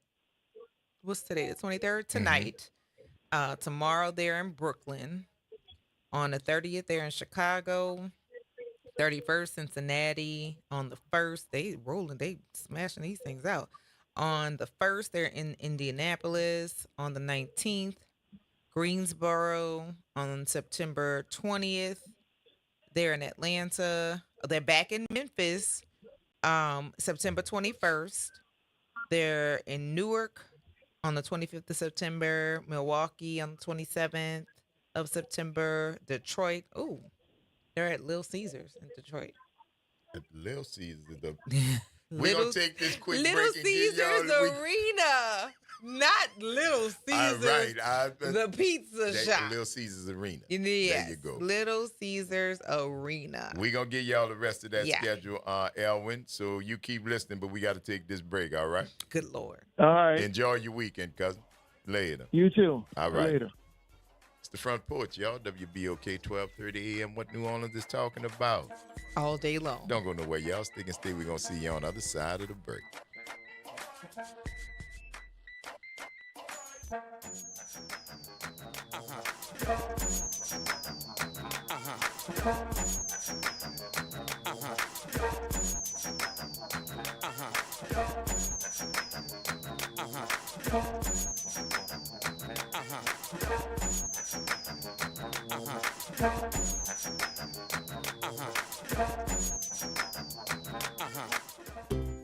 S4: What's today? The 23rd tonight. Tomorrow they're in Brooklyn. On the 30th, they're in Chicago. 31st, Cincinnati. On the 1st, they rolling, they smashing these things out. On the 1st, they're in Indianapolis. On the 19th, Greensboro. On September 20th, they're in Atlanta. They're back in Memphis. September 21st, they're in Newark on the 25th of September. Milwaukee on the 27th of September. Detroit. Oh, they're at Little Caesars in Detroit.
S3: At Little Caesars.
S4: We're
S3: going to take this quick
S4: Little
S3: break and
S4: Caesars
S3: give y'all
S4: Arena. Not Little Caesars. The pizza shop.
S3: Little Caesars Arena.
S4: Yes.
S3: There you go.
S4: Little Caesars Arena.
S3: We're going to give y'all the rest of that
S4: Yeah.
S3: schedule, Elwin. So you keep listening, but we got to take this break, all right?
S4: Good Lord.
S17: All right.
S3: Enjoy your weekend, cousin. Later.
S17: You too.
S3: All right.
S17: Later.
S3: It's the Front Porch, y'all. WBOK 1230 AM. What New Orleans is talking about.
S4: All day long.
S3: Don't go nowhere, y'all. Stick and stay. We're going to see you on the other side of the break.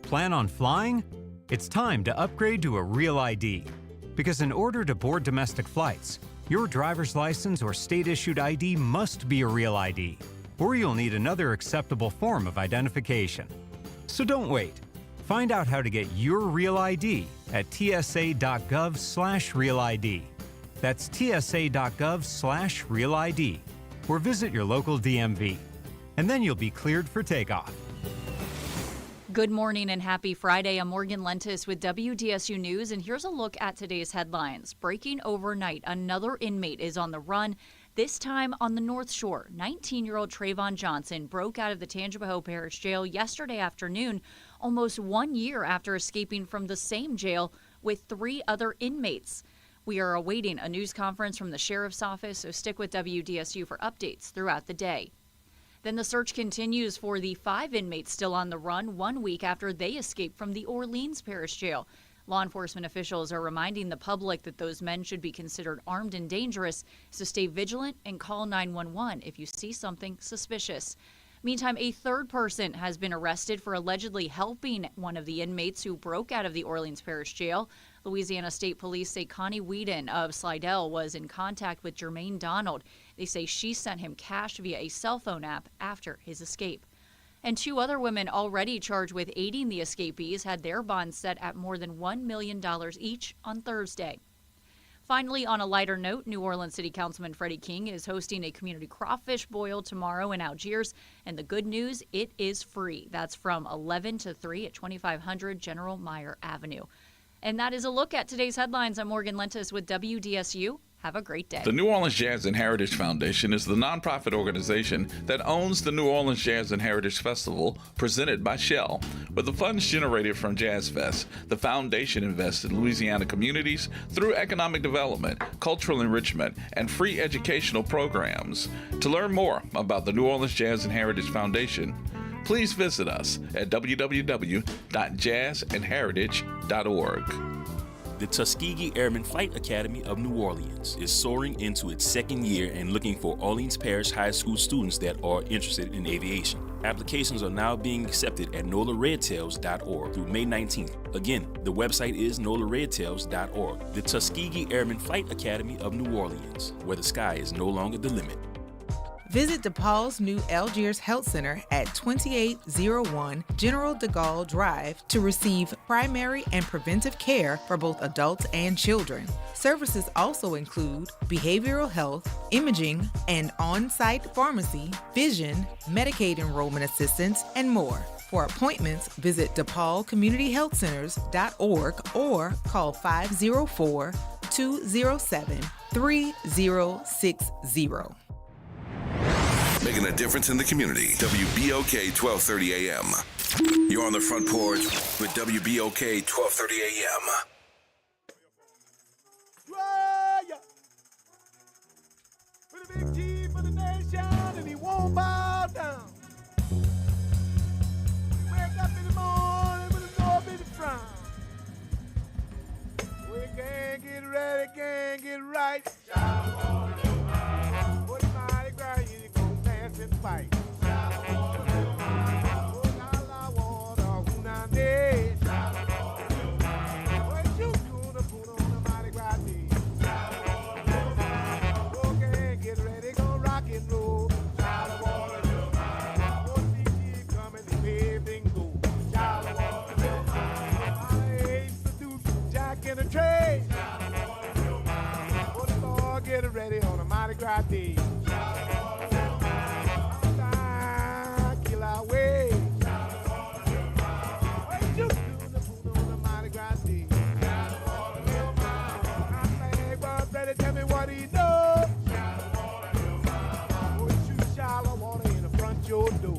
S18: Plan on flying? It's time to upgrade to a Real ID. Because in order to board domestic flights, your driver's license or state-issued ID must be a Real ID, or you'll need another acceptable form of identification. So don't wait. Find out how to get your Real ID at tsa.gov/Real ID. That's tsa.gov/Real ID, or visit your local DMV. And then you'll be cleared for takeoff.
S6: Good morning and happy Friday. I'm Morgan Lentis with WDSU News, and here's a look at today's headlines. Breaking overnight, another inmate is on the run, this time on the North Shore. 19-year-old Trayvon Johnson broke out of the Tangipahoa Parish Jail yesterday afternoon, almost 1 year after escaping from the same jail with 3 other inmates. We are awaiting a news conference from the Sheriff's Office, so stick with WDSU for updates throughout the day. Then the search continues for the 5 inmates still on the run 1 week after they escaped from the Orleans Parish Jail. Law enforcement officials are reminding the public that those men should be considered armed and dangerous, so stay vigilant and call 911 if you see something suspicious. Meantime, a third person has been arrested for allegedly helping one of the inmates who broke out of the Orleans Parish Jail. Louisiana State Police say Connie Whedon of Slidell was in contact with Jermaine Donald. They say she sent him cash via a cell phone app after his escape. And 2 other women already charged with aiding the escapees had their bonds set at more than $1 million each on Thursday. Finally, on a lighter note, New Orleans City Councilman Freddie King is hosting a community crawfish boil tomorrow in Algiers. And the good news, it is free. That's from 11 to 3 at 2500 General Meyer Avenue. And that is a look at today's headlines. I'm Morgan Lentis with WDSU. Have a great day.
S19: The New Orleans Jazz and Heritage Foundation is the nonprofit organization that owns the New Orleans Jazz and Heritage Festival presented by Shell. With the funds generated from Jazz Fest, the foundation invests in Louisiana communities through economic development, cultural enrichment, and free educational programs. To learn more about the New Orleans Jazz and Heritage Foundation, please visit us at www.jazzandheritage.org.
S5: The Tuskegee Airmen Flight Academy of New Orleans is soaring into its second year and looking for Orleans Parish High School students that are interested in aviation. Applications are now being accepted at nolaredtails.org through May 19th. Again, the website is nolaredtails.org. The Tuskegee Airmen Flight Academy of New Orleans, where the sky is no longer the limit.
S4: Visit DePaul's new Algiers Health Center at 2801 General de Gaulle Drive to receive primary and preventive care for both adults and children. Services also include behavioral health, imaging, and on-site pharmacy, vision, Medicaid enrollment assistance, and more. For appointments, visit DePaulCommunityHealthCenters.org or call 504-207-3060.
S2: Making a difference in the community. WBOK 1230 AM. You're on the front porch with WBOK 1230 AM.
S20: With a big G for the nation, and he won't bow down. Wake up in the morning with a no bitty frown. We can't get ready, can't get right. What mighty cry, you gon' dance and fight. Get ready on a Mardi Gras day. Kill our way. What you do on a Mardi Gras day? I say, boy, better tell me what he knows. We'll shoot shallow water in the front your door.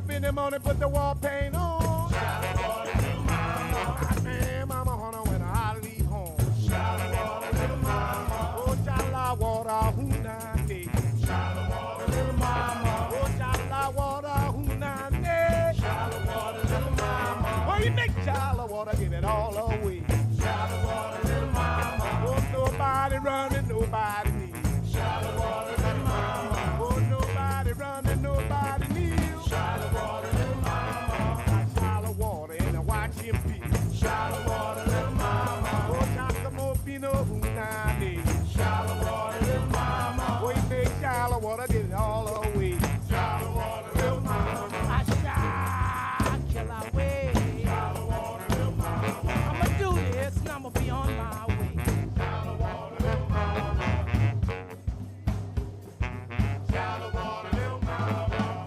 S20: In the morning, put the wall paint on. Man, mama, honey, when I leave home. Oh, chala water, who not day. Little mama, oh, chala water, who not day. Little mama, oh, you make chala water, give it all away. Little mama, oh, nobody running, nobody needs. Little mama, oh, nobody running, nobody needs. Shallow water, little mama. Oh, Giacomo Pino, who now need. Shallow water, little mama. Oh, you take shallow water, get it all away. Shallow water, little mama. I shall kill our way. Shallow water, little mama. I'ma do this and I'ma be on my way. Shallow water, little mama. Shallow water, little mama.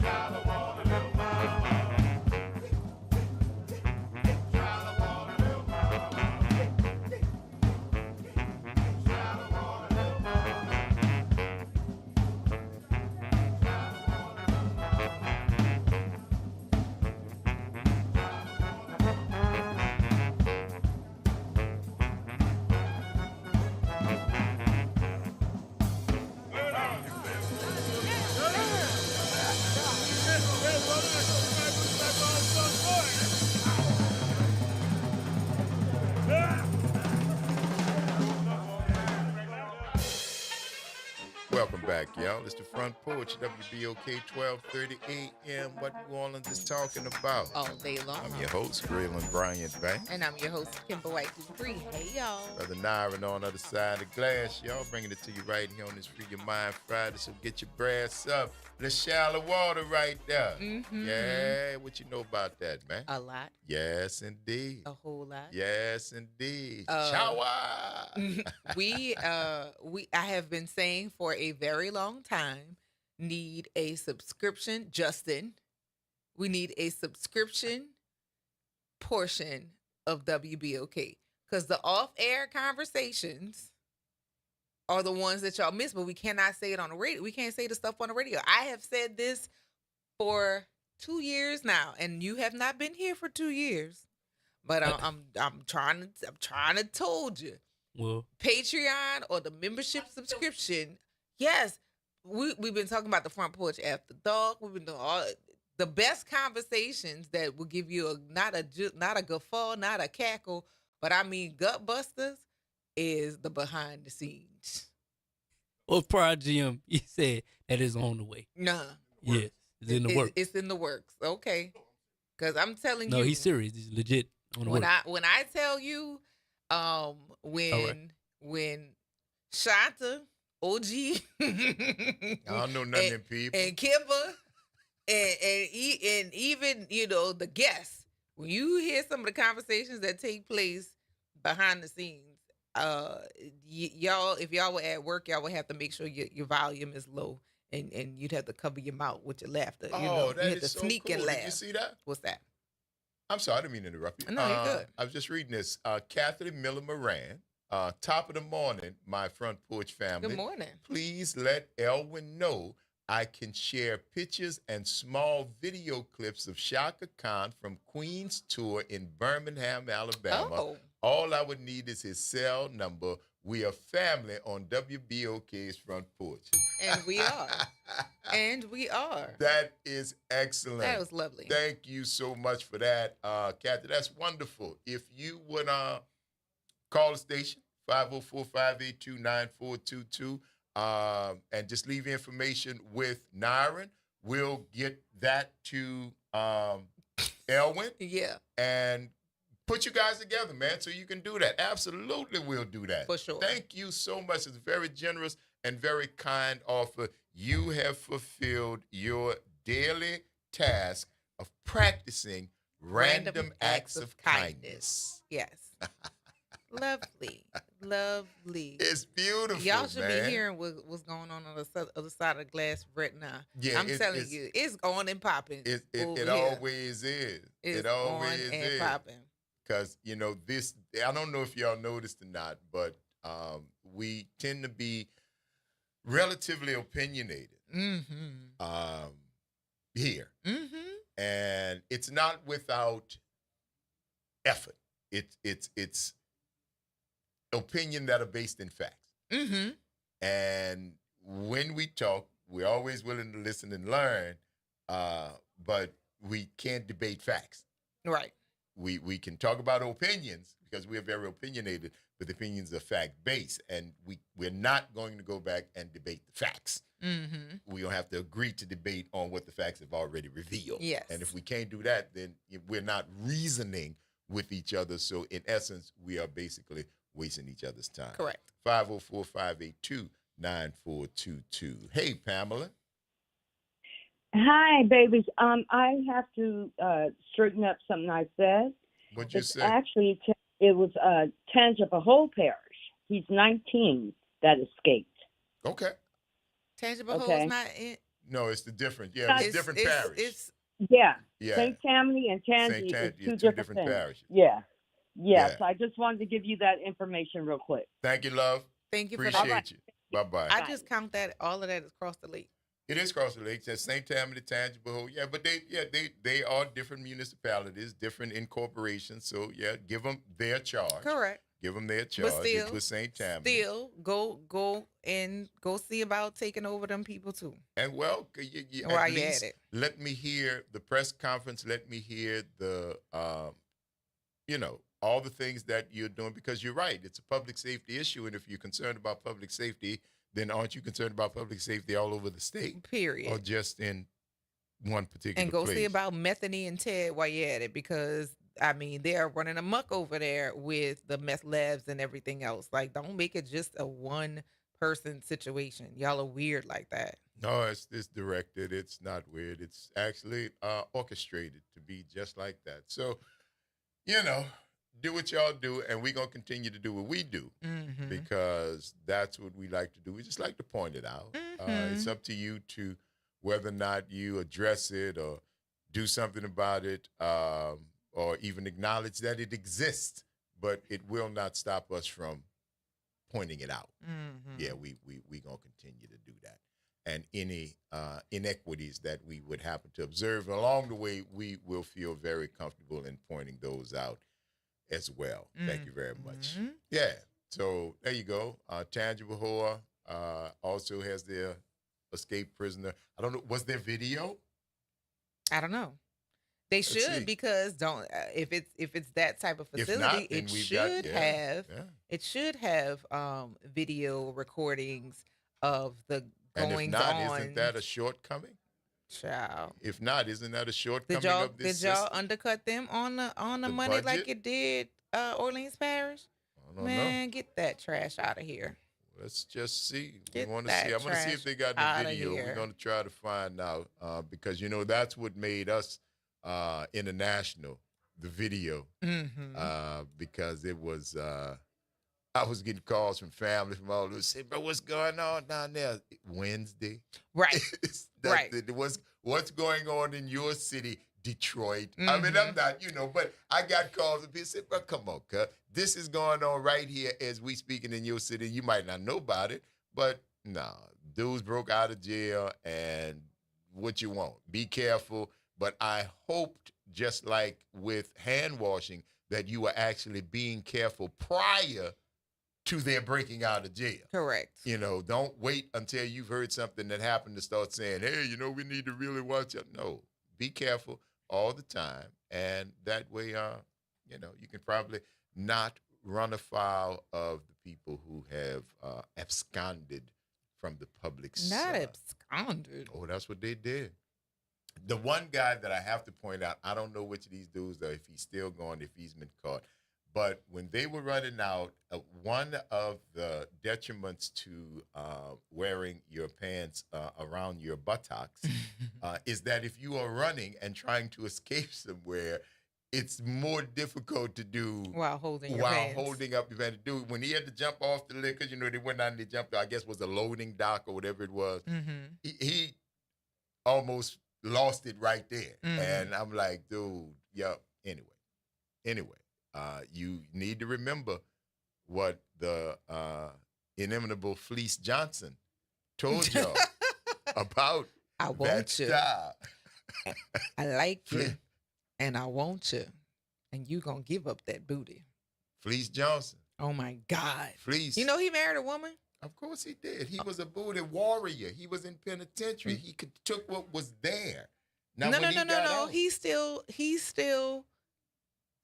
S20: Shallow water, little mama.
S3: back, y'all. It's the Front Porch, WBOK 1230 AM. What New Orleans is talking about.
S4: All day long.
S3: I'm your host, Graylin Bryant Banks.
S4: And I'm your host, Kimber White Dupree. Hey, y'all.
S3: Brother Nyron on the other side of the glass, y'all. Bringing it to you right here on this Free Your Mind Friday. So get your brass up. The shallow water right there.
S4: Mm-hmm.
S3: Yeah, what you know about that, man?
S4: A lot.
S3: Yes, indeed.
S4: A whole lot.
S3: Yes, indeed. Shower.
S4: I have been saying for a very long time, need a subscription, Justin. We need a subscription portion of WBOK because the off-air conversations are the ones that y'all miss, but we cannot say it on the radio. We can't say the stuff on the radio. I have said this for 2 years now, and you have not been here for 2 years. But I'm trying to told you.
S9: Well,
S4: Patreon or the membership subscription. Yes, we've been talking about the Front Porch After Dark. We've been doing all the best conversations that will give you not a guffaw, not a cackle, but I mean gut busters. Is the behind the scenes.
S9: well, prior GM, he said that is on the way.
S4: Nah.
S9: Yes, it's in the works.
S4: It's in the works. Okay. Because I'm telling you.
S9: No, he's serious. He's legit on the works.
S4: When I tell you, when Shanta, OG,
S3: I don't know nothing, people.
S4: And Kimber, and even the guests, when you hear some of the conversations that take place behind the scenes, y'all, if y'all were at work, y'all would have to make sure your volume is low, and you'd have to cover your mouth with your laughter.
S3: Oh,
S4: you
S3: that
S4: have
S3: is
S4: to
S3: so
S4: sneak
S3: cool.
S4: and laugh.
S3: Did you see that?
S4: What's that?
S3: I'm sorry, I didn't mean to interrupt you.
S4: No, you're good.
S3: I was just reading this. Kathleen Miller Moran, top of the morning, my Front Porch family.
S4: Good morning.
S3: Please let Elwin know I can share pictures and small video clips of Shaka Khan from Queen's tour in Birmingham, Alabama.
S4: Oh.
S3: All I would need is his cell number. We are family on WBOK's Front Porch.
S4: And we are. And we are.
S3: That is excellent.
S4: That was lovely.
S3: Thank you so much for that, Kathy. That's wonderful. If you would call the station, 504-582-9422, and just leave information with Nyron, we'll get that to Elwin.
S4: Yeah.
S3: And put you guys together, man, so you can do that. Absolutely, we'll do that.
S4: For sure.
S3: Thank you so much. It's very generous and very kind offer. You have fulfilled your daily task of practicing random acts of kindness.
S4: Yes. Lovely. Lovely.
S3: It's beautiful,
S4: Y'all should
S3: man.
S4: be hearing what's going on the other side of the glass right now.
S3: Yeah,
S4: I'm telling you, it's on and popping.
S3: It always is. It always is.
S4: Popping.
S3: Because, this, I don't know if y'all noticed or not, but we tend to be relatively opinionated here.
S4: Mm-hmm.
S3: And it's not without effort. It's opinion that are based in facts.
S4: Mm-hmm.
S3: And when we talk, we're always willing to listen and learn, but we can't debate facts.
S4: Right.
S3: We can talk about opinions because we are very opinionated, but the opinions are fact-based, and we're not going to go back and debate the facts.
S4: Mm-hmm.
S3: We don't have to agree to debate on what the facts have already revealed.
S4: Yes.
S3: And if we can't do that, then we're not reasoning with each other. So in essence, we are basically wasting each other's time.
S4: Correct.
S3: 504-582-9422. Hey, Pamela.
S8: Hi, babies. I have to straighten up something I said.
S3: What'd you
S8: It's
S3: say?
S8: Actually, it was Tangible Whole Parish. He's 19 that escaped.
S3: Okay.
S4: Tangible
S8: Okay.
S4: Hole's not in.
S3: No, it's the different. Yeah, it's different parish.
S8: Yeah.
S3: Yeah.
S8: St. Tammany and Tangi
S3: St.
S8: is two
S3: two
S8: different things.
S3: parishes.
S8: Yeah.
S3: Yeah.
S8: So I just wanted to give you that information real quick.
S3: Thank you, love.
S4: Thank you for
S3: Appreciate
S4: that.
S3: you. Bye-bye.
S4: I just count that all of that is across the lake.
S3: It is across the lake. That's St. Tammany, Tangible. Yeah, but they are different municipalities, different incorporations. So yeah, give them their charge.
S4: Correct.
S3: Give them their charge.
S4: But still,
S3: it was St. Tammany.
S4: Still, go see about taking over them people too.
S3: And well,
S4: While
S3: at
S4: you
S3: least
S4: at it.
S3: let me hear the press conference. Let me hear the, all the things that you're doing, because you're right. It's a public safety issue, and if you're concerned about public safety, then aren't you concerned about public safety all over the state?
S4: Period.
S3: Or just in one particular
S4: And go
S3: place?
S4: see about Methany and Ted while you're at it, because I mean they're running amok over there with the meth labs and everything else. Like, don't make it just a one person situation. Y'all are weird like that.
S3: No, it's directed. It's not weird. It's actually orchestrated to be just like that. So, do what y'all do, and we're going to continue to do what we do because that's what we like to do. We just like to point it out. It's up to you to whether or not you address it or do something about it or even acknowledge that it exists, but it will not stop us from pointing it out. Yeah, we going to continue to do that. And any inequities that we would happen to observe along the way, we will feel very comfortable in pointing those out as well. Thank you very much. Yeah, so there you go. Tangible Hoa also has their escaped prisoner. I don't know, was there video?
S4: I don't know. They should, because if it's that type of facility, it should have video recordings of the goings
S3: and if not,
S4: on.
S3: Isn't that a shortcoming?
S4: Child.
S3: If not, isn't that a shortcoming
S4: Did y'all
S3: of this
S4: did y'all
S3: system?
S4: undercut them on the money
S3: budget?
S4: like it did Orleans Parish?
S3: I don't
S4: Man,
S3: know.
S4: get that trash out of here.
S3: Let's just see.
S4: Get
S3: We want to
S4: that
S3: see. I'm going to see
S4: trash
S3: if they got
S4: outta
S3: the video.
S4: here.
S3: We're going to try to find out because that's what made us international. The video, because it was. I was getting calls from family from all over. Say, bro, what's going on down there? Wednesday,
S4: right? Right.
S3: What's going on in your city, Detroit? I mean, I'm not, but I got calls and people said, bro, come on, cuz. This is going on right here as we speaking in your city. You might not know about it, but no, dudes broke out of jail, and what you want. Be careful. But I hoped, just like with hand washing, that you were actually being careful prior to their breaking out of jail.
S4: Correct.
S3: Don't wait until you've heard something that happened to start saying, hey, we need to really watch out. No, be careful all the time. And that way, you can probably not run afoul of the people who have absconded from the public
S4: Not absconded.
S3: Oh, that's what they did. The one guy that I have to point out, I don't know which of these dudes, though, if he's still going, if he's been caught. But when they were running out, one of the detriments to wearing your pants around your buttocks is that if you are running and trying to escape somewhere, it's more difficult to do
S4: while holding up your pants.
S3: Dude, when he had to jump off the liquor, they went down and they jumped, I guess was a loading dock or whatever it was. He almost lost it right there. And I'm like, dude, Anyway. You need to remember what the inimitable Fleece Johnson told y'all about
S4: I want
S3: that
S4: you.
S3: style.
S4: I like you, and I want you, and you gonna give up that booty.
S3: Fleece Johnson.
S4: Oh my God.
S3: Fleece.
S4: He married a woman?
S3: Of course he did. He was a booty warrior. He was in penitentiary. He took what was there. Now,
S4: No. He's still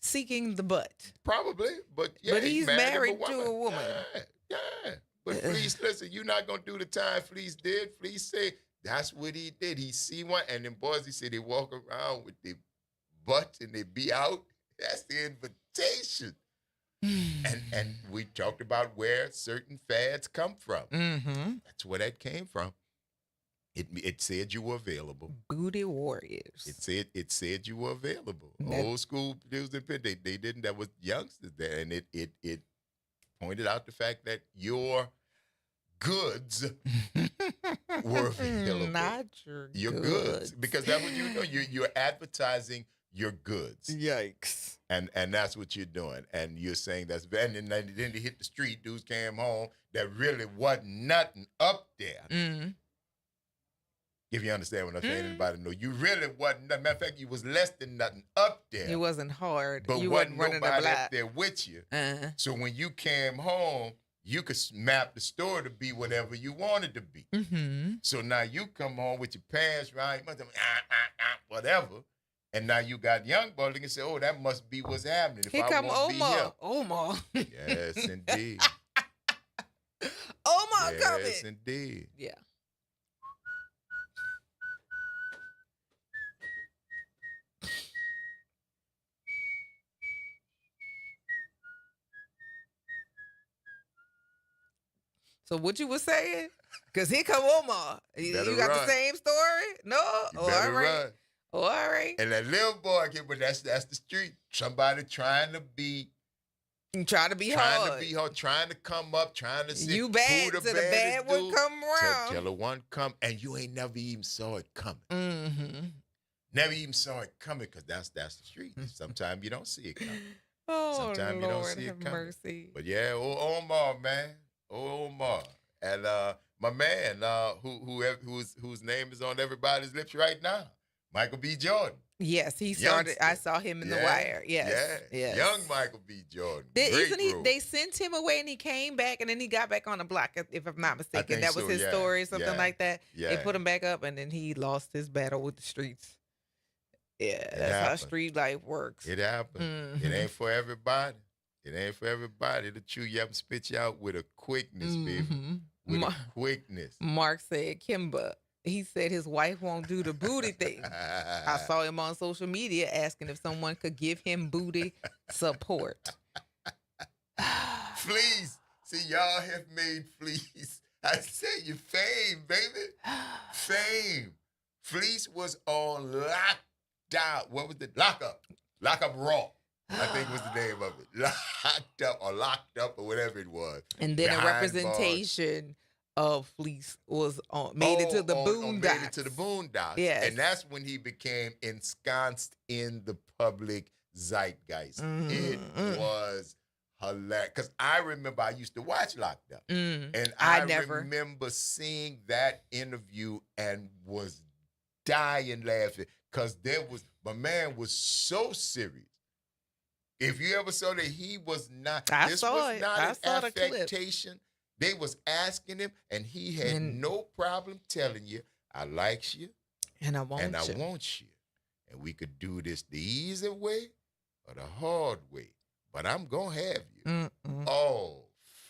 S4: seeking the butt.
S3: Probably, but
S4: he's married to a woman.
S3: Yeah. But Fleece, listen, you're not gonna do the time Fleece did. Fleece said that's what he did. He see one, and then boys, he said they walk around with their butt and they be out. That's the invitation. And we talked about where certain fads come from. That's where that came from. It said you were available.
S4: Booty warriors.
S3: It said you were available. Old school dudes they didn't. That was youngsters there, and it pointed out the fact that your goods were available.
S4: Not
S3: your goods, because that's what you're advertising your goods.
S4: Yikes.
S3: And that's what you're doing, and you're saying that's bad. And then they hit the street. Dudes came home. There really wasn't nothing up there. If you understand what I'm saying, anybody know you really wasn't. Matter of fact, you was less than nothing up there.
S4: It wasn't hard.
S3: But
S4: you
S3: wasn't
S4: running
S3: nobody
S4: the block
S3: up there with you. So when you came home, you could map the store to be whatever you wanted to be. So now you come home with your pants right, whatever, and now you got young boys that can say, "Oh, that must be what's happening." If
S4: Here
S3: I
S4: come
S3: won't be
S4: Omar.
S3: here.
S4: Omar.
S3: Yes, indeed.
S4: Omar homecoming.
S3: Yes, indeed.
S4: Yeah. So what you was saying? Because here come Omar. You got
S3: run.
S4: the same story? No?
S3: You
S4: Oh,
S3: better
S4: all right.
S3: run.
S4: Oh, all right.
S3: And that little boy, but that's the street. Somebody trying to be hard, trying to come up, trying to see
S4: you bad,
S3: who the
S4: so the bad one
S3: dude,
S4: come around.
S3: Till the one come, and you ain't never even saw it coming.
S4: Mm-hmm.
S3: Never even saw it coming, because that's the street. Sometimes you don't see it coming.
S4: Oh,
S3: Sometimes you don't
S4: Lord,
S3: see
S4: have
S3: it coming.
S4: mercy.
S3: But yeah, Omar, man. Omar. And my man, whose name is on everybody's lips right now, Michael B. Jordan.
S4: Yes, he started. I saw him in The Wire. Yes.
S3: Young Michael B. Jordan.
S4: They sent him away and he came back and then he got back on the block, if I'm not mistaken. That was his story, something like that.
S3: Yeah.
S4: They put him back up and then he lost his battle with the streets. Yeah, that's how street life works.
S3: It happens.
S4: Mm-hmm.
S3: It ain't for everybody. It ain't for everybody. To chew you up and spit you out with a quickness, baby. With a quickness.
S4: Mark said, Kimba, he said his wife won't do the booty thing. I saw him on social media asking if someone could give him booty support.
S3: Fleece. See, y'all have made Fleece. I say you fame, baby. Fame. Fleece was on lockdown. What was the lockup? Lockup Raw. I think was the name of it. Locked up or whatever it was.
S4: And then
S3: Behind
S4: a representation of Fleece was made it to the Boondocks.
S3: Made it to the Boondocks.
S4: Yes.
S3: And that's when he became ensconced in the public zeitgeist. It was hilarious. Because I remember I used to watch Locked Up. And I remember seeing that interview and was dying laughing. Because my man was so serious. If you ever saw that, he was not. This was not an affectation. They was asking him, and he had no problem telling you, "I likes you,
S4: and I want
S3: you, and we could do this the easy way or the hard way, but I'm gonna have you." Oh,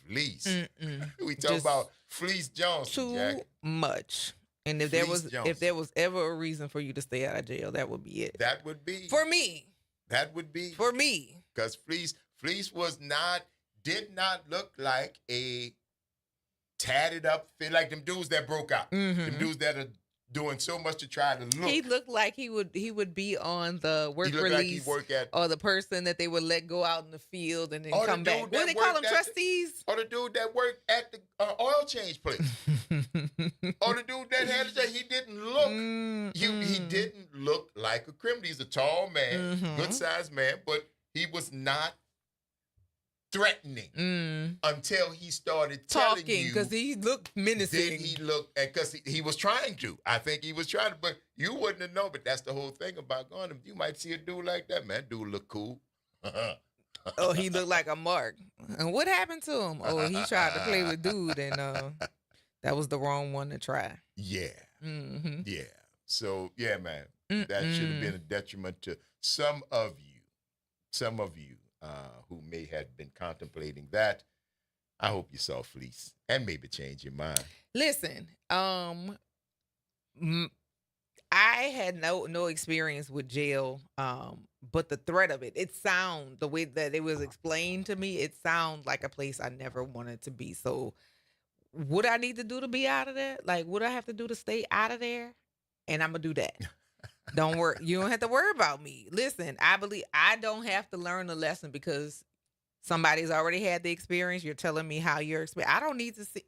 S3: Fleece. We talking about Fleece Johnson.
S4: Too much. And if there was ever a reason for you to stay out of jail, that would be it.
S3: That would be
S4: for me.
S3: That would be
S4: for me.
S3: Because Fleece did not look like a tatted up, feel like them dudes that broke out. Them dudes that are doing so much to try to look.
S4: He looked like he would be on the work release, or the person that they would let go out in the field and then come back. What do they call them, trustees?
S3: Or the dude that worked at the oil change place. Or the dude that had to say he didn't look. He didn't look like a criminal. He's a tall man, good sized man, but he was not threatening until he started telling you,
S4: because he looked menacing.
S3: Then he looked, because he was trying to. I think he was trying to, but you wouldn't have known. But that's the whole thing about going. You might see a dude like that, man. Dude look cool.
S4: Oh, he looked like a mark. And what happened to him? Oh, he tried to play with dude, and that was the wrong one to try.
S3: Yeah. Yeah. So yeah, man, that should have been a detriment to some of you. Who may have been contemplating that. I hope you saw Fleece and maybe change your mind.
S4: Listen, I had no experience with jail, but the threat of it the way that it was explained to me, it sounds like a place I never wanted to be. So what I need to do to be out of there? Like, what I have to do to stay out of there? And I'm going to do that. Don't worry. You don't have to worry about me. Listen, I believe I don't have to learn the lesson because somebody's already had the experience. You're telling me how you're experiencing.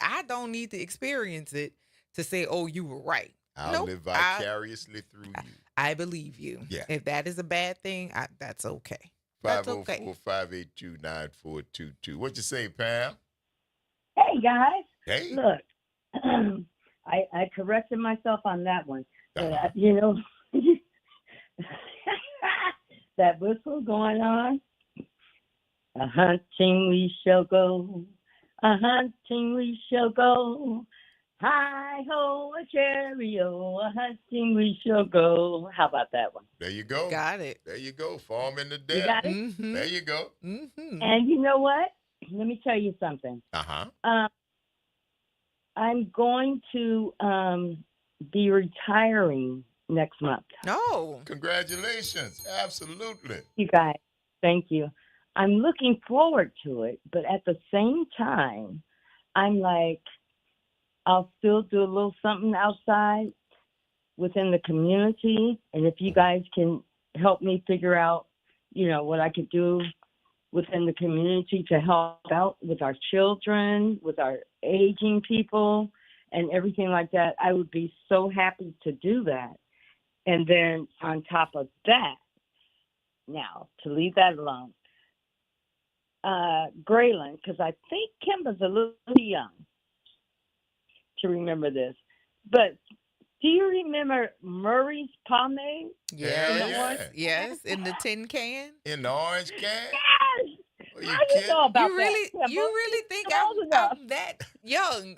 S4: I don't need to experience it to say, oh, you were right.
S3: I'll live vicariously through you.
S4: I believe you.
S3: Yeah.
S4: If that is a bad thing, that's okay. That's okay.
S3: 504-582-9222. What you say, Pam?
S8: Hey, guys.
S3: Hey.
S8: Look, I corrected myself on that one. That whistle going on. A hunting we shall go. A hunting we shall go. Hi ho, a cheerio. A hunting we shall go. How about that one?
S3: There you go.
S4: Got it.
S3: There you go. Farm in the dead.
S8: You got it?
S3: There you go.
S8: And you know what? Let me tell you something. I'm going to be retiring next month.
S4: Oh.
S3: Congratulations. Absolutely.
S8: You guys, thank you. I'm looking forward to it, but at the same time, I'm like, I'll still do a little something outside within the community. And if you guys can help me figure out, what I could do within the community to help out with our children, with our aging people, and everything like that, I would be so happy to do that. And then on top of that, now, to leave that alone, Graylin, because I think Kimba's a little young to remember this, but do you remember Murray's pomade?
S4: Yes, in the tin can.
S3: In the orange can?
S8: Yes.
S3: Are you
S8: How you
S3: kidding?
S8: know about
S4: You really,
S8: that?
S4: you really think I'm that young?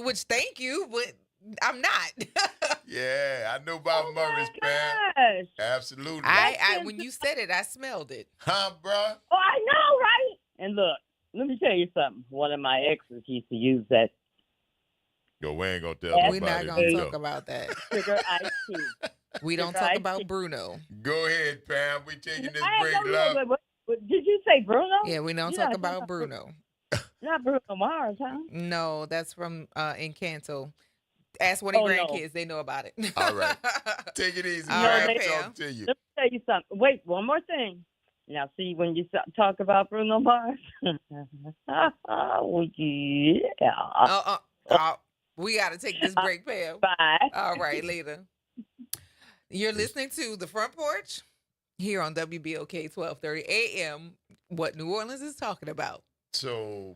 S4: Which, thank you, but I'm not.
S3: Yeah, I know about Murray's, Pam.
S8: Gosh.
S3: Absolutely.
S4: I when you said it, I smelled it.
S3: Huh, bro?
S8: Oh, I know, right? And look, let me tell you something. One of my exes used to use that.
S3: Yo, we ain't gonna tell nobody.
S4: We're not gonna talk about that.
S8: Sugar iced tea.
S4: We don't talk about Bruno.
S3: Go ahead, Pam. We taking this break,
S8: No,
S3: love.
S8: what, did you say Bruno?
S4: Yeah, we don't talk about Bruno.
S8: Not Bruno Mars, huh?
S4: No, that's from Encanto. Ask one of your grandkids; they know about it.
S3: All right, take it easy.
S4: All right,
S3: Talk to you.
S8: Let me tell you something. Wait, one more thing. Now, see, when you talk about Bruno Mars, oh, yeah.
S4: We got to take this break, Pam.
S8: Bye.
S4: All right, later. You're listening to The Front Porch here on WBOK 1230 AM, what New Orleans is talking about.
S3: So,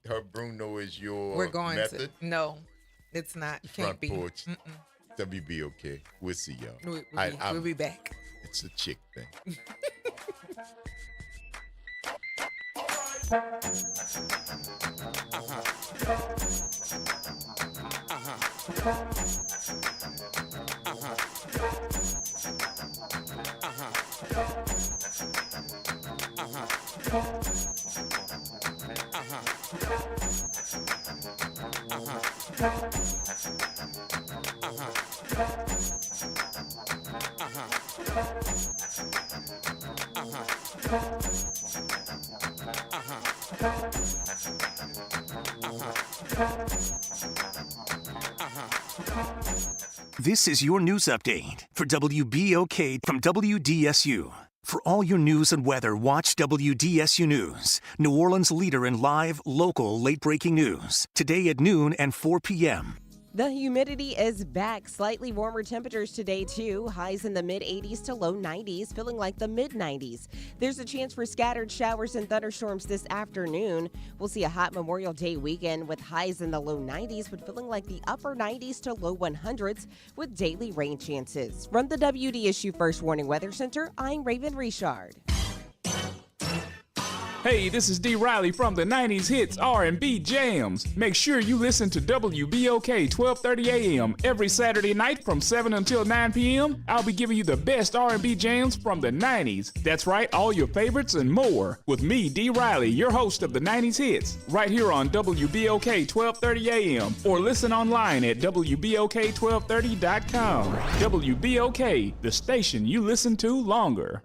S3: her Bruno is your
S4: We're going
S3: method?
S4: to. No, it's not.
S3: Front
S4: Can't be.
S3: Porch. WBOK. We'll see y'all.
S4: We'll be back.
S3: It's a chick thing.
S10: This is your news update for WBOK from WDSU. For all your news and weather, watch WDSU News, New Orleans' leader in live, local, late-breaking news. Today at noon and 4 p.m.
S11: The humidity is back. Slightly warmer temperatures today, too. Highs in the mid-80s to low 90s, feeling like the mid-90s. There's a chance for scattered showers and thunderstorms this afternoon. We'll see a hot Memorial Day weekend with highs in the low 90s, but feeling like the upper 90s to low 100s with daily rain chances. From the WDSU First Warning Weather Center, I'm Raven Richard.
S5: Hey, this is D. Riley from the 90s Hits R&B Jams. Make sure you listen to WBOK 1230 AM every Saturday night from 7 until 9 p.m. I'll be giving you the best R&B jams from the 90s. That's right, all your favorites and more. With me, D. Riley, your host of the 90s Hits, right here on WBOK 1230 AM, or listen online at WBOK1230.com. WBOK, the station you listen to longer.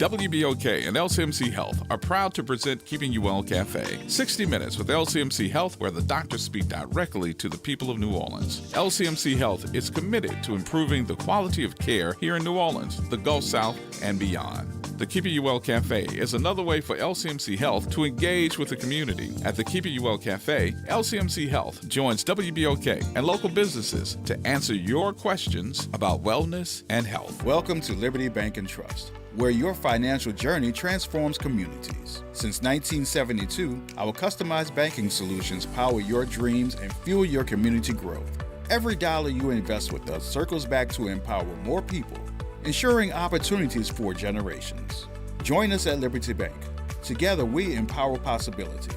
S19: WBOK and LCMC Health are proud to present Keeping You Well Cafe. 60 Minutes with LCMC Health, where the doctors speak directly to the people of New Orleans. LCMC Health is committed to improving the quality of care here in New Orleans, the Gulf South, and beyond. The Keeping You Well Cafe is another way for LCMC Health to engage with the community. At the Keeping You Well Cafe, LCMC Health joins WBOK and local businesses to answer your questions about wellness and health.
S7: Welcome to Liberty Bank and Trust, where your financial journey transforms communities. Since 1972, our customized banking solutions power your dreams and fuel your community growth. Every dollar you invest with us circles back to empower more people, ensuring opportunities for generations. Join us at Liberty Bank. Together, we empower possibility.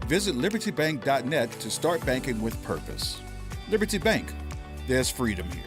S7: Visit libertybank.net to start banking with purpose. Liberty Bank, there's freedom here.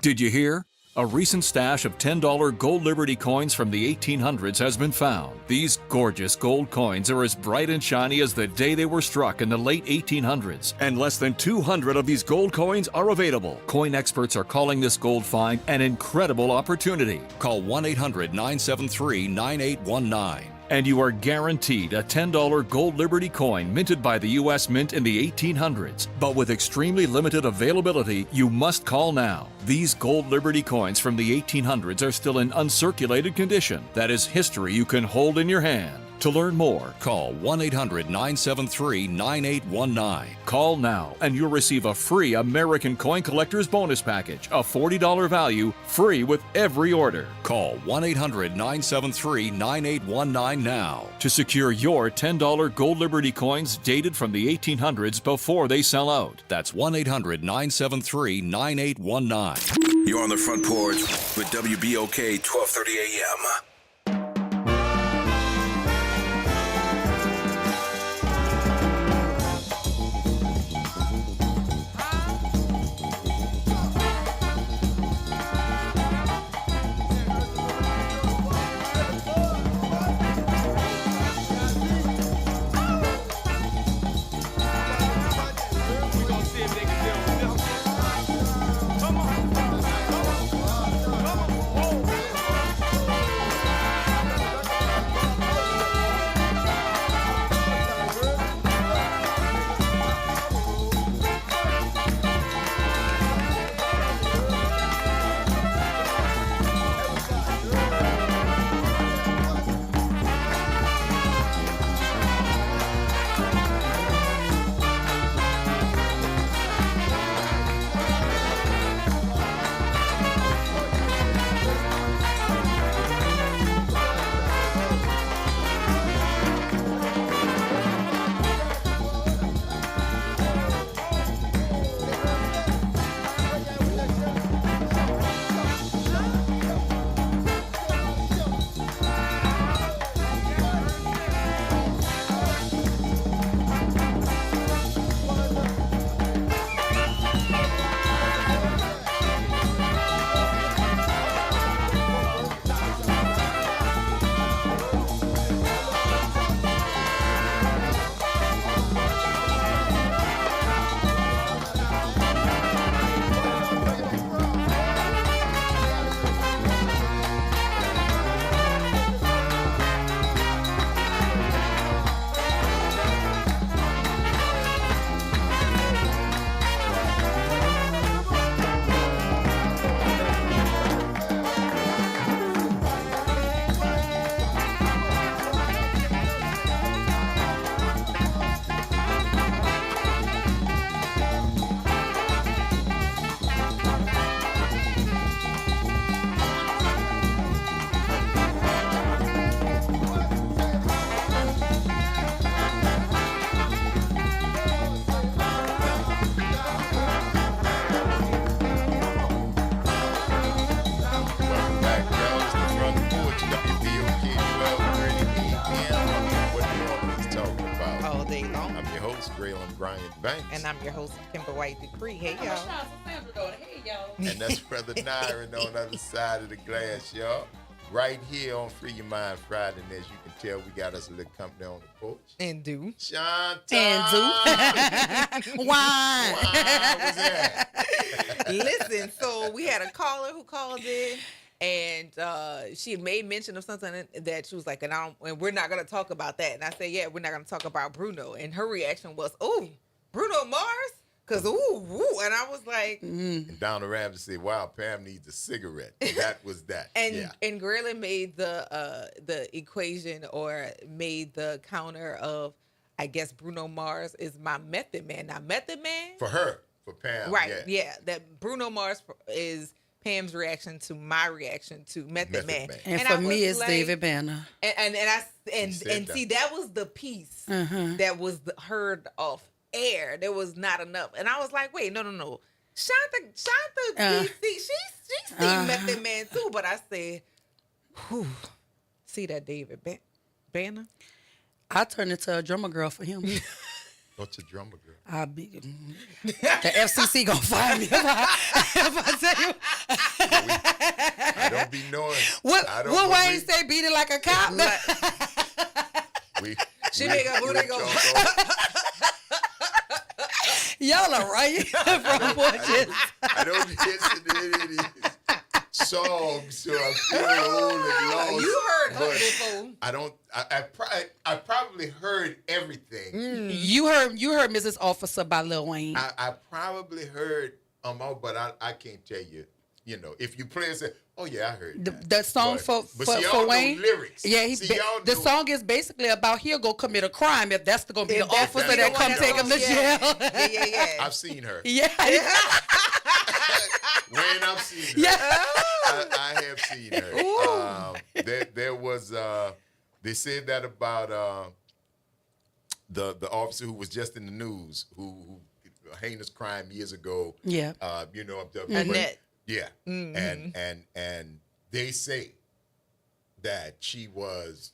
S21: Did you hear? A recent stash of $10 gold Liberty coins from the 1800s has been found. These gorgeous gold coins are as bright and shiny as the day they were struck in the late 1800s, and less than 200 of these gold coins are available. Coin experts are calling this gold find an incredible opportunity. Call 1-800-973-9819. And you are guaranteed a $10 gold Liberty coin minted by the U.S. Mint in the 1800s. But with extremely limited availability, you must call now. These gold Liberty coins from the 1800s are still in uncirculated condition. That is history you can hold in your hand. To learn more, call 1-800-973-9819. Call now and you'll receive a free American Coin Collector's Bonus Package, a $40 value, free with every order. Call 1-800-973-9819 now to secure your $10 gold Liberty coins dated from the 1800s before they sell out. That's 1-800-973-9819.
S2: You're on the Front Porch with WBOK 1230 AM.
S4: And I'm your host, Kimber White Dupree. Hey, y'all.
S3: Hey, y'all. And that's Brother Nyron on the other side of the glass, y'all. Right here on Free Your Mind Friday. And as you can tell, we got us a little company on the porch.
S4: And do.
S3: Shanta.
S4: And do. Why?
S3: Why was that?
S4: Listen, so we had a caller who called in. And she had made mention of something that she was like, and we're not going to talk about that. And I said, yeah, we're not going to talk about Bruno. And her reaction was, ooh, Bruno Mars? Because, ooh. And I was like.
S3: And Donna Ramsey said, wow, Pam needs a cigarette. That was that.
S4: And Grayla made the equation or made the counter of, I guess Bruno Mars is my Method Man. Now, Method Man.
S3: For her, for Pam.
S4: Right, yeah. That Bruno Mars is Pam's reaction to my reaction to Method Man.
S22: And for me, it's like, David Banner.
S4: And see, that was the piece that was heard off air. There was not enough. And I was like, wait, no. Shanta, she's seen Method Man too. But I said, whew, see that David Banner?
S22: I turned into a drummer girl for him.
S3: What's a drummer girl?
S22: I'll be the FCC gonna fire me if I tell you.
S3: be knowing.
S22: What Wayne say? Beat it like a cop.
S4: She make her booty go.
S22: Y'all are right. Front Porch.
S3: I don't listen to any of these songs, so I feel old and lost.
S4: You heard her before.
S3: I don't. I probably heard everything.
S22: You heard Mrs. Officer by Lil Wayne.
S3: I probably heard but I can't tell you. You know, if you play and say, "Oh yeah, I heard
S22: the song for Wayne."
S3: Know lyrics.
S22: Yeah, the song is basically about he'll go commit a crime if that's going to be the officer that come take him to jail.
S4: Yeah.
S3: I've seen her.
S22: Yeah.
S3: Wayne, I've seen her.
S22: Yeah.
S3: I have seen her. There was they said that about the officer who was just in the news who a heinous crime years ago.
S22: Yeah.
S4: Annette.
S3: Yeah. And they say that she was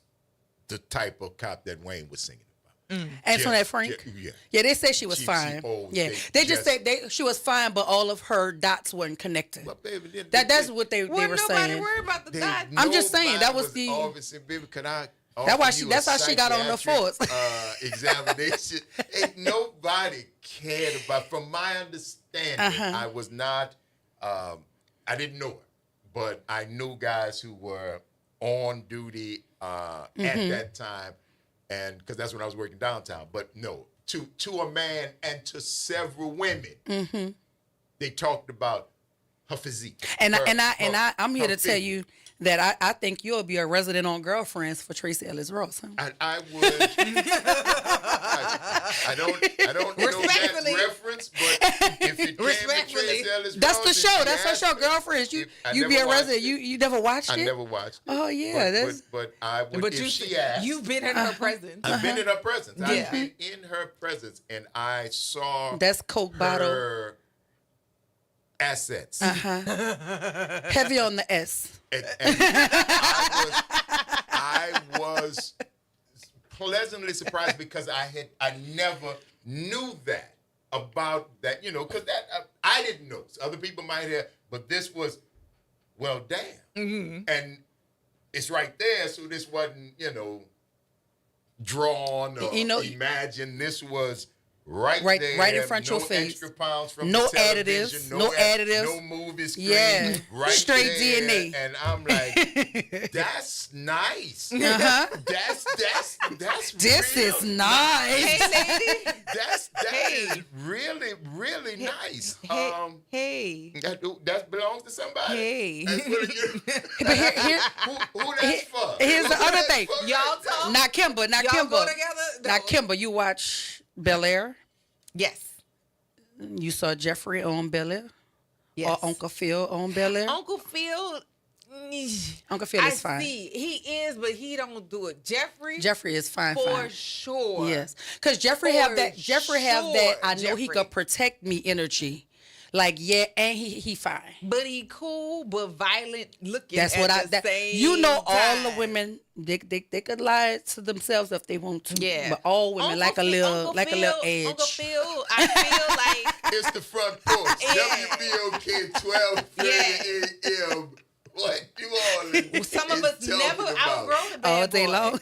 S3: the type of cop that Wayne was singing about.
S22: Antoinette Frank? Yeah, they say she was fine. They just say she was fine, but all of her dots weren't connected.
S3: But baby,
S22: that's what they were saying.
S4: Nobody worried about the dots.
S22: I'm just saying that was the.
S3: Baby, could I?
S22: That's how she got on the force.
S3: Examination. Ain't nobody cared about. From my understanding, I was not. I didn't know her, but I knew guys who were on duty at that time, and because that's when I was working downtown. But no, to a man and to several women, they talked about her physique.
S22: I'm here to tell you that I think you'll be a resident on Girlfriends for Tracy Ellis Ross. Huh?
S3: I would. I don't know that reference, but if it came with Tracy Ellis Ross,
S22: that's the show. That's her show, Girlfriends. You be a resident. You never watched it?
S3: I never watched it.
S22: Oh yeah,
S3: but I would.
S4: But
S3: if she asked,
S4: you've been in her presence.
S3: I've been in her presence. I've been in her presence, and I saw
S22: that's Coke bottle.
S3: Her assets.
S22: Heavy on the S.
S3: And I was pleasantly surprised because I never knew that about that, because that I didn't know. Other people might have, but this was, well, damn. And it's right there, so this wasn't, drawn or imagined. This was right there,
S22: right in front of your face.
S3: Extra pounds from
S22: no
S3: the
S22: additives, no additives,
S3: no movie screen.
S22: Yeah,
S3: right
S22: straight
S3: there.
S22: DNA.
S3: And I'm like, that's nice. That's
S22: this
S3: real
S22: is nice.
S4: Hey, lady.
S3: That is really, really nice.
S4: Hey.
S3: That belongs to somebody.
S22: Hey.
S3: That's what
S22: But
S3: who that's for?
S22: Here's the other thing.
S4: Y'all talk.
S22: Not Kimber.
S4: Y'all go together.
S22: Not Kimber. You watch Bel Air?
S4: Yes.
S22: You saw Jeffrey on Bel Air?
S4: Yes.
S22: Or Uncle Phil on Bel Air?
S4: Uncle Phil.
S22: Uncle Phil is fine.
S4: I see. He is, but he don't do it. Jeffrey
S22: is fine.
S4: For sure.
S22: Yes. Because Jeffrey have that I know he could protect me energy. Like, yeah, and he fine.
S4: But he cool, but violent looking.
S22: That's
S4: at
S22: what
S4: same
S22: all
S4: time.
S22: the women they could lie to themselves if they want to.
S4: Yeah.
S22: But all women like a little edge.
S4: Uncle Phil, I feel like
S3: it's the Front Porch. WBOK 12:30 a.m. What New Orleans?
S4: Some of us never outgrown the bad
S22: all day
S4: boy.
S22: long.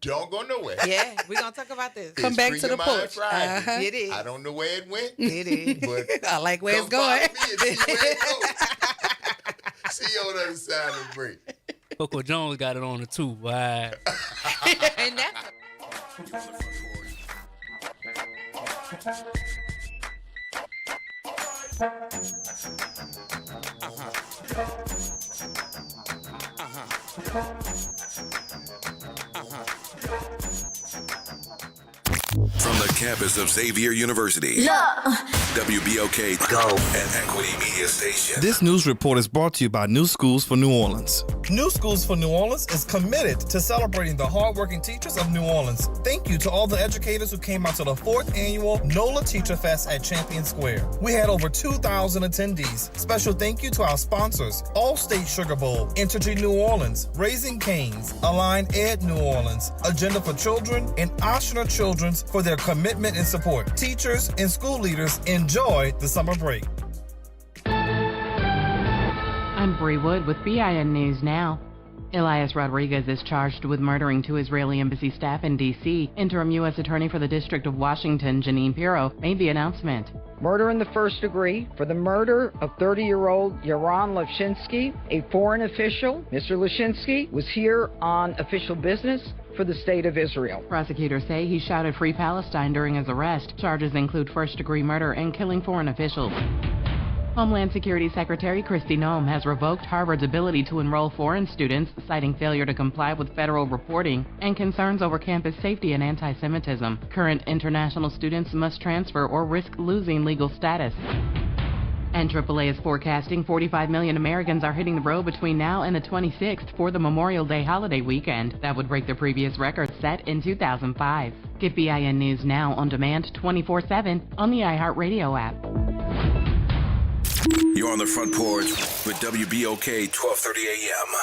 S3: Don't go nowhere.
S4: Yeah, we're gonna talk about this.
S22: Come back to the porch.
S4: It is.
S3: I don't know where it went.
S4: It is.
S3: But
S22: I like where it's going.
S3: See where it goes. See you on the other side of the break.
S9: Coco Jones got it on the too. Why?
S4: And that's
S2: From the campus of Xavier University, WBOK Go and Equity Media Station.
S15: This news report is brought to you by New Schools for New Orleans.
S12: New Schools for New Orleans is committed to celebrating the hardworking teachers of New Orleans. Thank you to all the educators who came out to the 4th annual NOLA Teacher Fest at Champion Square. We had over 2,000 attendees. Special thank you to our sponsors, Allstate Sugar Bowl, Entergy New Orleans, Raising Cane's, Align Ed New Orleans, Agenda for Children, and Oshner Children's for their commitment and support. Teachers and school leaders, enjoy the summer break.
S1: I'm Bree Wood with BIN News Now. Elias Rodriguez is charged with murdering two Israeli embassy staff in D.C. Interim U.S. Attorney for the District of Washington, Janine Pirro, made the announcement.
S13: Murder in the first degree for the murder of 30-year-old Yaron Lashinsky, a foreign official. Mr. Lashinsky was here on official business for the State of Israel.
S1: Prosecutors say he shouted Free Palestine during his arrest. Charges include first-degree murder and killing foreign officials. Homeland Security Secretary Kristi Noem has revoked Harvard's ability to enroll foreign students, citing failure to comply with federal reporting and concerns over campus safety and anti-Semitism. Current international students must transfer or risk losing legal status. And AAA is forecasting 45 million Americans are hitting the road between now and the 26th for the Memorial Day holiday weekend. That would break the previous record set in 2005. Get BIN News Now on demand 24/7 on the iHeartRadio app.
S2: You're on the Front Porch with WBOK 1230 AM.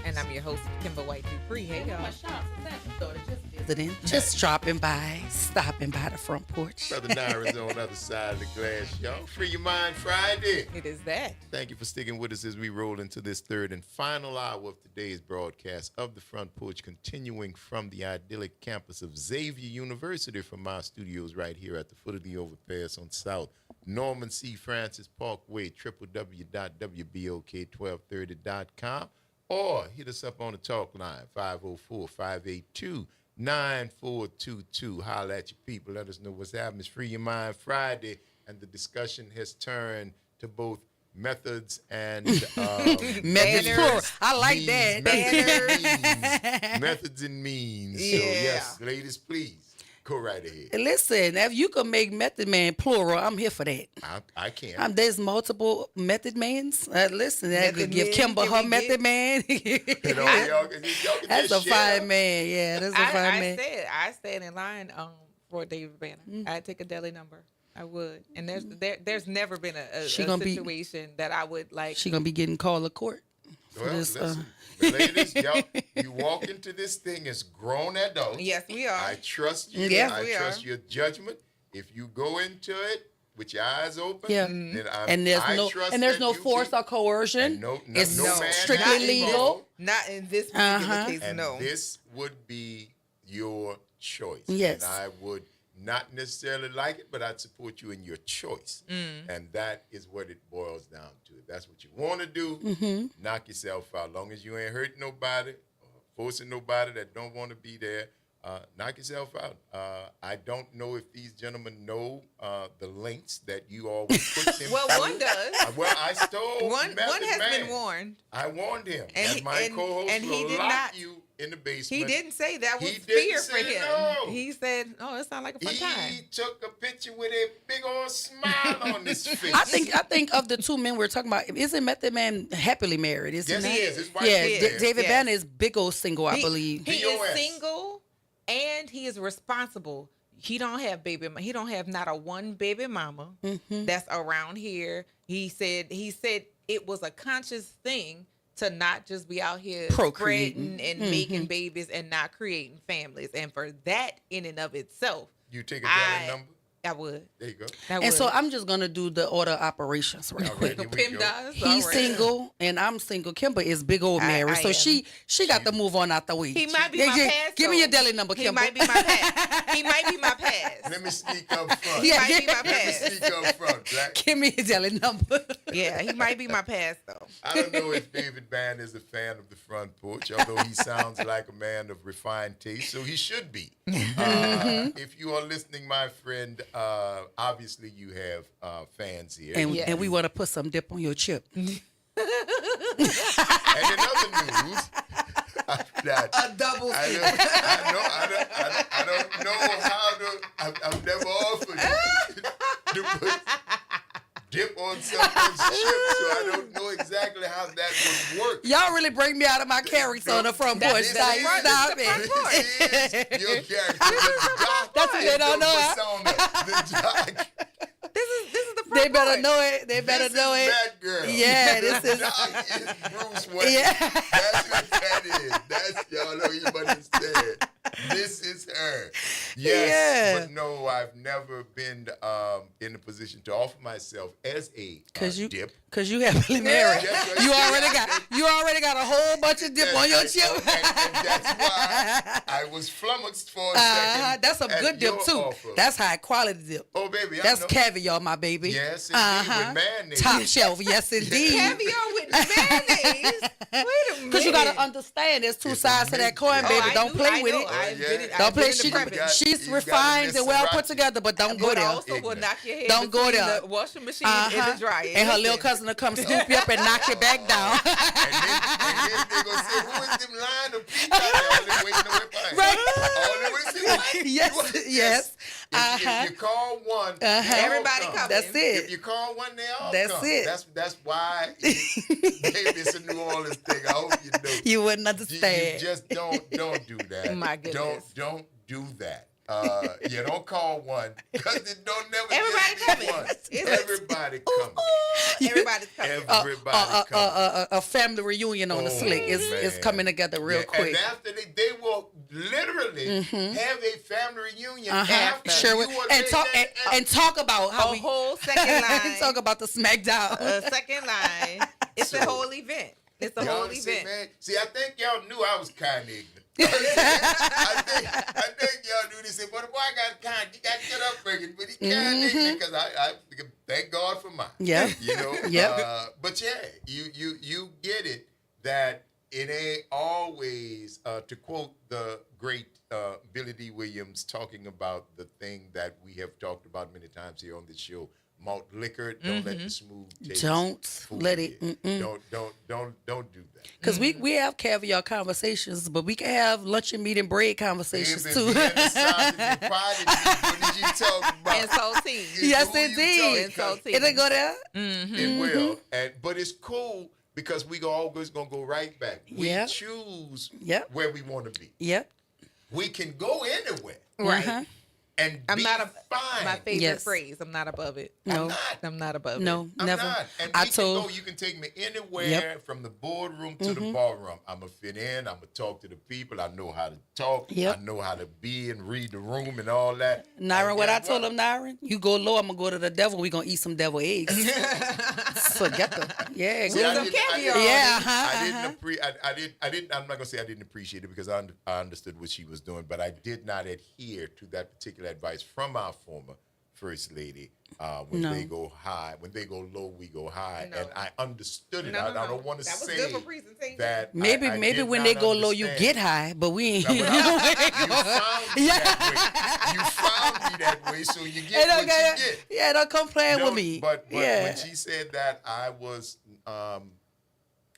S4: And I'm your host, Kimber White Dupree. Hey, y'all.
S22: Just dropping by, stopping by the front porch.
S3: Brother Naira's on the other side of the glass, y'all. Free Your Mind Friday.
S4: It is that.
S3: Thank you for sticking with us as we roll into this third and final hour of today's broadcast of the Front Porch, continuing from the idyllic campus of Xavier University from our studios right here at the foot of the overpass on South Norman C. Francis Parkway, www.wbok1230.com. Or hit us up on the talk line, 504-582-9422. Holler at your people. Let us know what's happening. It's Free Your Mind Friday, and the discussion has turned to both methods and
S22: methods. I like that.
S3: Methods and means.
S22: Yeah.
S3: So, yes, ladies, please. Go right ahead.
S22: Listen, if you can make Method Man plural, I'm here for that.
S3: I can.
S22: There's multiple Method Mans. Listen, I could give Kimber her Method Man.
S3: Y'all can
S22: that's a fine man. Yeah, that's a fine man.
S4: I stand in line for David Banner. I'd take a deli number. I would. And there's never been a situation that I would like.
S22: She gonna be getting called to court.
S3: Well, listen, ladies, y'all, you walk into this thing as grown adults.
S4: Yes, we are.
S3: I trust you.
S22: Yes,
S3: I trust your judgment. If you go into it with your eyes open, then
S22: there's no force or coercion. It's strictly legal.
S4: Not in this particular case,
S3: and
S4: no.
S3: This would be your choice.
S22: Yes.
S3: And I would not necessarily like it, but I'd support you in your choice. And that is what it boils down to. If that's what you want to do, knock yourself out. As long as you ain't hurting nobody or forcing nobody that don't want to be there, knock yourself out. I don't know if these gentlemen know the links that you always put them
S4: Well,
S3: through.
S4: one does.
S3: Well, I told
S4: One has been warned.
S3: I warned him.
S4: And
S3: my co-host
S4: and he
S3: will
S4: did
S3: lock
S4: not.
S3: you in the basement.
S4: He didn't say that was
S3: He didn't
S4: fear for
S3: say
S4: him.
S3: no.
S4: He said, "Oh, it sounds like a fun time."
S3: He took a picture with a big old smile on his face.
S22: I think of the two men we're talking about, isn't Method Man happily married? Isn't
S3: Yes,
S22: he?
S3: he is. His wife
S22: Yeah,
S3: is there.
S22: David
S4: Yes.
S22: Banner is big old single, I believe.
S4: He is single and he is responsible. He don't have He don't have not a one baby mama that's around here. He said it was a conscious thing to not just be out here
S22: Procreating.
S4: spreading and making babies and not creating families. And for that in and of itself,
S3: You take a deli number?
S4: I would.
S3: There you go.
S22: And so I'm just gonna do the order of operations right quick.
S4: Pim does.
S22: He's single and I'm single. Kimber is big old married, so
S4: am.
S22: she got to move on out the way.
S4: He might be my pass.
S22: Give me your deli number,
S4: He
S22: Kimber.
S4: might be my pass. He might be my pass.
S3: Let me sneak up front.
S4: He might be my
S3: Let me
S4: pass.
S3: sneak up front, Black.
S22: Give me your deli number.
S4: Yeah, he might be my pass though.
S3: I don't know if David Bann is a fan of the Front Porch, although he sounds like a man of refined taste, so he should be. If you are listening, my friend, obviously you have fans here.
S22: And we want to put some dip on your chip.
S3: And in other news,
S22: A double.
S3: I don't know how to. I've never offered to put dip on someone's chip, so I don't know exactly how that would work.
S22: Y'all really bring me out of my character on the Front Porch. Stop it.
S3: Your character.
S22: That's what they don't know.
S4: This is the Front
S22: They better
S4: Porch.
S22: know it. They better know it.
S3: Batgirl.
S22: Yeah, this is.
S3: Bruce Wayne.
S22: Yeah.
S3: That's what that is. That's y'all don't even understand. This is her. Yes, but no, I've never been in a position to offer myself as a dip.
S22: Cause you happily married. You already got a whole bunch of dip on your chip.
S3: And that's why I was flummoxed for a second.
S22: That's a good dip too.
S3: Offer.
S22: That's high quality dip.
S3: Oh baby,
S22: that's caviar, my baby.
S3: Yes, indeed, with mayonnaise.
S22: Top shelf, yes indeed.
S4: Caviar with mayonnaise. Wait a minute.
S22: Because you gotta understand, there's two sides to that coin, baby. Don't play with it. Don't play. She's refined and well put together, but don't go there.
S4: Also will knock your head
S22: Don't go there.
S4: the washing machine and the dryer.
S22: And her little cousin will come scoop you up and knock you back down.
S3: And then they gonna say, who is them line of people out there? All them waiting on their
S22: Right.
S3: All them waiting.
S22: Yes.
S3: If you call one,
S4: everybody comes.
S22: That's it.
S3: If you call one, they all
S22: That's
S3: come.
S22: it.
S3: That's why maybe it's a New Orleans thing. I hope you know.
S22: You wouldn't understand.
S3: You just don't do that.
S4: My goodness.
S3: Don't do that. You don't call one because it don't never
S4: Everybody
S3: get
S4: coming.
S3: one. Everybody coming.
S4: Everybody's coming.
S3: Everybody coming.
S22: A family reunion on the slick is coming together real quick.
S3: And after they will literally have a family reunion after
S22: Sure.
S3: you
S22: And talk about how
S4: a whole second line.
S22: talk about the SmackDown.
S4: Second line. It's a whole event. It's a whole event.
S3: Man, see, I think y'all knew I was kind of ignorant. I think y'all knew this. But the boy he got good upbringing, but he kind of ignorant because I thank God for mine.
S22: Yeah.
S3: You know.
S22: Yeah.
S3: But yeah, you get it that it ain't always to quote the great Billy D. Williams talking about the thing that we have talked about many times here on this show. Malt liquor, don't let the smooth taste.
S22: Don't let it.
S3: Don't do that.
S22: Because we have caviar conversations, but we can have lunch and meat and bread conversations too.
S3: What did you talk about?
S4: And saltine.
S22: Yes, indeed. It'll go there.
S3: It will. But it's cool because we always gonna go right back. We choose where we want to be.
S22: Yep.
S3: We can go anywhere.
S4: Right.
S3: And
S4: I'm not
S3: fine.
S4: My favorite phrase. I'm not above it.
S22: No.
S4: I'm not above it.
S22: No,
S3: I'm
S22: never.
S3: not. And you can take me anywhere from the boardroom to the ballroom. I'm going to fit in. I'm going to talk to the people. I know how to talk.
S22: Yep.
S3: I know how to be and read the room and all that.
S22: Nyron, what I told him, Nyron, you go low, I'm going to go to the devil. We're going to eat some devil eggs. Forget them. Yeah.
S3: See,
S22: some caviar. Yeah.
S3: I'm not going to say I didn't appreciate it because I understood what she was doing, but I did not adhere to that particular particular advice from our former First Lady. When they go high, when they go low, we go high. And I understood it. I don't want to say that.
S22: Maybe when they go low, you get high, but we ain't.
S3: You found me that way, so you get what you get.
S22: Yeah, don't come playing with me.
S3: But when she said that, I was,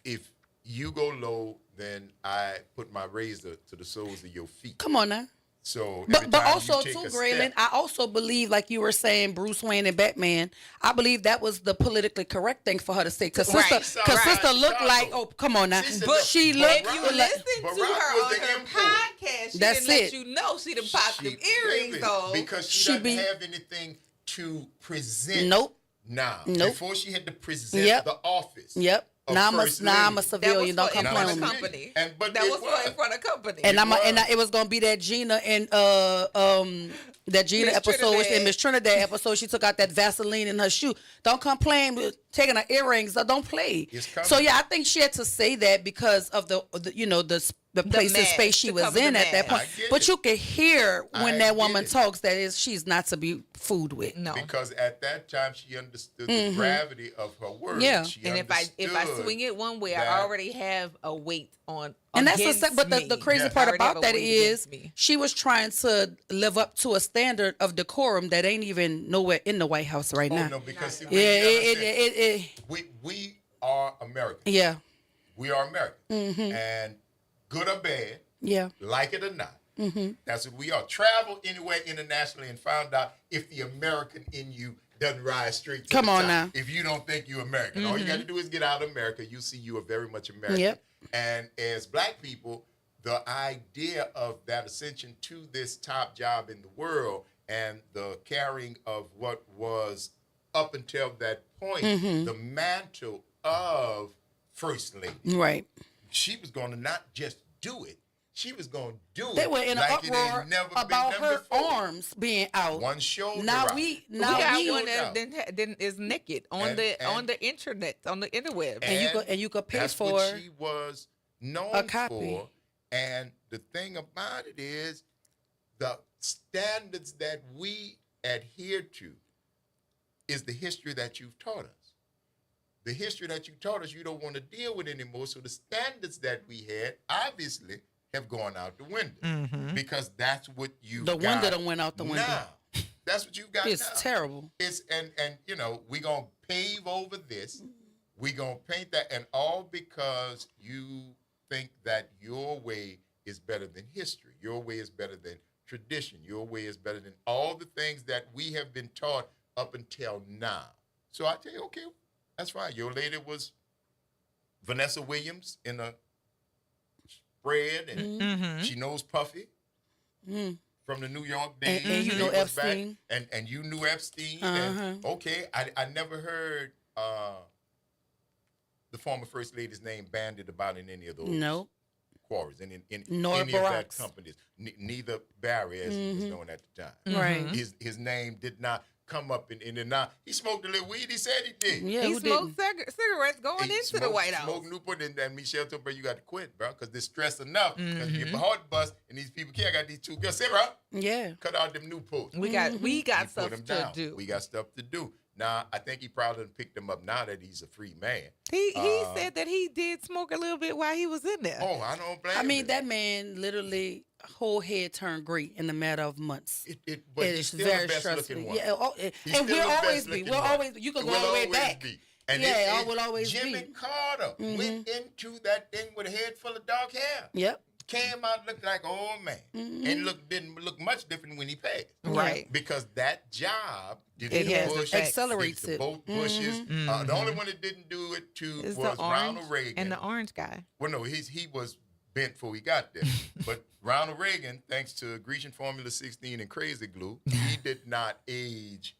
S3: if you go low, then I put my razor to the soles of your feet.
S22: Come on now.
S3: So,
S22: but also too, Graylin, I also believe, like you were saying, Bruce Wayne and Batman. I believe that was the politically correct thing for her to say. Because sister looked like, oh, come on now, but she looked.
S4: If you listen to her on her podcast, she didn't let you know she done popped them earrings though.
S3: Because she doesn't have anything to present.
S22: Nope.
S3: Now, before she had to present the office.
S22: Yep. Now I'm a civilian. Don't complain with me.
S4: Company. But that was for in front of company.
S22: And it was gonna be that Gina and that Gina
S4: Miss
S22: episode,
S4: Trinidad.
S22: which in Miss Trinidad episode, she took out that Vaseline in her shoe. Don't complain with taking her earrings. Don't play. So yeah, I think she had to say that because of the place and space she was in at that point. But you could hear when that woman talks that she's not to be fooled with.
S4: No,
S3: because at that time she understood the gravity of her words.
S22: Yeah,
S4: and if I swing it one way, I already have a weight on.
S22: And that's the crazy part about that is she was trying to live up to a standard of decorum that ain't even nowhere in the White House right now.
S3: No, because we are Americans.
S22: Yeah,
S3: we are Americans, and good or bad, like it or not, that's what we are. Travel anywhere internationally and found out if the American in you doesn't rise straight to the top.
S22: Now.
S3: If you don't think you're American, all you got to do is get out of America. You see you are very much American.
S22: Yep.
S3: And as black people, the idea of that ascension to this top job in the world and the carrying of what was up until that point, the mantle of First Lady.
S22: Right.
S3: She was going to not just do it, she was going to do it.
S22: They were in an
S3: like
S22: uproar about her arms being out.
S3: One shoulder
S22: Now
S3: out.
S22: we
S4: got one that is naked on the internet, on the interweb,
S22: and you could pay
S3: that's
S22: for
S3: what she was known
S22: a copy.
S3: for. And the thing about it is, the standards that we adhere to is the history that you've taught us. The history that you taught us, you don't want to deal with anymore. So the standards that we had obviously have gone out the window because that's what you got.
S22: The window done went out the window.
S3: Now, that's what you got.
S22: It's
S3: now.
S22: terrible.
S3: It's and we're gonna pave over this. We're gonna paint that, and all because you think that your way is better than history. Your way is better than tradition. Your way is better than all the things that we have been taught up until now. So I tell you, okay, that's fine. Your lady was Vanessa Williams in a spread, and she knows Puffy from the New York days.
S22: And you know Epstein.
S3: And you knew Epstein. And, okay, I never heard the former First Lady's name bandied about in any of those quarries, in
S22: Nor
S3: any of that
S22: Barack's.
S3: companies. Neither Barry, as he was known at the time.
S22: Right.
S3: His name did not come up in the now. He smoked a little weed. He said he did.
S22: Yeah,
S4: he smoked cigarettes going into the White House.
S3: Smoked Newport, and Michelle told her, you got to quit, bro, because this stress enough. Because you get my heart bust, and these people can't. I got these two girls. Say, bro.
S22: Yeah.
S3: Cut out them Newports.
S4: We got stuff to do.
S3: We got stuff to do. Now, I think he probably done picked him up now that he's a free man.
S4: He said that he did smoke a little bit while he was in there.
S3: Oh, I don't blame him.
S22: I mean, that man literally whole head turned gray in a matter of months.
S3: But
S22: it
S3: he's
S22: is
S3: still
S22: very
S3: the best
S22: stressful.
S3: looking one.
S22: Yeah,
S3: He's
S22: and
S3: still
S22: we'll
S3: the
S22: always
S3: best
S22: be.
S3: looking
S22: We'll
S3: one.
S22: always. You can go
S3: We'll
S22: all the way
S3: always
S22: back.
S3: be. And
S22: yeah, I will always
S3: Jimmy
S22: be.
S3: Carter went into that thing with a head full of dark hair.
S22: Yep.
S3: Came out looked like an old man, and didn't look much different when he passed.
S4: Right.
S3: Because that job did
S22: accelerates it.
S3: Both Bushes. The only one that didn't do it was Ronald Reagan
S4: and the orange guy.
S3: Well, no, he was bent before he got there. But Ronald Reagan, thanks to Grecian Formula 16 and Crazy Glue, he did not age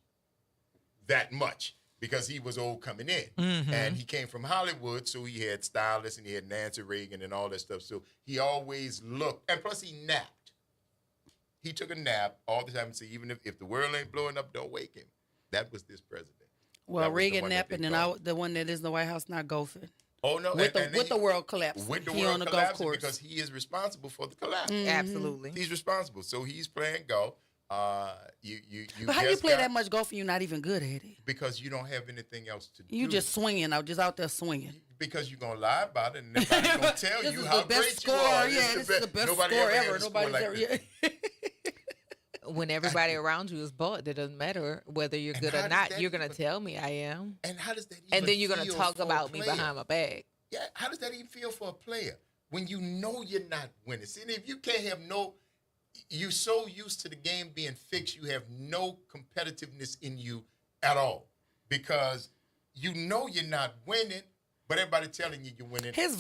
S3: that much. Because he was old coming in. And he came from Hollywood, so he had stylists and he had Nancy Reagan and all that stuff. So he always looked, and plus he napped. He took a nap all the time and said, even if the world ain't blowing up, don't wake him. That was this president.
S22: Well, Reagan napping, and the one that is in the White House not golfing.
S3: Oh, no.
S22: With the world collapse.
S3: With the
S22: he
S3: world
S22: on the
S3: collapsing
S22: golf course.
S3: because he is responsible for the collapse.
S4: Absolutely.
S3: He's responsible. So he's playing golf.
S22: But how you play that much golf and you're not even good at it?
S3: Because you don't have anything else to do.
S22: You just swinging out, just out there swinging.
S3: Because you're going to lie about it and nobody's going to tell you how great
S22: score.
S3: you are.
S22: Yeah, this is the best score ever. Nobody's
S3: like
S22: ever. Yeah.
S4: When everybody around you is bought, it doesn't matter whether you're good or not. You're going to tell me I am.
S3: And how does that even
S4: And then you're going to
S3: feel
S4: talk
S3: for a
S4: about me
S3: player?
S4: behind my back.
S3: Yeah, how does that even feel for a player when you know you're not winning? See, if you can't have you're so used to the game being fixed, you have no competitiveness in you at all because you know you're not winning, but everybody telling you you're winning.
S22: His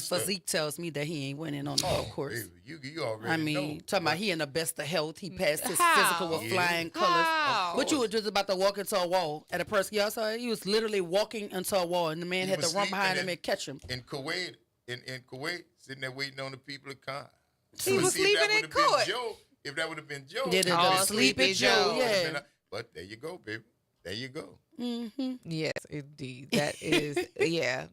S22: physique tells me that he ain't winning on the golf course.
S3: Baby, you already
S22: I mean,
S3: know.
S22: talking about he in the best of health. He passed his
S4: How?
S22: physical with flying colors. But you were just about to walk into a wall at a person. Y'all saw it? He was literally walking into a wall, and the man had to run behind him and catch him.
S3: In Kuwait, sitting there waiting on the people to come.
S4: He was sleeping in court.
S3: If that would have been Joe,
S22: Sleepy Joe. Yeah.
S3: But there you go, baby. There you go.
S22: Mm-hmm.
S4: Yes, indeed. That is, yeah.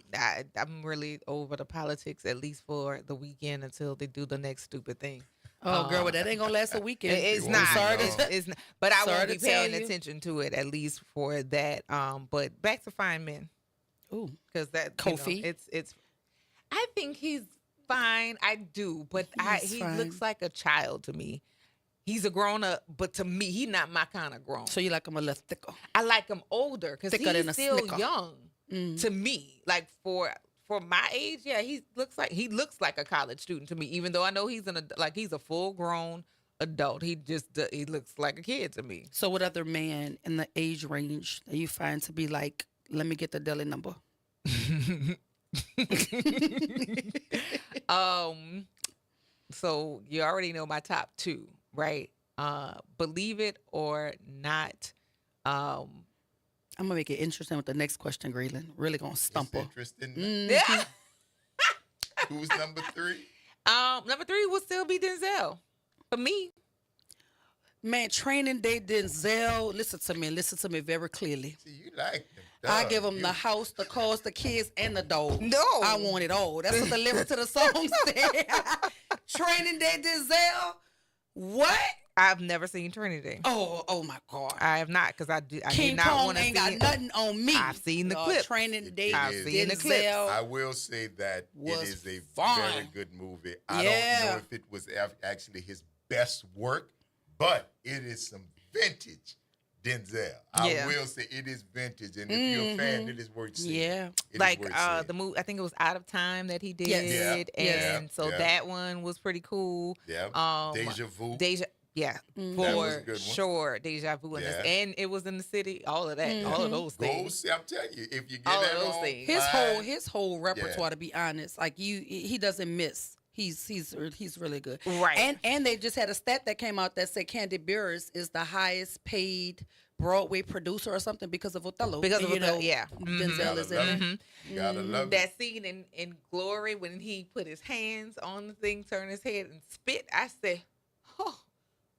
S4: I'm really over the politics, at least for the weekend until they do the next stupid thing.
S22: Oh, girl, but that ain't gonna last a weekend.
S4: It's not. It's not. But I won't be paying
S22: you.
S4: attention to it, at least for that. But back to Fine Men.
S22: Ooh,
S4: because that
S22: Kofi.
S4: It's. I think he's fine. I do, but he looks like a child to me. He's a grown up, but to me, he's not my kind of grown.
S22: So you like him a little thicker?
S4: I like him older because he's still
S22: snicker.
S4: young to me. Like for my age, yeah, he looks like a college student to me. Even though I know he's a full grown adult, he looks like a kid to me.
S22: So what other man in the age range that you find to be like, let me get the deli number?
S4: So you already know my top two, right? Believe it or not. I'm
S22: gonna make it interesting with the next question, Graylin. Really gonna stump her.
S3: Interesting.
S4: Yeah.
S3: Who's number 3?
S4: Number 3 will still be Denzel for me.
S22: Man, Training Day Denzel. Listen to me very clearly.
S3: See, you like them.
S22: I give him the house, the cars, the kids, and the dog.
S4: No.
S22: I want it all. That's what the lyrics to the song said. Training Day Denzel. What?
S4: I've never seen Training Day.
S22: Oh my God.
S4: I have not, because I did
S22: King
S4: not
S22: Kong
S4: want to see
S22: ain't got
S4: it.
S22: nothing on me.
S4: I've seen the clip.
S22: Training Day
S4: I've seen the clip.
S3: I will say that it is a very good movie. I don't know if it was actually his best work, but it is some vintage Denzel. I will say it is vintage, and if you're a fan, it is worth seeing.
S22: Yeah,
S4: like the movie. I think it was Out of Time that he did, and so that one was pretty cool.
S3: Yeah, Deja Vu.
S4: Yeah, for sure, Deja Vu, and it was in the city. All of that, all of those things.
S3: I'm telling you, if you get
S4: all
S3: that
S4: of those
S3: on,
S4: things.
S22: His whole repertoire, to be honest, like he doesn't miss. He's really good.
S4: Right.
S22: And they just had a stat that came out that said Candy Burris is the highest paid Broadway producer or something because of Othello.
S4: Because of Othello,
S22: Denzel is in there.
S3: You gotta love
S4: that scene in Glory when he put his hands on the thing, turned his head and spit. I said,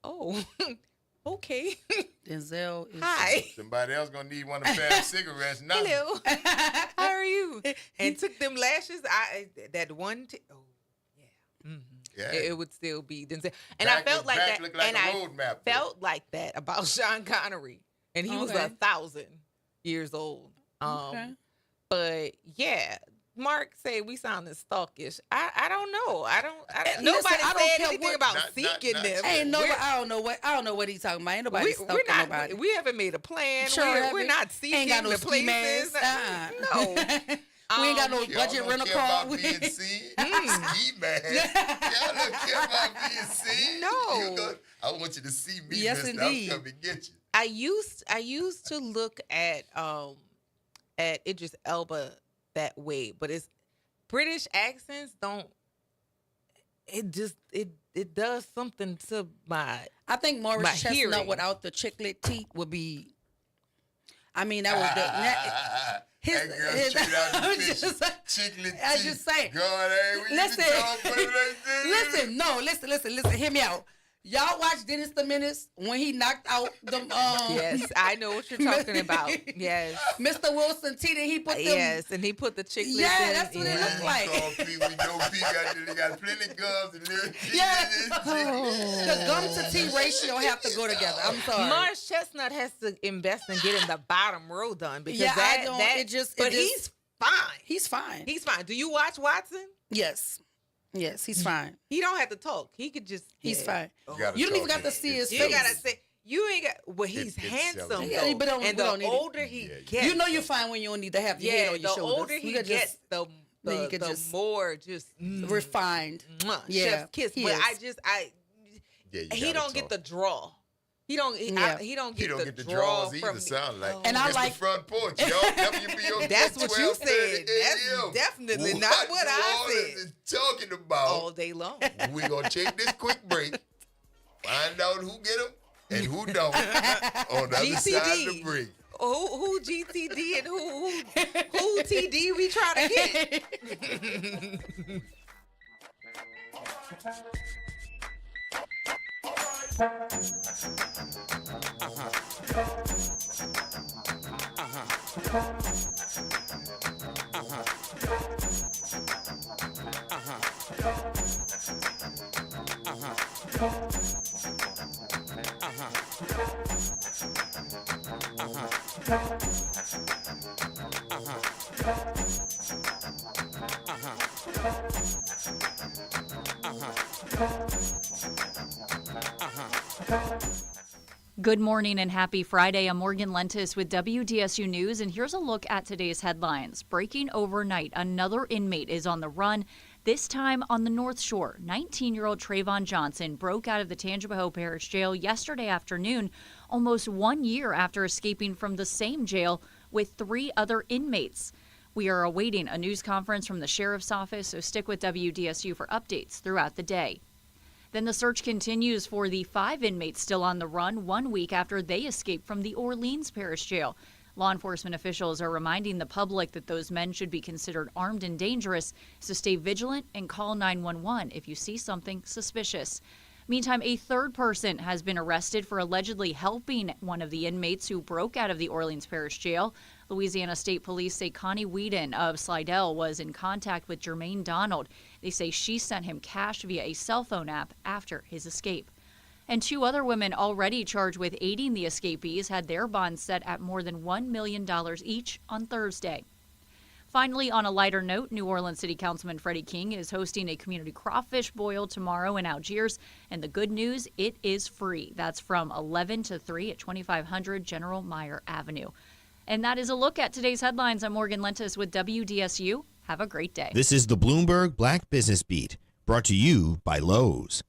S4: oh, okay.
S22: Denzel is
S4: hi.
S3: Somebody else gonna need one of Fab's cigarettes now.
S4: Hello, how are you? And took them lashes. That one.
S3: Yeah.
S4: It would still be Denzel, and I felt like that, and I felt like that about Sean Connery, and he was 1,000 years old. But yeah, Mark said we sounded stalkish. I don't know. Nobody said anything about seeking them.
S22: I don't know what he's talking about. Ain't nobody stalking nobody.
S4: We haven't made a plan.
S22: Sure,
S4: we're not seeking the places. No.
S22: We ain't got no budget rental car.
S3: Y'all don't care about being seen. Ski man. Y'all don't care about being seen.
S4: No.
S3: I want you to see me.
S22: Yes,
S3: mister.
S22: indeed.
S3: I'm coming to get you.
S4: I used to look at Idris Elba that way, but it's British accents don't. It just it does something to my.
S22: I think Morris Chestnut
S4: hearing.
S22: without the chiclet teeth would be. I mean, that was the. I'm just saying.
S3: God,
S22: Listen. Hear me out. Y'all watch Dennis the Menace when he knocked out them.
S4: Yes, I know what you're talking about. Yes,
S22: Mr. Wilson T. He put them.
S4: Yes, and he put the chicklets.
S22: Yeah, that's what it looked like.
S3: We know You got plenty gums and little teeth.
S22: Yeah. The gum to tea ratio have to go together. I'm sorry.
S4: Mars Chestnut has to invest in getting the bottom row done because he's fine.
S22: He's fine.
S4: He's fine. Do you watch Watson?
S22: Yes. Yes, he's fine.
S4: He don't have to talk. He could just.
S22: He's fine.
S3: You
S22: don't even got to see his face.
S4: You gotta say. You ain't got. Well, he's handsome though.
S22: Yeah, but
S4: and the older he gets,
S22: you know you're fine when you don't need to have your head on your shoulders.
S4: The older he gets, the more just
S22: refined.
S4: Chef's kiss. But he don't get the draw. He don't get the draws either.
S3: Sound like
S22: and I like
S3: the Front Porch, yo. WBOK.
S4: That's what you said. That's definitely not what I said.
S3: Is talking about
S4: all day long.
S3: We're gonna take this quick break, find out who get them and who don't on the other side of the break.
S4: Who GTD and who TD we try to get?
S6: Good morning and happy Friday. I'm Morgan Lentis with WDSU News, and here's a look at today's headlines. Breaking overnight, another inmate is on the run, this time on the North Shore. 19-year-old Trayvon Johnson broke out of the Tangipahoa Parish Jail yesterday afternoon, almost 1 year after escaping from the same jail with 3 other inmates. We are awaiting a news conference from the Sheriff's Office, so stick with WDSU for updates throughout the day. Then the search continues for the 5 inmates still on the run 1 week after they escaped from the Orleans Parish Jail. Law enforcement officials are reminding the public that those men should be considered armed and dangerous, so stay vigilant and call 911 if you see something suspicious. Meantime, a 3rd person has been arrested for allegedly helping one of the inmates who broke out of the Orleans Parish Jail. Louisiana State Police say Connie Whedon of Slidell was in contact with Jermaine Donald. They say she sent him cash via a cell phone app after his escape. And 2 other women already charged with aiding the escapees had their bonds set at more than $1 million each on Thursday. Finally, on a lighter note, New Orleans City Councilman Freddie King is hosting a community crawfish boil tomorrow in Algiers. And the good news, it is free. That's from 11 to 3 at 2500 General Meyer Avenue. And that is a look at today's headlines. I'm Morgan Lentis with WDSU. Have a great day.
S14: This is the Bloomberg Black Business Beat, brought to you by Lowe's.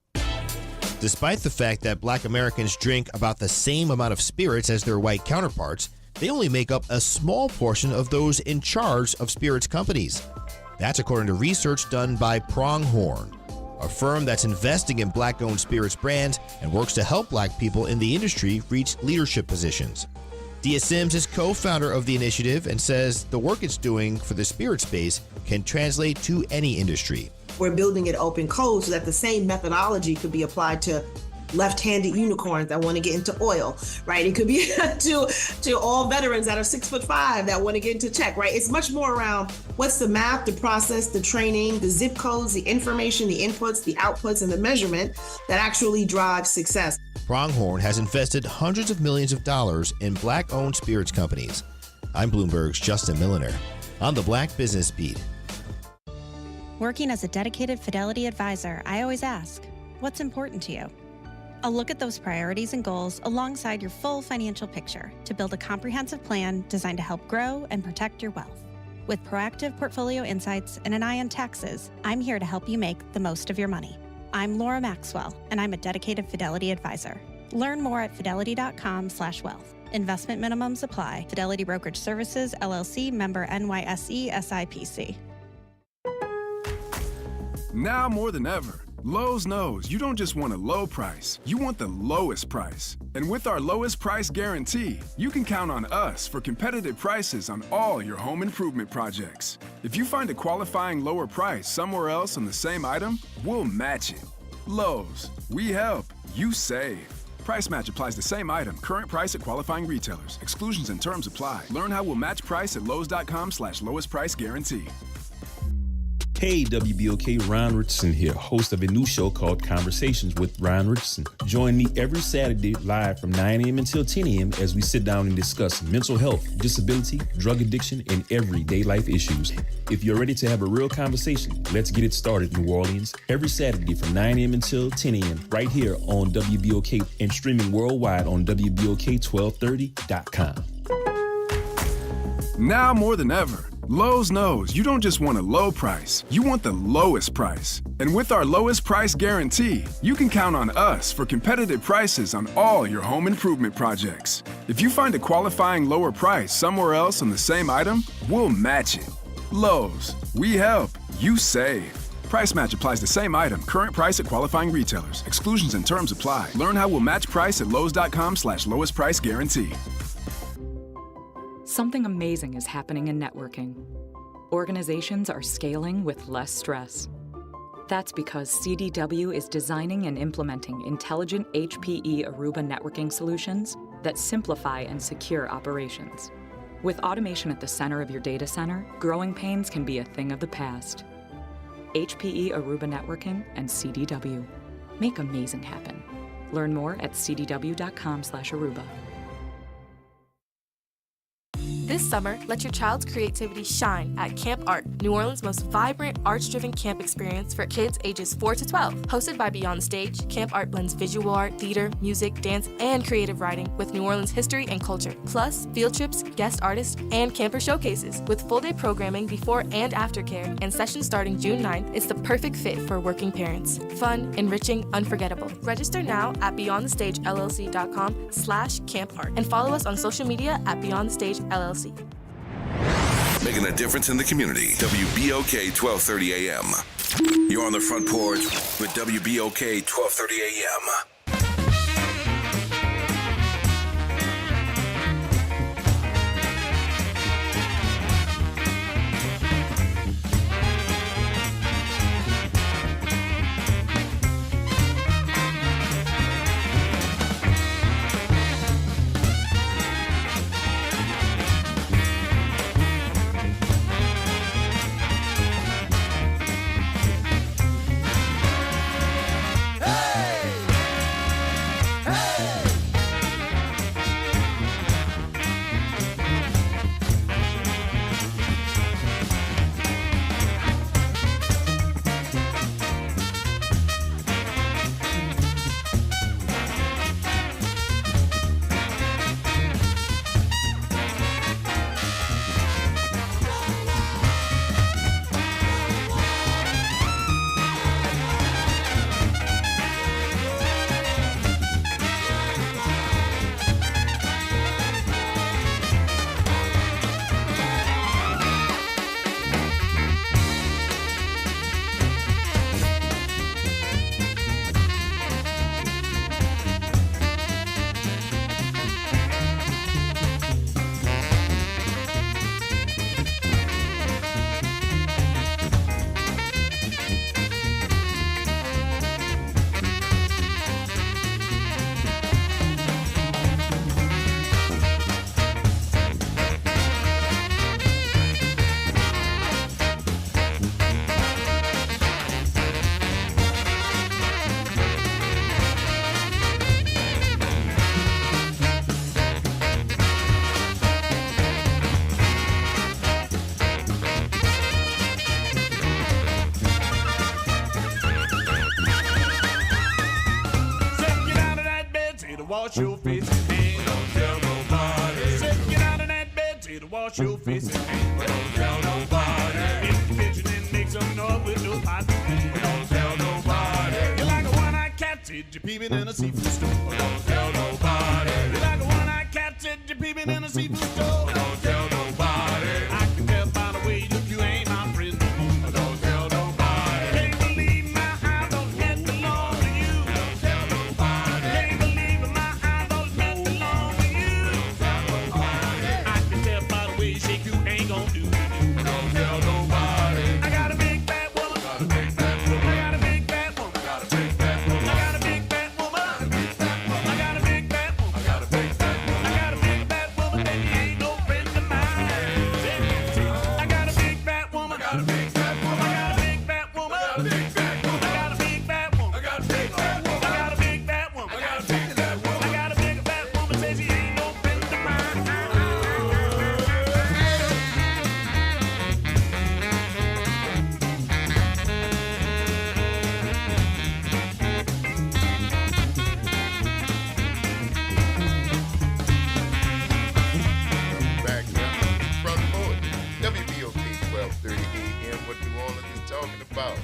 S14: Despite the fact that Black Americans drink about the same amount of spirits as their white counterparts, they only make up a small portion of those in charge of spirits companies. That's according to research done by Pronghorn, a firm that's investing in Black-owned spirits brands and works to help Black people in the industry reach leadership positions. Dia Sims is co-founder of the initiative and says the work it's doing for the spirit space can translate to any industry.
S16: We're building it open code so that the same methodology could be applied to left-handed unicorns that want to get into oil, right? It could be to all veterans that are 6'5" that want to get into tech, right? It's much more around what's the math, the process, the training, the zip codes, the information, the inputs, the outputs, and the measurement that actually drives success.
S14: Pronghorn has invested hundreds of millions of dollars in Black-owned spirits companies. I'm Bloomberg's Justin Milliner on the Black Business Beat.
S23: Working as a dedicated Fidelity advisor, I always ask, what's important to you? I'll look at those priorities and goals alongside your full financial picture to build a comprehensive plan designed to help grow and protect your wealth. With proactive portfolio insights and an eye on taxes, I'm here to help you make the most of your money. I'm Laura Maxwell, and I'm a dedicated Fidelity advisor. Learn more at fidelity.com/wealth. Investment minimums apply. Fidelity Brokerage Services, LLC, member NYSE, SIPC.
S24: Now more than ever, Lowe's knows you don't just want a low price, you want the lowest price. And with our lowest price guarantee, you can count on us for competitive prices on all your home improvement projects. If you find a qualifying lower price somewhere else on the same item, we'll match it. Lowe's, we help, you save. Price match applies the same item, current price at qualifying retailers. Exclusions and terms apply. Learn how we'll match price at Lowe's.com/lowest price guarantee.
S5: Hey, WBOK, Ron Richardson here, host of a new show called Conversations with Ron Richardson. Join me every Saturday live from 9 a.m. until 10 a.m. as we sit down and discuss mental health, disability, drug addiction, and everyday life issues. If you're ready to have a real conversation, let's get it started, New Orleans. Every Saturday from 9 a.m. until 10 a.m. right here on WBOK and streaming worldwide on WBOK1230.com.
S24: Now more than ever, Lowe's knows you don't just want a low price, you want the lowest price. And with our lowest price guarantee, you can count on us for competitive prices on all your home improvement projects. If you find a qualifying lower price somewhere else on the same item, we'll match it. Lowe's, we help, you save. Price match applies to same item, current price at qualifying retailers. Exclusions and terms apply. Learn how we'll match price at lowes.com/lowest price guarantee.
S8: Something amazing is happening in networking. Organizations are scaling with less stress. That's because CDW is designing and implementing intelligent HPE Aruba networking solutions that simplify and secure operations. With automation at the center of your data center, growing pains can be a thing of the past. HPE Aruba Networking and CDW. Make amazing happen. Learn more at cdw.com/Aruba.
S17: This summer, let your child's creativity shine at Camp Art, New Orleans' most vibrant, arts-driven camp experience for kids ages 4 to 12. Hosted by Beyond the Stage, Camp Art blends visual art, theater, music, dance, and creative writing with New Orleans history and culture. Plus, field trips, guest artists, and camper showcases. With full-day programming before and after care and sessions starting June 9th, it's the perfect fit for working parents. Fun, enriching, unforgettable. Register now at beyondthestagellc.com/campart and follow us on social media at Beyond the Stage LLC.
S2: Making a difference in the community. WBOK 1230 AM. You're on the front porch with WBOK 1230 AM.
S18: Wash your face and hands. Don't tell nobody. Say, get out of that bed, say to wash your face and hands. Don't tell nobody. In the kitchen and make some noise with no pot and pan. Don't tell nobody. You're like a one-eyed cat, said you're peeping in a seafood store. Don't tell nobody. You're like a one-eyed cat, said you're peeping in a seafood store. Don't tell nobody. I can tell by the way you look, you ain't my friend. Don't tell nobody. Can't believe my eyes don't get belong to you. Don't tell nobody. Can't believe my eyes don't get belong to you. Don't tell nobody. I can tell by the way you shake, you ain't gon' do. Don't tell nobody. I got a big fat woman. Got a big fat woman. I got a big fat woman. Got a big fat woman. I got a big fat woman. I got a big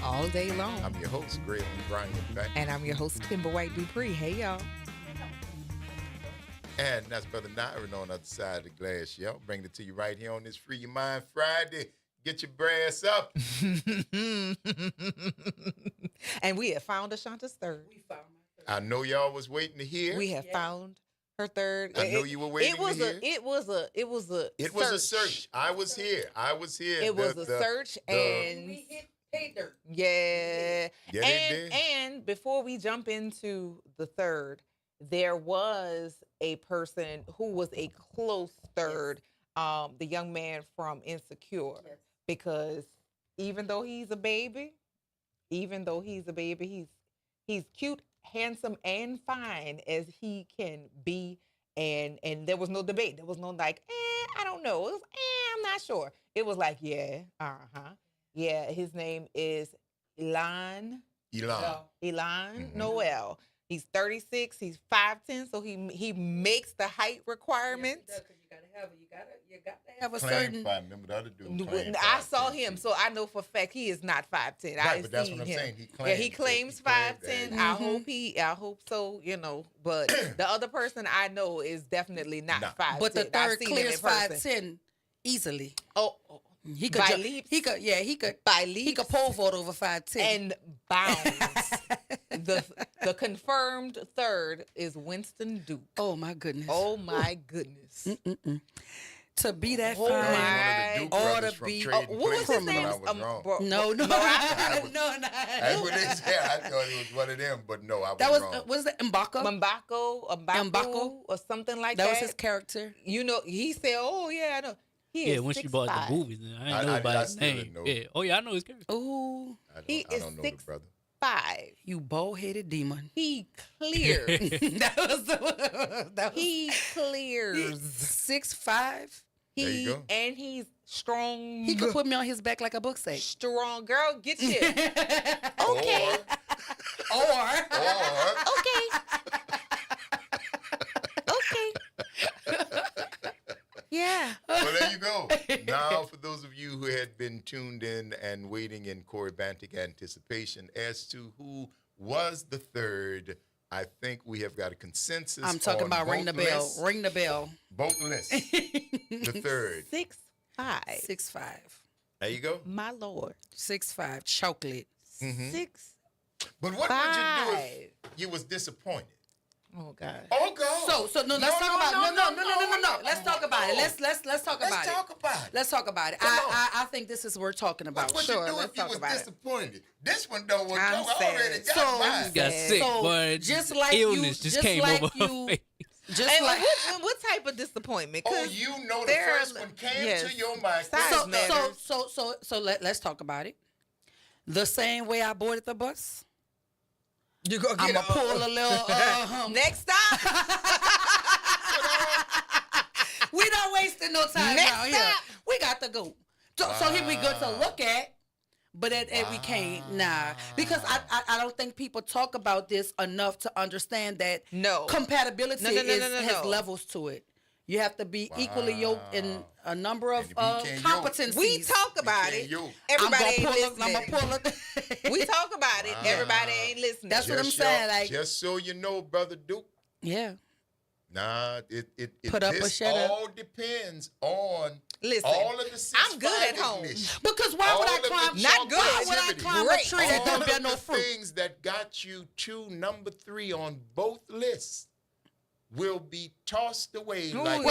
S4: all day long.
S3: I'm your host, Greg Brian.
S4: And I'm your host, Kimber White Dupree. Hey, y'all.
S3: And that's Brother Nyron on the other side of the glass, yo. Bringing it to you right here on this Free Your Mind Friday. Get your brass up.
S4: And we have found Ashanta's third.
S3: I know y'all was waiting to hear.
S4: We have found her third.
S3: I know you were waiting to hear.
S4: It was a
S3: search. I was here.
S4: It was a search, and
S22: we hit pay dirt.
S4: Yeah.
S3: Yeah,
S4: and before we jump into the third, there was a person who was a close third, the young man from Insecure. Yes. Because even though he's a baby, he's cute, handsome, and fine as he can be. And there was no debate. There was no like, I don't know. It was, I'm not sure. It was like, yeah, yeah. His name is Elan Noel. He's 36. He's 5'10", so he makes the height requirements.
S22: Yes, you gotta have a
S3: Claim
S22: certain.
S3: remember the other dude.
S4: I saw him, so I know for a fact he is not 5'10".
S3: Right, but that's what I'm saying.
S4: He claims 5'10". Mm-hmm. I hope so. But the other person I know is definitely not 5'10".
S22: But the third clears 5'10" easily.
S4: Oh.
S22: He could
S4: by leaps.
S22: He could
S4: by leaps.
S22: He could pole vault over 5'10"
S4: and bounds. The confirmed third is Winston Duke.
S22: Oh my goodness.
S4: Mm-mm.
S22: To be that
S3: fine,
S22: or to be
S4: what was his name?
S22: No.
S3: That's what they said. I thought it was one of them, but no, I was wrong.
S22: What is that?
S4: Mbako, or something like that.
S22: That was his character.
S4: He said, "Oh yeah, I know." He is
S9: when
S4: 6'5".
S9: she bought the movies, I didn't know about his name. Yeah. Oh yeah, I know his character.
S22: Ooh,
S4: he is 6'5".
S22: You bald-headed demon.
S4: He clears. He clears.
S22: 6'5".
S3: There you go.
S4: And he's strong.
S22: He could put me on his back like a book safe.
S4: Strong girl, get you. Okay.
S22: Or.
S4: Okay. Yeah.
S3: Well, there you go. Now, for those of you who had been tuned in and waiting in chorebantic anticipation as to who was the third, I think we have got a consensus.
S22: I'm talking about ring the bell.
S3: Lists.
S22: Ring the bell.
S3: Both lists. The third.
S4: 6'5".
S22: 6'5".
S3: There you go.
S4: My Lord.
S22: 6'5". Chocolate.
S3: Mm-hmm.
S4: 6'5".
S3: But what would you do if you was disappointed?
S4: Oh God.
S3: Oh God.
S22: So no. Let's talk about it. No. Let's talk about it. Let's talk about it. Let's talk about it. I think this is worth talking about.
S3: What would you do if you was disappointed? This one don't want to. I already got mine.
S9: Got sick, but
S22: just like
S9: illness just came over her face.
S22: Just like
S4: what type of disappointment?
S3: Oh, you know the first one came to your mind.
S22: So let's talk about it. The same way I boarded the bus.
S4: You go
S22: I'm gonna pull a little.
S4: Next stop.
S22: We not wasting no time
S4: Next
S22: out here. We got to go. So here we go to look at, but we can't. Nah, because I don't think people talk about this enough to understand that compatibility has levels to it. You have to be equally yoked in a number of competencies.
S4: We talk about it. Everybody ain't listening. We talk about it. Everybody ain't listening.
S22: That's what I'm saying. Like,
S3: just so you know, Brother Duke.
S22: Yeah.
S3: Nah, it
S22: put up or shut up.
S3: all depends on
S4: Listen,
S3: all of the 6'5"
S4: I'm good at home.
S22: Because why would I climb?
S4: Not good.
S22: Why would I climb a tree that don't bear no fruit?
S3: Things that got you to number 3 on both lists will be tossed away like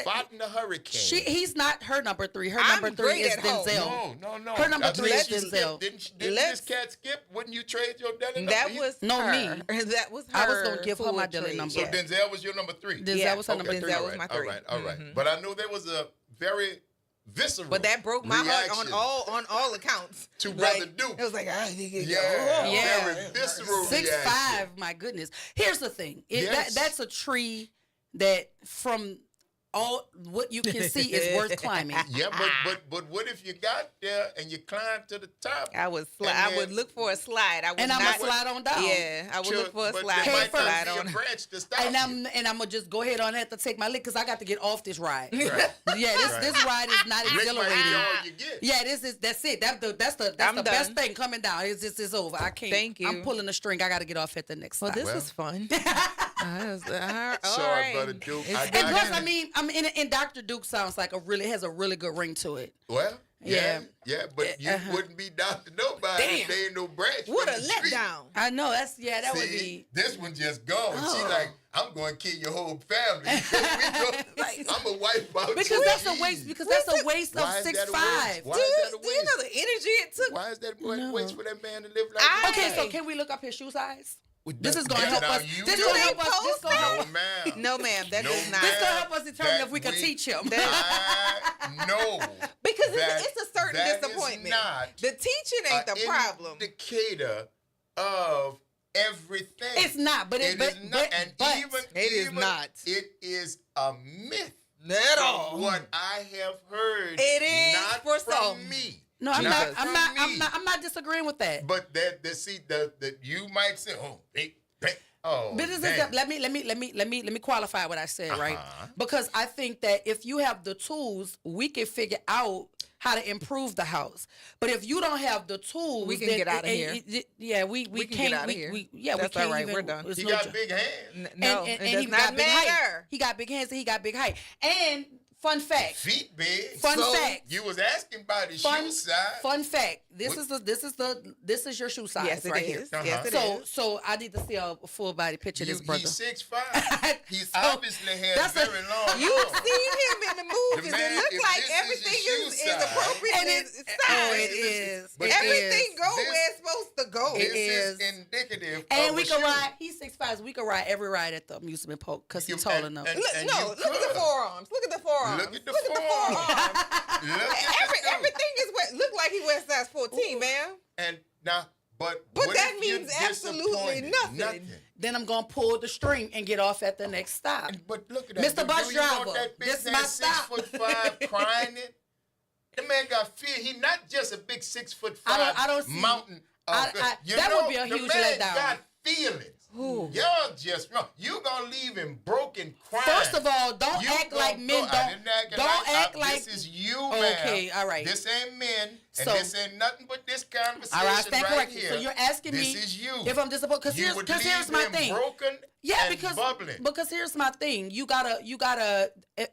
S3: fought in a hurricane.
S22: He's not her number 3. Her number 3 is Denzel.
S3: No.
S22: Her number 3 is Denzel.
S3: Didn't this cat skip? Wouldn't you trade your Delhi number?
S4: That was her. That was her.
S22: I was gonna give her my Delhi number.
S3: So Denzel was your number 3.
S22: Denzel was her number 3.
S4: Denzel was my 3.
S3: All right. But I know there was a very visceral.
S4: But that broke my heart on all accounts.
S3: To Brother Duke.
S4: It was like,
S3: yeah. Very visceral
S22: 6'5", my goodness. Here's the thing. That's a tree that from all what you can see is worth climbing.
S3: Yeah, but what if you got there and you climbed to the top?
S4: I would look for a slide. I would
S22: and I'm
S4: not
S22: slide on down.
S4: Yeah, I would look for a slide.
S3: Head first.
S4: Slide on.
S3: Branch to stop
S22: and I'm gonna just go ahead on that to take my lick because I got to get off this ride. Right. Yeah, this ride is not exhilarating. Yeah, that's it. That's the best thing coming down. It's over. I can't.
S4: Thank you.
S22: I'm pulling the string. I got to get off at the next stop.
S4: Well, this was fun.
S3: Sorry, Brother Duke.
S22: And plus, I mean, and Dr. Duke sounds like has a really good ring to it.
S3: Well, yeah, but you wouldn't be Dr. Nobody if there ain't no branch.
S4: What a letdown.
S22: I know, that would be.
S3: This one just gone. She like, I'm going to kill your whole family. I'm a wife out.
S22: Because that's a waste. Because that's a waste of 6'5".
S3: Why is that a waste?
S4: Do you know the energy it took?
S3: Why is that a waste for that man to live like that?
S22: Okay, so can we look up his shoe size? This is going to help us. This is going to help us.
S3: No, ma'am.
S4: That does not.
S22: This is going to help us determine if we can teach him.
S3: No.
S4: Because it's a certain disappointment. The teaching ain't the problem.
S3: Indicator of everything.
S22: It's not, but it
S3: is not. It is a myth.
S4: Not at all.
S3: What I have heard.
S4: It is
S3: not
S4: for
S3: from
S4: some.
S3: me.
S22: No, I'm not disagreeing with that.
S3: But that you might say,
S22: let me qualify what I said, right? Because I think that if you have the tools, we can figure out how to improve the house. But if you don't have the tools,
S4: we can get out of here.
S22: We
S4: can
S22: can't
S4: get out of here.
S22: That's
S4: we can't
S22: all right.
S4: Even, we're done.
S3: He got big hands.
S4: No,
S22: and
S4: it does
S22: he
S4: not
S22: got big height.
S4: matter.
S22: He got big hands and he got big height. And fun fact.
S3: Feet big.
S22: Fun fact.
S3: You was asking about his shoe size.
S22: Fun fact. This is your shoe size.
S4: Yes,
S22: right
S4: is.
S22: Here.
S4: Yes, it is.
S22: So I need to see a full body picture of this brother.
S3: He's 6'5". He's obviously had very long.
S4: You've seen him in the movies. It looks like everything is appropriate.
S22: And it is.
S4: Everything go where it's supposed to go.
S3: It is indicative.
S22: And we can ride. He's 6'5", so we can ride every ride at the amusement park because he's tall enough.
S4: Look at the forearms. Look at the forearms.
S3: Look at the forearms.
S4: Everything is what look like he wears size 14, man.
S3: And now, but
S4: that means absolutely nothing.
S22: Then I'm gonna pull the string and get off at the next stop.
S3: But look at that,
S22: Mr. Bus Driver.
S3: This is my stop. 6'5" crying it. The man got fear. He not just a big 6'5"
S22: I don't see,
S3: mountain.
S22: That would be a huge letdown.
S3: The man got feelings. Y'all just wrong. You gonna leave him broken, crying.
S22: First of all, don't act like men don't act like.
S3: This is you, man.
S22: Okay, all right.
S3: This ain't men, and this ain't nothing but this conversation
S22: all right, stand corrected.
S3: here.
S22: So you're asking
S3: this
S22: me
S3: is you.
S22: If I'm disappointed, because here's my thing.
S3: Broken and bubbling.
S22: Because here's my thing. You gotta.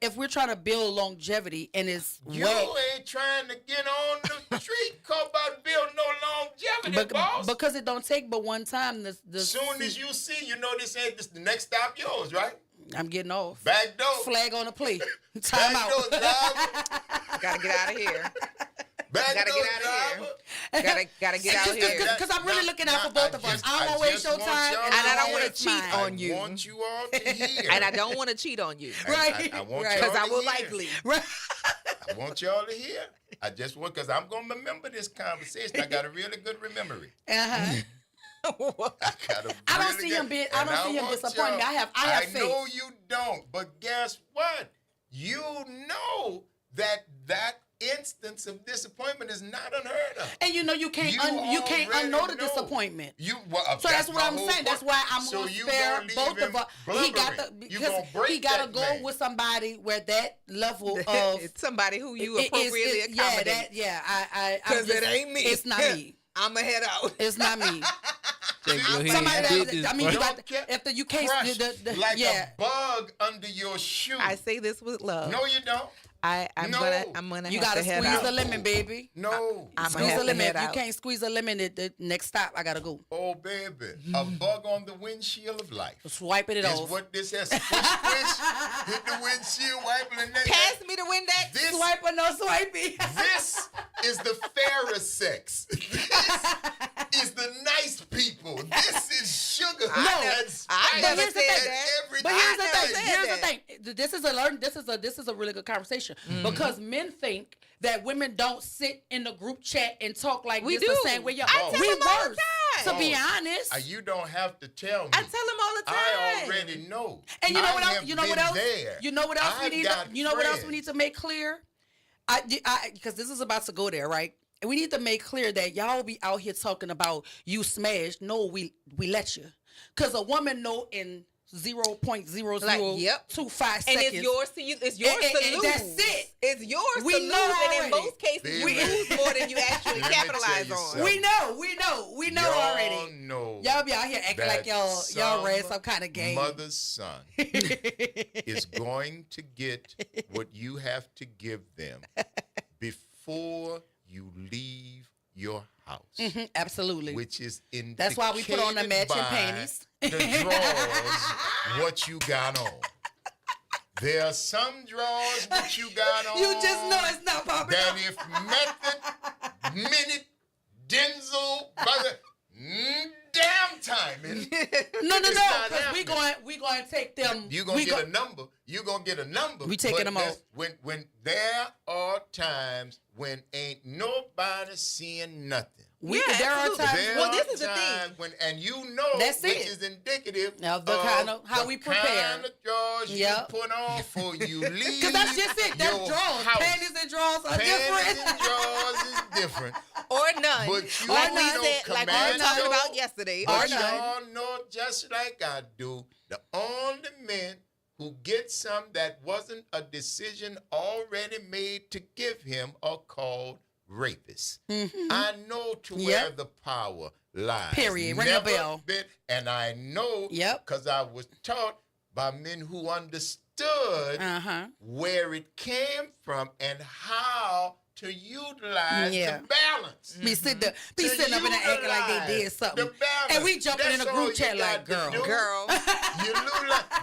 S22: If we're trying to build longevity and it's
S3: you ain't trying to get on the street call about build no longevity, boss.
S22: Because it don't take but one time.
S3: Soon as you see, you know this ain't the next stop yours, right?
S22: I'm getting off.
S3: Back door.
S22: Flag on the plate. Time out.
S4: Gotta get out of here.
S3: Gotta
S4: get out of here. Gotta get out of here.
S22: Because I'm really looking out for both of us. I don't want to waste your time,
S4: and I don't want to cheat on you.
S3: I want you all to hear.
S4: And I don't want to cheat on you.
S22: Right.
S3: I want y'all
S4: because I will
S3: hear.
S4: likely.
S22: Right.
S3: I want y'all to hear. I just want, because I'm going to remember this conversation. I got a really good memory.
S22: Uh-huh.
S3: I
S22: don't see him disappointing me. I have faith.
S3: I know you don't, but guess what? You know that instance of disappointment is not unheard of.
S22: And you know you can't unknow the disappointment. So that's what I'm saying. That's why I'm gonna spare both of us. He gotta go with somebody where that level of
S4: somebody who you appropriately accommodate. Because it ain't me.
S22: It's not me.
S4: I'ma head out.
S22: It's not me. After you can't
S3: like a bug under your shoe.
S4: I say this with love.
S3: No, you don't.
S4: I'm gonna
S22: you
S4: have
S22: gotta
S4: to head
S22: squeeze
S4: out.
S22: the lemon, baby.
S3: No.
S4: I'm
S22: squeeze
S4: gonna
S22: the lemon.
S4: head
S22: If you
S4: out.
S22: can't squeeze the lemon at the next stop, I gotta go.
S3: Oh, baby. A bug on the windshield of life.
S22: Swiping it off.
S3: Is what this has. Squish, hit the windshield, wiping the neck.
S4: Pass me the Windex.
S22: Swipe or no swipey.
S3: This is the fairer sex. This is the nice people. This is sugar.
S4: I never said that.
S22: But here's the thing. This is a really good conversation because men think that women don't sit in the group chat and talk like
S4: we
S22: this
S4: do.
S22: the same way.
S4: I tell them all the time.
S22: To be honest,
S3: you don't have to tell me.
S4: I tell him all the time.
S3: I already know.
S22: And you know what else?
S3: You know what else?
S22: What else we need to make clear? Because this is about to go there, right? And we need to make clear that y'all be out here talking about you smashed. No, we let you. Because a woman know in 0.0025 seconds.
S4: And it's yours to lose. It's yours to lose.
S22: That's it.
S4: It's yours to lose. And in most cases, you lose more than you actually capitalize on.
S22: We know already. Y'all be out here acting like y'all read some kind of game.
S3: Mother's son is going to get what you have to give them before you leave your house.
S22: Mm-hmm, absolutely.
S3: Which is indicated.
S22: That's why we put on the matching panties.
S3: The drawers, what you got on. There are some drawers that you got on.
S22: You just know it's not popping
S3: that
S22: up.
S3: If Method, Minute, Denzel, brother, damn timing.
S22: No, because we going to take them.
S3: You going to get a number. You going to get a number.
S22: We taking them off.
S3: When there are times when ain't nobody seeing nothing.
S22: There are times.
S3: Well,
S22: this is the thing.
S3: When, and you know
S22: that's
S3: which
S22: it.
S3: is indicative
S22: of the kind of how we prepare.
S3: Kind of drawers you put on for you leave.
S22: Because that's just it. That's drawers.
S3: House.
S22: Panties and drawers are different.
S3: Panties and drawers is different.
S4: Or none.
S3: But you
S4: like
S3: know,
S4: we said, like we were talking about yesterday.
S3: But y'all know just like I do, the only men who get some that wasn't a decision already made to give him are called rapists.
S22: Mm-hmm.
S3: I know where the power lies.
S22: Period. Ring a bell.
S3: And I know because I was taught by men who understood where it came from and how to utilize the balance.
S22: Be sitting up in there acting like they did something. And we jumping in a group chat like, girl.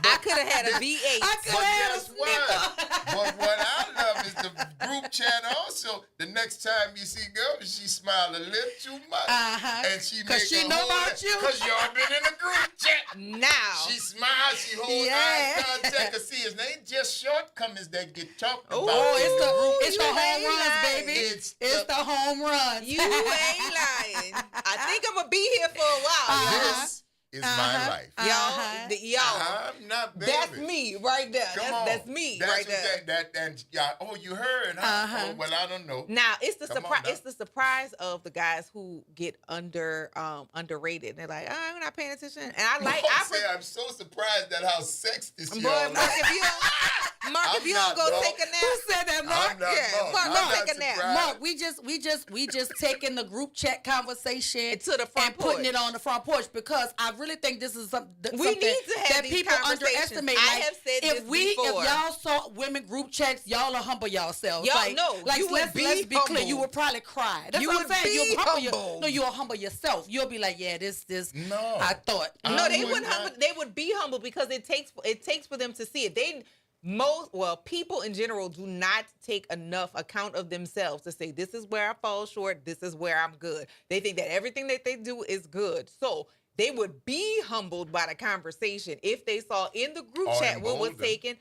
S4: I could have had a V8.
S22: I could have had a snicker.
S3: But what I love is the group chat also. The next time you see girl, she smile a little too much. And she make
S22: she know about you.
S3: Because y'all been in a group chat.
S4: Now.
S3: She smiles, she holds eye contact. Because see, it ain't just shortcomings that get talked about.
S22: It's the home runs, baby. It's the home runs.
S4: You ain't lying. I think I'm going to be here for a while.
S3: This is my life.
S4: Y'all.
S3: I'm not baby.
S4: That's me right there. That's me right there.
S3: You heard, huh? Oh, well, I don't know.
S4: Now, it's the surprise. It's the surprise of the guys who get underrated. And they're like, I'm not paying attention. And
S3: I'm so surprised at how sexist you are.
S4: Mark, if you don't go take a nap.
S22: Who said that, Mark?
S4: Mark, go take a nap.
S22: Mark, we just taking the group chat conversation
S4: to the front
S22: and putting it on the front porch because I really think this is something
S4: we need to have
S22: that people underestimate.
S4: I have said this before.
S22: If y'all saw women group chats, y'all will humble yourselves.
S4: Y'all know.
S22: Let's be clear. You would probably cry. That's what I'm saying. You'll humble yourself. You'll be like, yeah, this.
S3: No,
S22: I thought.
S4: No, they wouldn't humble. They would be humble because it takes for them to see it. People in general do not take enough account of themselves to say, this is where I fall short, this is where I'm good. They think that everything that they do is good. So they would be humbled by the conversation if they saw in the group chat what was taken.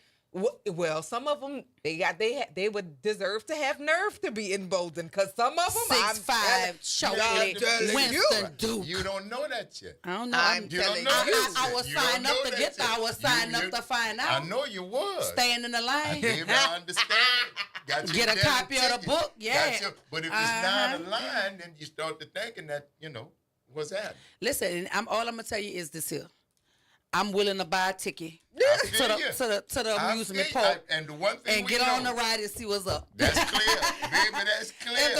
S4: Well, some of them they would deserve to have nerve to be emboldened because some of them
S22: 6'5" chocolate Winston Duke.
S3: You don't know that yet.
S22: I don't know.
S3: I
S22: was signed up to get there. I was signed up to find out.
S3: I know you was.
S22: Staying in the line.
S3: I gave you understand.
S22: Get a copy of the book. Yeah.
S3: But if it's not a line, then you start to thinking that what's that?
S22: Listen, all I'm gonna tell you is this here. I'm willing to buy a ticket to the amusement park
S3: and the one thing
S22: and get on the ride and see what's up.
S3: That's clear, baby. That's clear.
S22: If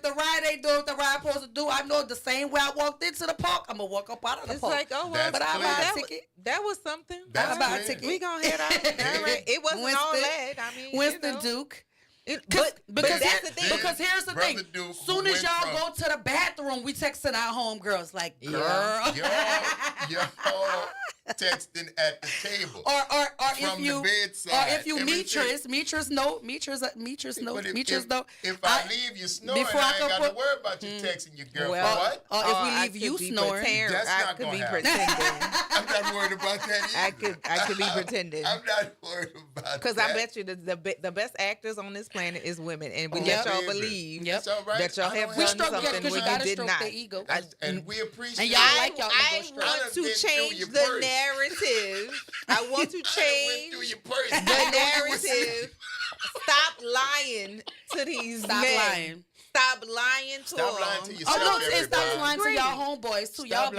S22: the ride ain't doing what the ride supposed to do, I know the same way I walked into the park, I'm gonna walk up out of the park.
S4: It's like, oh well,
S22: but I buy a ticket.
S4: That was something.
S22: I buy a ticket.
S4: We gonna head out. All right. It wasn't all that. I mean,
S22: Winston Duke.
S4: But that's the thing.
S22: Because here's the thing. Soon as y'all go to the bathroom, we texting our homegirls like, girl.
S3: You're all texting at the table.
S22: Or
S3: from
S22: if you
S3: the bedside.
S22: Or if you Meetress know.
S3: If I leave you snoring, I ain't got to worry about you texting your girlfriend. What?
S22: Or if we leave you snoring.
S3: That's not
S4: going to happen. I'm
S3: not worried about that either.
S4: I could be pretending.
S3: I'm not worried about that.
S4: Because I bet you the best actors on this planet is women, and we let y'all believe that y'all have done something where you did not.
S22: Ego.
S3: And we appreciate.
S22: And y'all like y'all
S4: I want to change the narrative. I want to change the narrative. Stop lying to these men. Stop lying to them.
S3: Stop lying to yourself.
S22: Stop lying to y'all homeboys too. Y'all be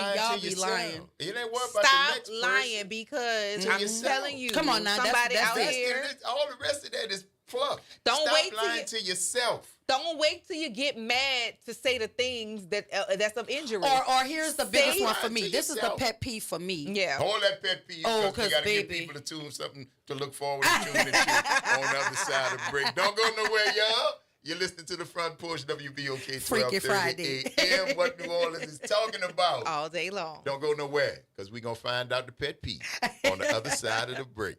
S22: lying.
S3: You ain't worried about
S4: Stop
S3: the next
S4: lying because I'm telling you.
S22: Come on now,
S4: somebody
S22: that's
S4: out here.
S3: All the rest of that is fluff.
S4: Don't
S3: Stop
S4: wait
S3: lying to yourself.
S4: Don't wait till you get mad to say the things that's of injury.
S22: Or here's the biggest one for me. This is the pet peeve for me.
S4: Yeah.
S3: Hold that pet peeve.
S22: Because
S3: you got to give people to tune something to look forward to tuning to on the other side of the break. Don't go nowhere, y'all. You're listening to the Front Porch, WBOK 1230 AM. What New Orleans is talking about
S4: all day long.
S3: Don't go nowhere, because we're going to find out the pet peeve on the other side of the break.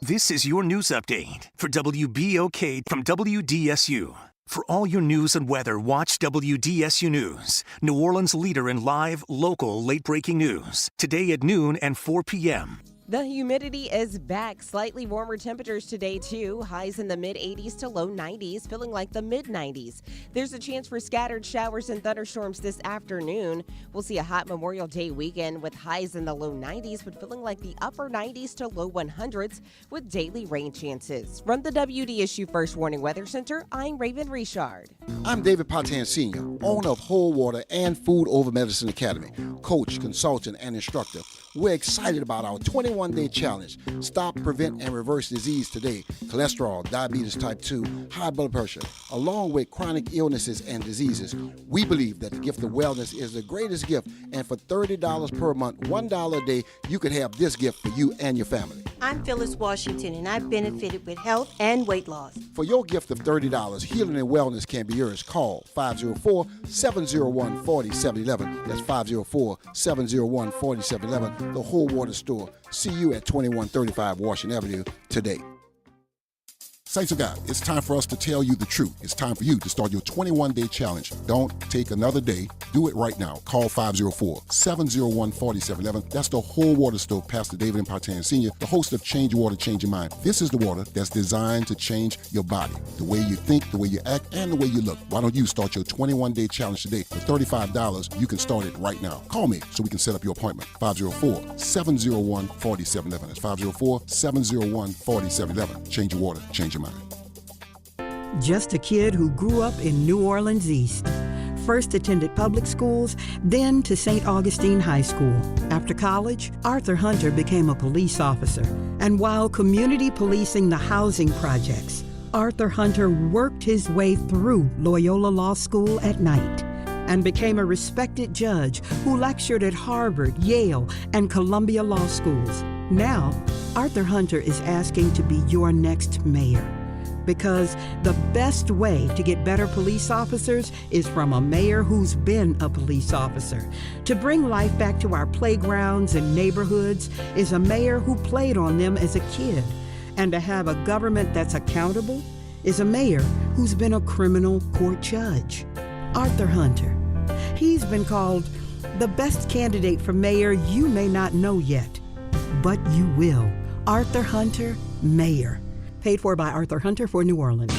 S10: This is your news update for WBOK from WDSU. For all your news and weather, watch WDSU News, New Orleans' leader in live, local, late-breaking news. Today at noon and 4 p.m.
S11: The humidity is back. Slightly warmer temperatures today, too. Highs in the mid-80s to low 90s, feeling like the mid-90s. There's a chance for scattered showers and thunderstorms this afternoon. We'll see a hot Memorial Day weekend with highs in the low 90s, but feeling like the upper 90s to low 100s with daily rain chances. From the WDSU First Warning Weather Center, I'm Raven Richard.
S19: I'm David Patan Sr., owner of Whole Water and Food Over Medicine Academy, coach, consultant, and instructor. We're excited about our 21-day challenge. Stop, prevent, and reverse disease today. Cholesterol, diabetes type 2, high blood pressure, along with chronic illnesses and diseases. We believe that the gift of wellness is the greatest gift, and for $30 per month, $1 a day, you can have this gift for you and your family.
S20: I'm Phyllis Washington, and I've benefited with health and weight loss.
S19: For your gift of $30, healing and wellness can be yours. Call 504-701-4711. That's 504-701-4711. The Whole Water Store. See you at 2135 Washington Avenue today.
S25: Saints of God, it's time for us to tell you the truth. It's time for you to start your 21-day challenge. Don't take another day. Do it right now. Call 504-701-4711. That's the Whole Water Store, Pastor David M. Partan Sr., the host of Change Your Water, Change Your Mind. This is the water that's designed to change your body, the way you think, the way you act, and the way you look. Why don't you start your 21-day challenge today? For $35, you can start it right now. Call me so we can set up your appointment. 504-701-4711. That's 504-701-4711. Change your water, change your mind.
S26: Just a kid who grew up in New Orleans East. First attended public schools, then to St. Augustine High School. After college, Arthur Hunter became a police officer. And while community policing the housing projects, Arthur Hunter worked his way through Loyola Law School at night and became a respected judge who lectured at Harvard, Yale, and Columbia Law Schools. Now, Arthur Hunter is asking to be your next mayor. Because the best way to get better police officers is from a mayor who's been a police officer. To bring life back to our playgrounds and neighborhoods is a mayor who played on them as a kid. And to have a government that's accountable is a mayor who's been a criminal court judge. Arthur Hunter. He's been called the best candidate for mayor you may not know yet, but you will. Arthur Hunter, mayor. Paid for by Arthur Hunter for New Orleans.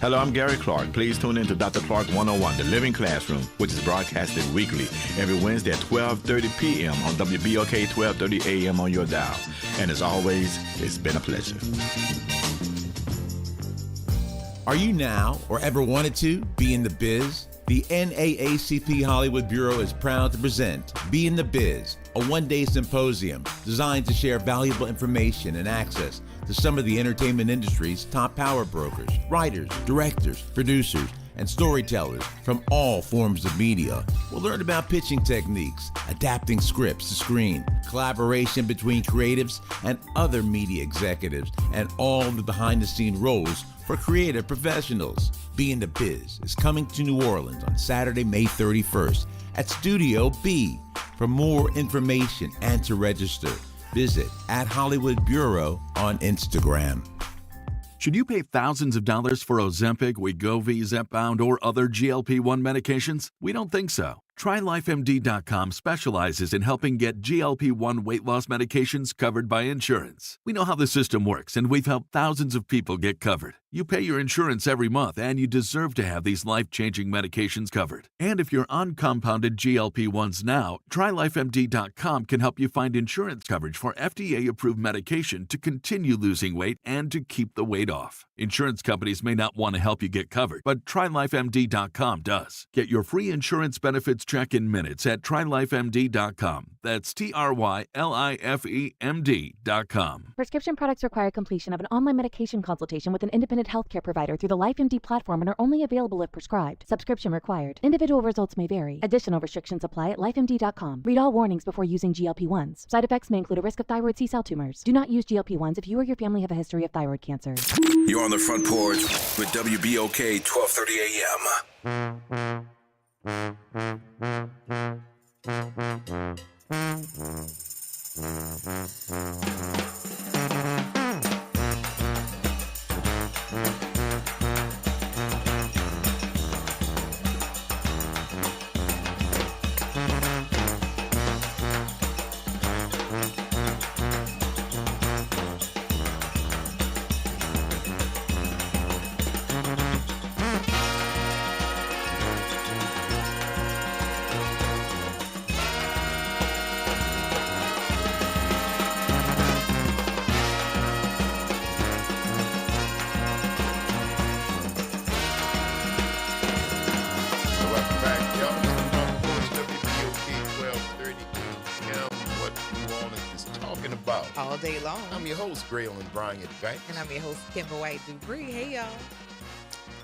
S27: Hello, I'm Gary Clark. Please tune in to Dr. Clark 101, The Living Classroom, which is broadcasted weekly every Wednesday at 12:30 p.m. on WBOK 1230 AM on your dial. And as always, it's been a pleasure.
S28: Are you now or ever wanted to be in the biz? The NAACP Hollywood Bureau is proud to present Be in the Biz, a one-day symposium designed to share valuable information and access to some of the entertainment industry's top power brokers, writers, directors, producers, and storytellers from all forms of media. We'll learn about pitching techniques, adapting scripts to screen, collaboration between creatives and other media executives, and all the behind-the-scene roles for creative professionals. Be in the Biz is coming to New Orleans on Saturday, May 31st at Studio B. For more information and to register, visit @Hollywood Bureau on Instagram.
S1: Should you pay thousands of dollars for Ozempic, Wegovy, Zepbound, or other GLP-1 medications? We don't think so. TryLifeMD.com specializes in helping get GLP-1 weight loss medications covered by insurance. We know how the system works, and we've helped thousands of people get covered. You pay your insurance every month, and you deserve to have these life-changing medications covered. And if you're on compounded GLP-1s now, TryLifeMD.com can help you find insurance coverage for FDA-approved medication to continue losing weight and to keep the weight off. Insurance companies may not want to help you get covered, but TryLifeMD.com does. Get your free insurance benefits check in minutes at TryLifeMD.com. That's TryLifeMD.com.
S6: Prescription products require completion of an online medication consultation with an independent healthcare provider through the LifeMD platform and are only available if prescribed. Subscription required. Individual results may vary. Additional restrictions apply at LifeMD.com. Read all warnings before using GLP-1s. Side effects may include a risk of thyroid C-cell tumors. Do not use GLP-1s if you or your family have a history of thyroid cancer.
S2: You're on the Front Porch with WBOK 1230 AM.
S4: All day long.
S3: I'm your host, Graylin Bryant Banks.
S4: And I'm your host, Kimber White Dupree. Hey, y'all.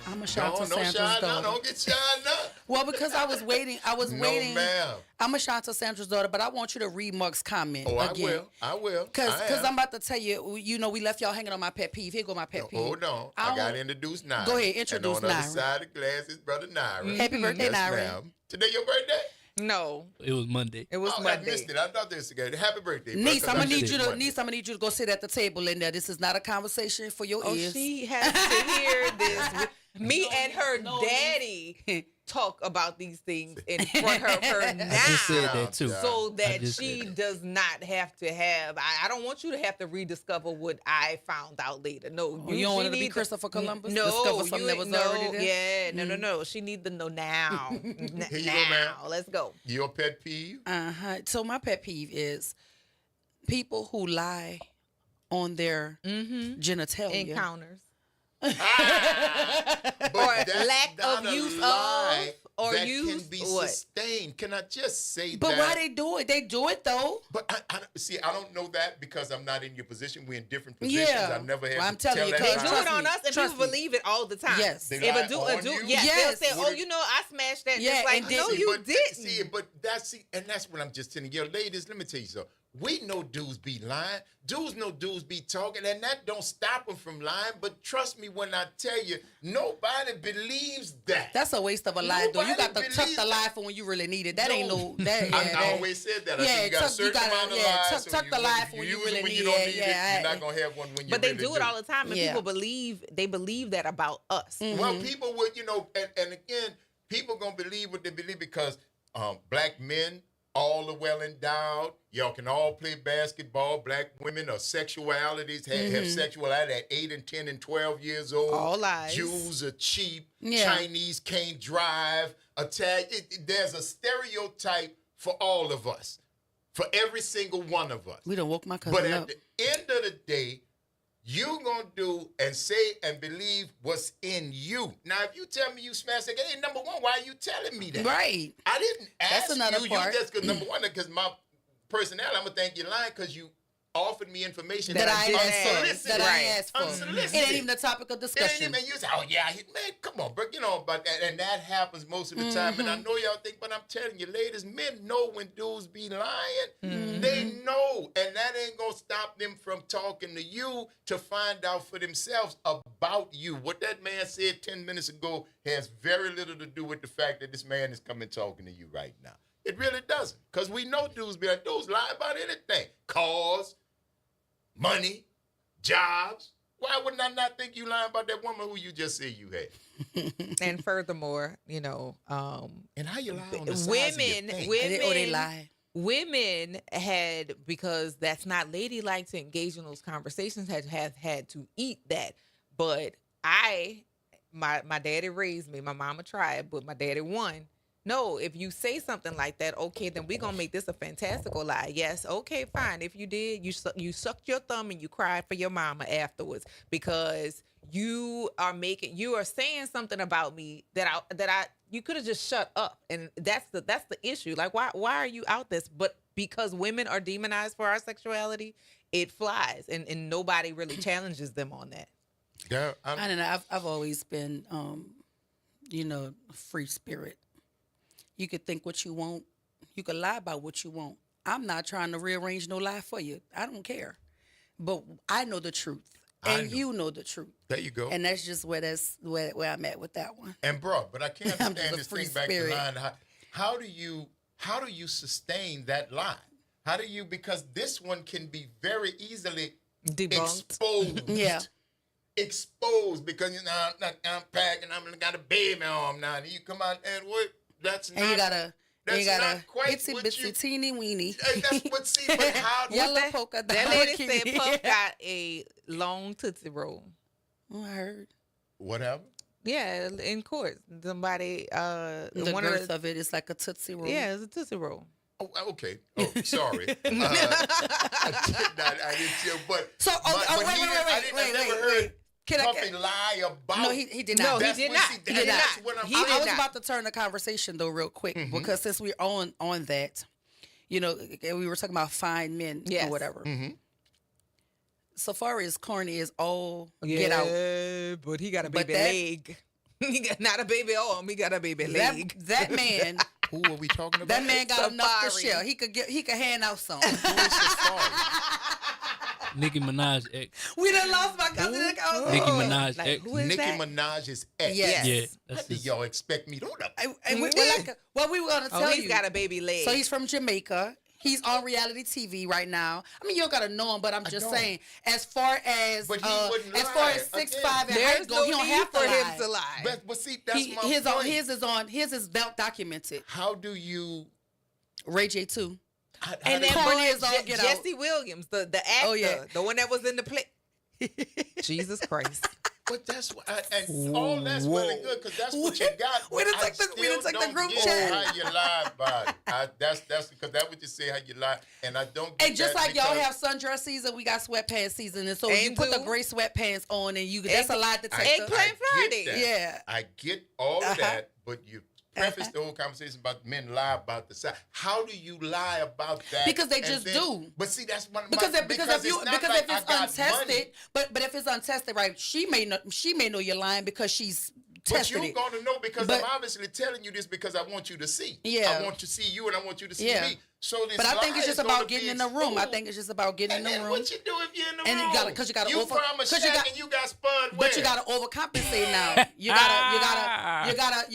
S22: I'm a shout to Sandra's
S3: shine
S22: daughter.
S3: Don't get shined up.
S22: Well, because I was waiting.
S3: No, ma'am.
S22: I'm a shout to Sandra's daughter, but I want you to read Mark's comment again.
S3: I will.
S22: Because I'm about to tell you, we left y'all hanging on my pet peeve. Here go my pet peeve.
S3: Hold on. I got to introduce Naira.
S22: Go ahead, introduce
S3: and on the other
S22: Naira.
S3: side of the glass is Brother Naira.
S22: Happy birthday,
S3: yes,
S22: Naira.
S3: Ma'am. Today your birthday?
S4: No.
S9: It was Monday.
S4: It was
S3: I
S4: Monday.
S3: missed it. I thought this again. Happy birthday,
S22: Niece,
S3: brother.
S22: I'm gonna need you to go sit at the table in there. This is not a conversation for your ears.
S4: She has to hear this. Me and her daddy talk about these things in front of her now.
S9: I just said that too.
S4: So that she does not have to have. I don't want you to have to rediscover what I found out later. No,
S22: you don't want it to be Christopher Columbus?
S4: No,
S22: discover something that was already there?
S4: Yeah, no. She need to know now.
S3: Here you go,
S4: now,
S3: man.
S4: let's go.
S3: Your pet peeve?
S22: So my pet peeve is people who lie on their genitalia.
S4: Encounters.
S3: But
S4: or
S3: that's
S4: lack
S3: not
S4: of
S3: a
S4: use
S3: lie
S4: of or
S3: that
S4: use
S3: can be
S4: what?
S3: sustained. Can I just say
S22: But
S3: that?
S22: why they do it? They do it though.
S3: But I don't know that because I'm not in your position. We're in different positions.
S22: Yeah.
S3: I never had
S22: Well, I'm
S3: to tell
S22: telling you,
S3: that
S4: They
S22: Trust
S4: do
S3: lie.
S4: it on
S22: me.
S4: us, and
S22: Trust
S4: people
S22: me.
S4: believe it all the time.
S22: Yes.
S3: They
S4: If
S3: lie
S4: a dude,
S3: on you?
S4: yes,
S22: Yes.
S4: they'll say, "Oh, you know, I smashed that."
S22: Yeah,
S4: It's like,
S22: and
S4: no,
S22: then-
S4: you didn't.
S3: See, but that's what I'm just telling you, ladies. Let me tell you something. We know dudes be lying. Dudes know dudes be talking, and that don't stop them from lying. But trust me when I tell you, nobody believes that.
S22: That's a waste of a lie, though. You got to
S3: Nobody
S22: tuck the
S3: believes
S22: lie for when you really need it. That ain't no. That,
S3: I always said that. I said you got a certain amount of lies.
S22: Tuck the lie for when you really need it.
S3: You're not gonna have one when you
S4: But they
S3: really
S4: do it all the time, and
S22: Yeah.
S4: people believe that about us.
S3: Well, people would, and again, people gonna believe what they believe because black men all are well endowed. Y'all can all play basketball. Black women are sexualities, have sexuality at 8 and 10 and 12 years old.
S4: All lies.
S3: Jews are cheap.
S22: Yeah.
S3: Chinese can't drive. Italian. There's a stereotype for all of us, for every single one of us.
S22: We done woke my cousin
S3: But
S22: up.
S3: at the end of the day, you gonna do and say and believe what's in you. Now, if you tell me you smashed that, hey, number one, why are you telling me that?
S22: Right.
S3: I didn't ask
S22: That's another
S3: you.
S22: part.
S3: You just because number one, because my personality, I'm gonna think you're lying because you offered me information
S22: that I
S3: unsolicited.
S22: asked for.
S3: Unsolicited.
S22: It ain't even the topic of discussion.
S3: And you say, oh yeah, man, come on, bro. You know about that. And that happens most of the time. And I know y'all think, but I'm telling you, ladies, men know when dudes be lying. They know. And that ain't gonna stop them from talking to you to find out for themselves about you. What that man said 10 minutes ago has very little to do with the fact that this man is coming talking to you right now. It really doesn't. Because we know dudes be like, dudes lie about anything. Cars, money, jobs. Why wouldn't I not think you lying about that woman who you just said you had?
S4: And furthermore, you know,
S3: and how you lie on the size of your thing?
S22: They lie.
S4: Women had, because that's not ladylike to engage in those conversations, have had to eat that. But my daddy raised me. My mama tried, but my daddy won. No, if you say something like that, okay, then we're going to make this a fantastical lie. Yes, okay, fine. If you did, you sucked your thumb and you cried for your mama afterwards because you are saying something about me that you could have just shut up. And that's the issue. Like, why are you out this? But because women are demonized for our sexuality, it flies and nobody really challenges them on that.
S3: Yeah,
S22: I don't know. I've always been, free spirit. You could think what you want. You could lie about what you want. I'm not trying to rearrange no lie for you. I don't care. But I know the truth. And you know the truth.
S3: There you go.
S22: And that's just where I'm at with that one.
S3: And bro, but I can't
S22: I'm
S3: understand
S22: just a
S3: this
S22: free
S3: thing back
S22: spirit.
S3: to line. How do you sustain that line? How do you, because this one can be very easily
S4: debunked.
S3: Exposed.
S22: Yeah.
S3: Exposed because I'm packing, I'm got a baby on now. And you come out and what? That's
S22: and
S3: not.
S22: You got
S3: not
S22: a
S3: quite
S22: itsy
S3: what
S22: bitsy
S3: you,
S22: teeny weeny.
S3: That's what. See, but how?
S22: Yellow polka dot.
S4: That lady said Puff got a long Tootsie Roll.
S22: Oh, I heard.
S3: What happened?
S4: Yeah, in court, somebody.
S22: The girth of it is like a Tootsie Roll.
S4: Yeah, it's a Tootsie Roll.
S3: Oh, okay. Oh, sorry. I did not. But
S22: so,
S3: I never heard. Puffy lie about.
S22: No, he did not.
S4: No, he did not. He did not.
S22: I was about to turn the conversation though real quick because since we're on that, we were talking about fine men or whatever.
S3: Mm-hmm.
S22: So far as corny as all get out,
S4: but he got a baby leg. He got not a baby arm. He got a baby leg.
S22: That man.
S3: Who are we talking about?
S22: That man got enough to share. He could hand out some.
S3: Who is Safari?
S9: Nicki Minaj ex.
S22: We done lost my cousin.
S9: Nicki Minaj ex.
S3: Nicki Minaj's ex.
S22: Yes.
S9: Yeah.
S3: How do y'all expect me to know?
S22: We were going to tell you.
S4: He's got a baby leg.
S22: So he's from Jamaica. He's on reality TV right now. I mean, you don't gotta know him, but I'm just saying, as far as 6'5" and height go, he don't have to lie.
S3: Him to lie. But see, that's my point.
S22: His is documented.
S3: How do you?
S22: Ray J too.
S4: And then Jesse
S22: out.
S4: Williams, the actor, the one that was in the play. Jesus Christ.
S3: But that's what, and all that's well and good because that's what you got.
S22: We didn't take the group chat.
S3: How you lie about it. That's because that's what you say. How you lie, and I don't.
S22: And just like y'all have sundress season, we got sweatpants season, and so you put the gray sweatpants on, and that's a lie detector.
S4: Eggplant Friday.
S22: Yeah,
S3: I get all of that, but you preface the whole conversation about men lie about the size. How do you lie about that?
S22: Because they just do.
S3: But see, that's one.
S22: Because if it's untested, but if it's untested, right? She may know you're lying because she's tested it.
S3: But you're gonna know because I'm obviously telling you this because I want you to see.
S22: Yeah.
S3: I want to see you and I want you to see me. So this
S22: but I think it's just about getting in the room. I think it's just about getting in the room.
S3: What you do if you're in the room?
S22: And you gotta
S3: you from a shack and you got spun.
S22: But you gotta overcompensate now. You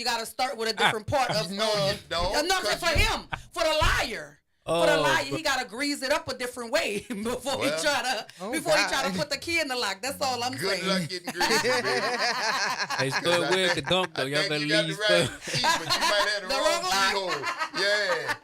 S22: gotta start with a different part of.
S3: No, you don't.
S22: No, for him, for the liar. For the liar, he gotta grease it up a different way before he try to put the key in the lock. That's all I'm saying.
S3: Good luck getting greasy, baby.
S9: Hey, Spud, where's the dunk though? Y'all better leave Spud.
S3: But you might have the wrong keyhole. Yeah.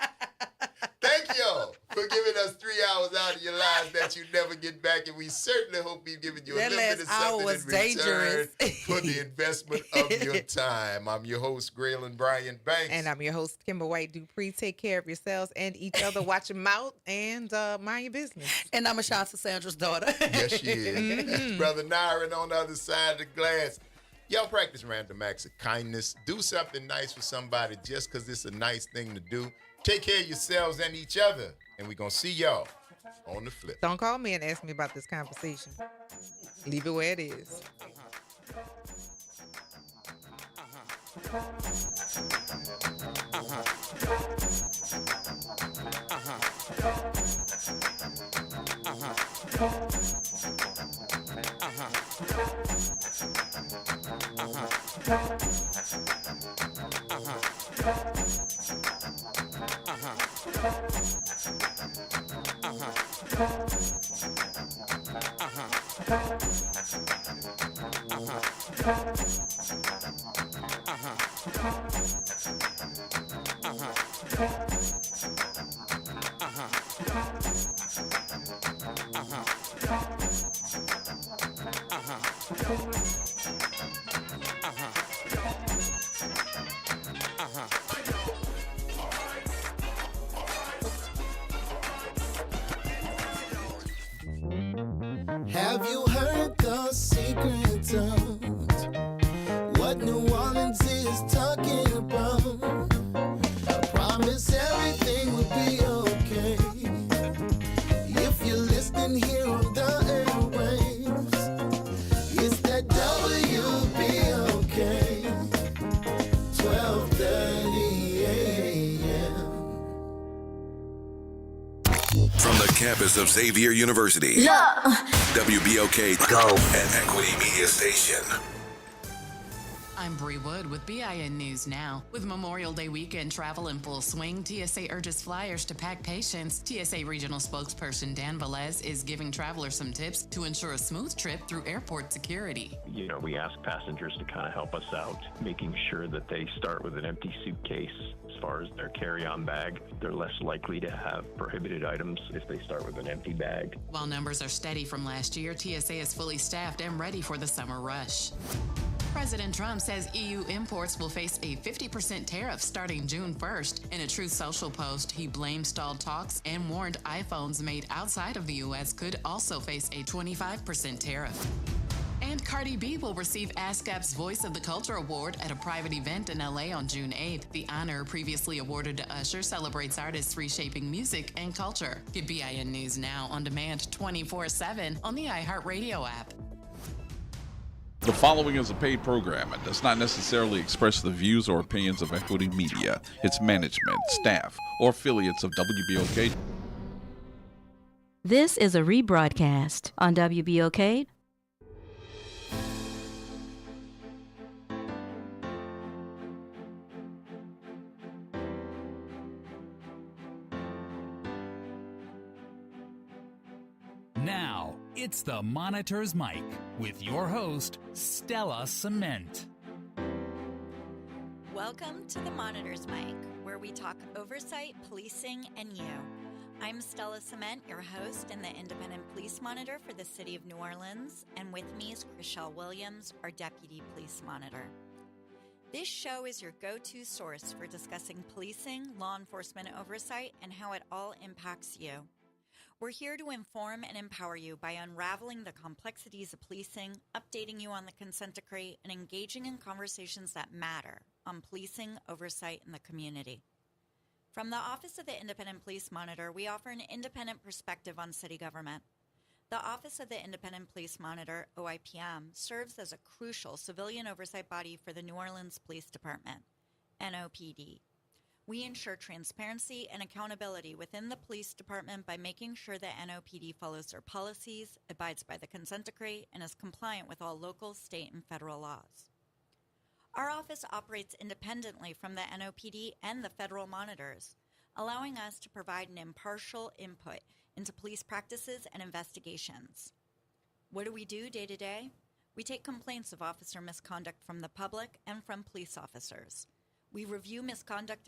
S3: Thank y'all for giving us 3 hours out of your lives that you never get back, and we certainly hope we've given you a little bit of something in return for the investment of your time. I'm your host, Graylin Brian Banks.
S4: And I'm your host, Kimber White Dupree. Take care of yourselves and each other. Watch your mouth and mind your business.
S22: And I'm Ashanti Sandra's daughter.
S3: Yes, she is. Brother Nyron on the other side of the glass. Y'all practice random acts of kindness. Do something nice for somebody just because it's a nice thing to do. Take care of yourselves and each other. And we're going to see y'all on the flip.
S4: Don't call me and ask me about this conversation. Leave it where it is.
S7: Have you heard the secret of what New Orleans is talking about? I promise everything will be okay if you're listening here on the airwaves. It's that WBOK 12:30 a.m.
S2: From the campus of Xavier University, WBOK Go and Equity Media Station.
S12: I'm Bree Wood with BIN News Now. With Memorial Day weekend travel in full swing, TSA urges flyers to pack patience. TSA Regional Spokesperson Dan Velez is giving travelers some tips to ensure a smooth trip through airport security.
S13: We ask passengers to kind of help us out, making sure that they start with an empty suitcase. As far as their carry-on bag, they're less likely to have prohibited items if they start with an empty bag.
S12: While numbers are steady from last year, TSA is fully staffed and ready for the summer rush. President Trump says EU imports will face a 50% tariff starting June 1st. In a Truth Social post, he blamed stalled talks and warned iPhones made outside of the U.S. could also face a 25% tariff. And Cardi B will receive ASCAP's Voice of the Culture Award at a private event in L.A. on June 8th. The honor, previously awarded to Usher, celebrates artists reshaping music and culture. Get BIN News Now on demand 24/7 on the iHeartRadio app.
S14: The following is a paid program and does not necessarily express the views or opinions of Equity Media, its management, staff, or affiliates of WBOK.
S15: This is a rebroadcast on WBOK.
S16: Now, it's the Monitor's Mic with your host, Stella Cement.
S21: Welcome to the Monitor's Mic, where we talk oversight, policing, and you. I'm Stella Cement, your host and the Independent Police Monitor for the City of New Orleans, and with me is Chriselle Williams, our Deputy Police Monitor. This show is your go-to source for discussing policing, law enforcement oversight, and how it all impacts you. We're here to inform and empower you by unraveling the complexities of policing, updating you on the consent decree, and engaging in conversations that matter on policing, oversight, and the community. From the Office of the Independent Police Monitor, we offer an independent perspective on city government. The Office of the Independent Police Monitor, OIPM, serves as a crucial civilian oversight body for the New Orleans Police Department, NOPD. We ensure transparency and accountability within the police department by making sure the NOPD follows their policies, abides by the consent decree, and is compliant with all local, state, and federal laws. Our office operates independently from the NOPD and the federal monitors, allowing us to provide an impartial input into police practices and investigations. What do we do day to day? We take complaints of officer misconduct from the public and from police officers. We review misconduct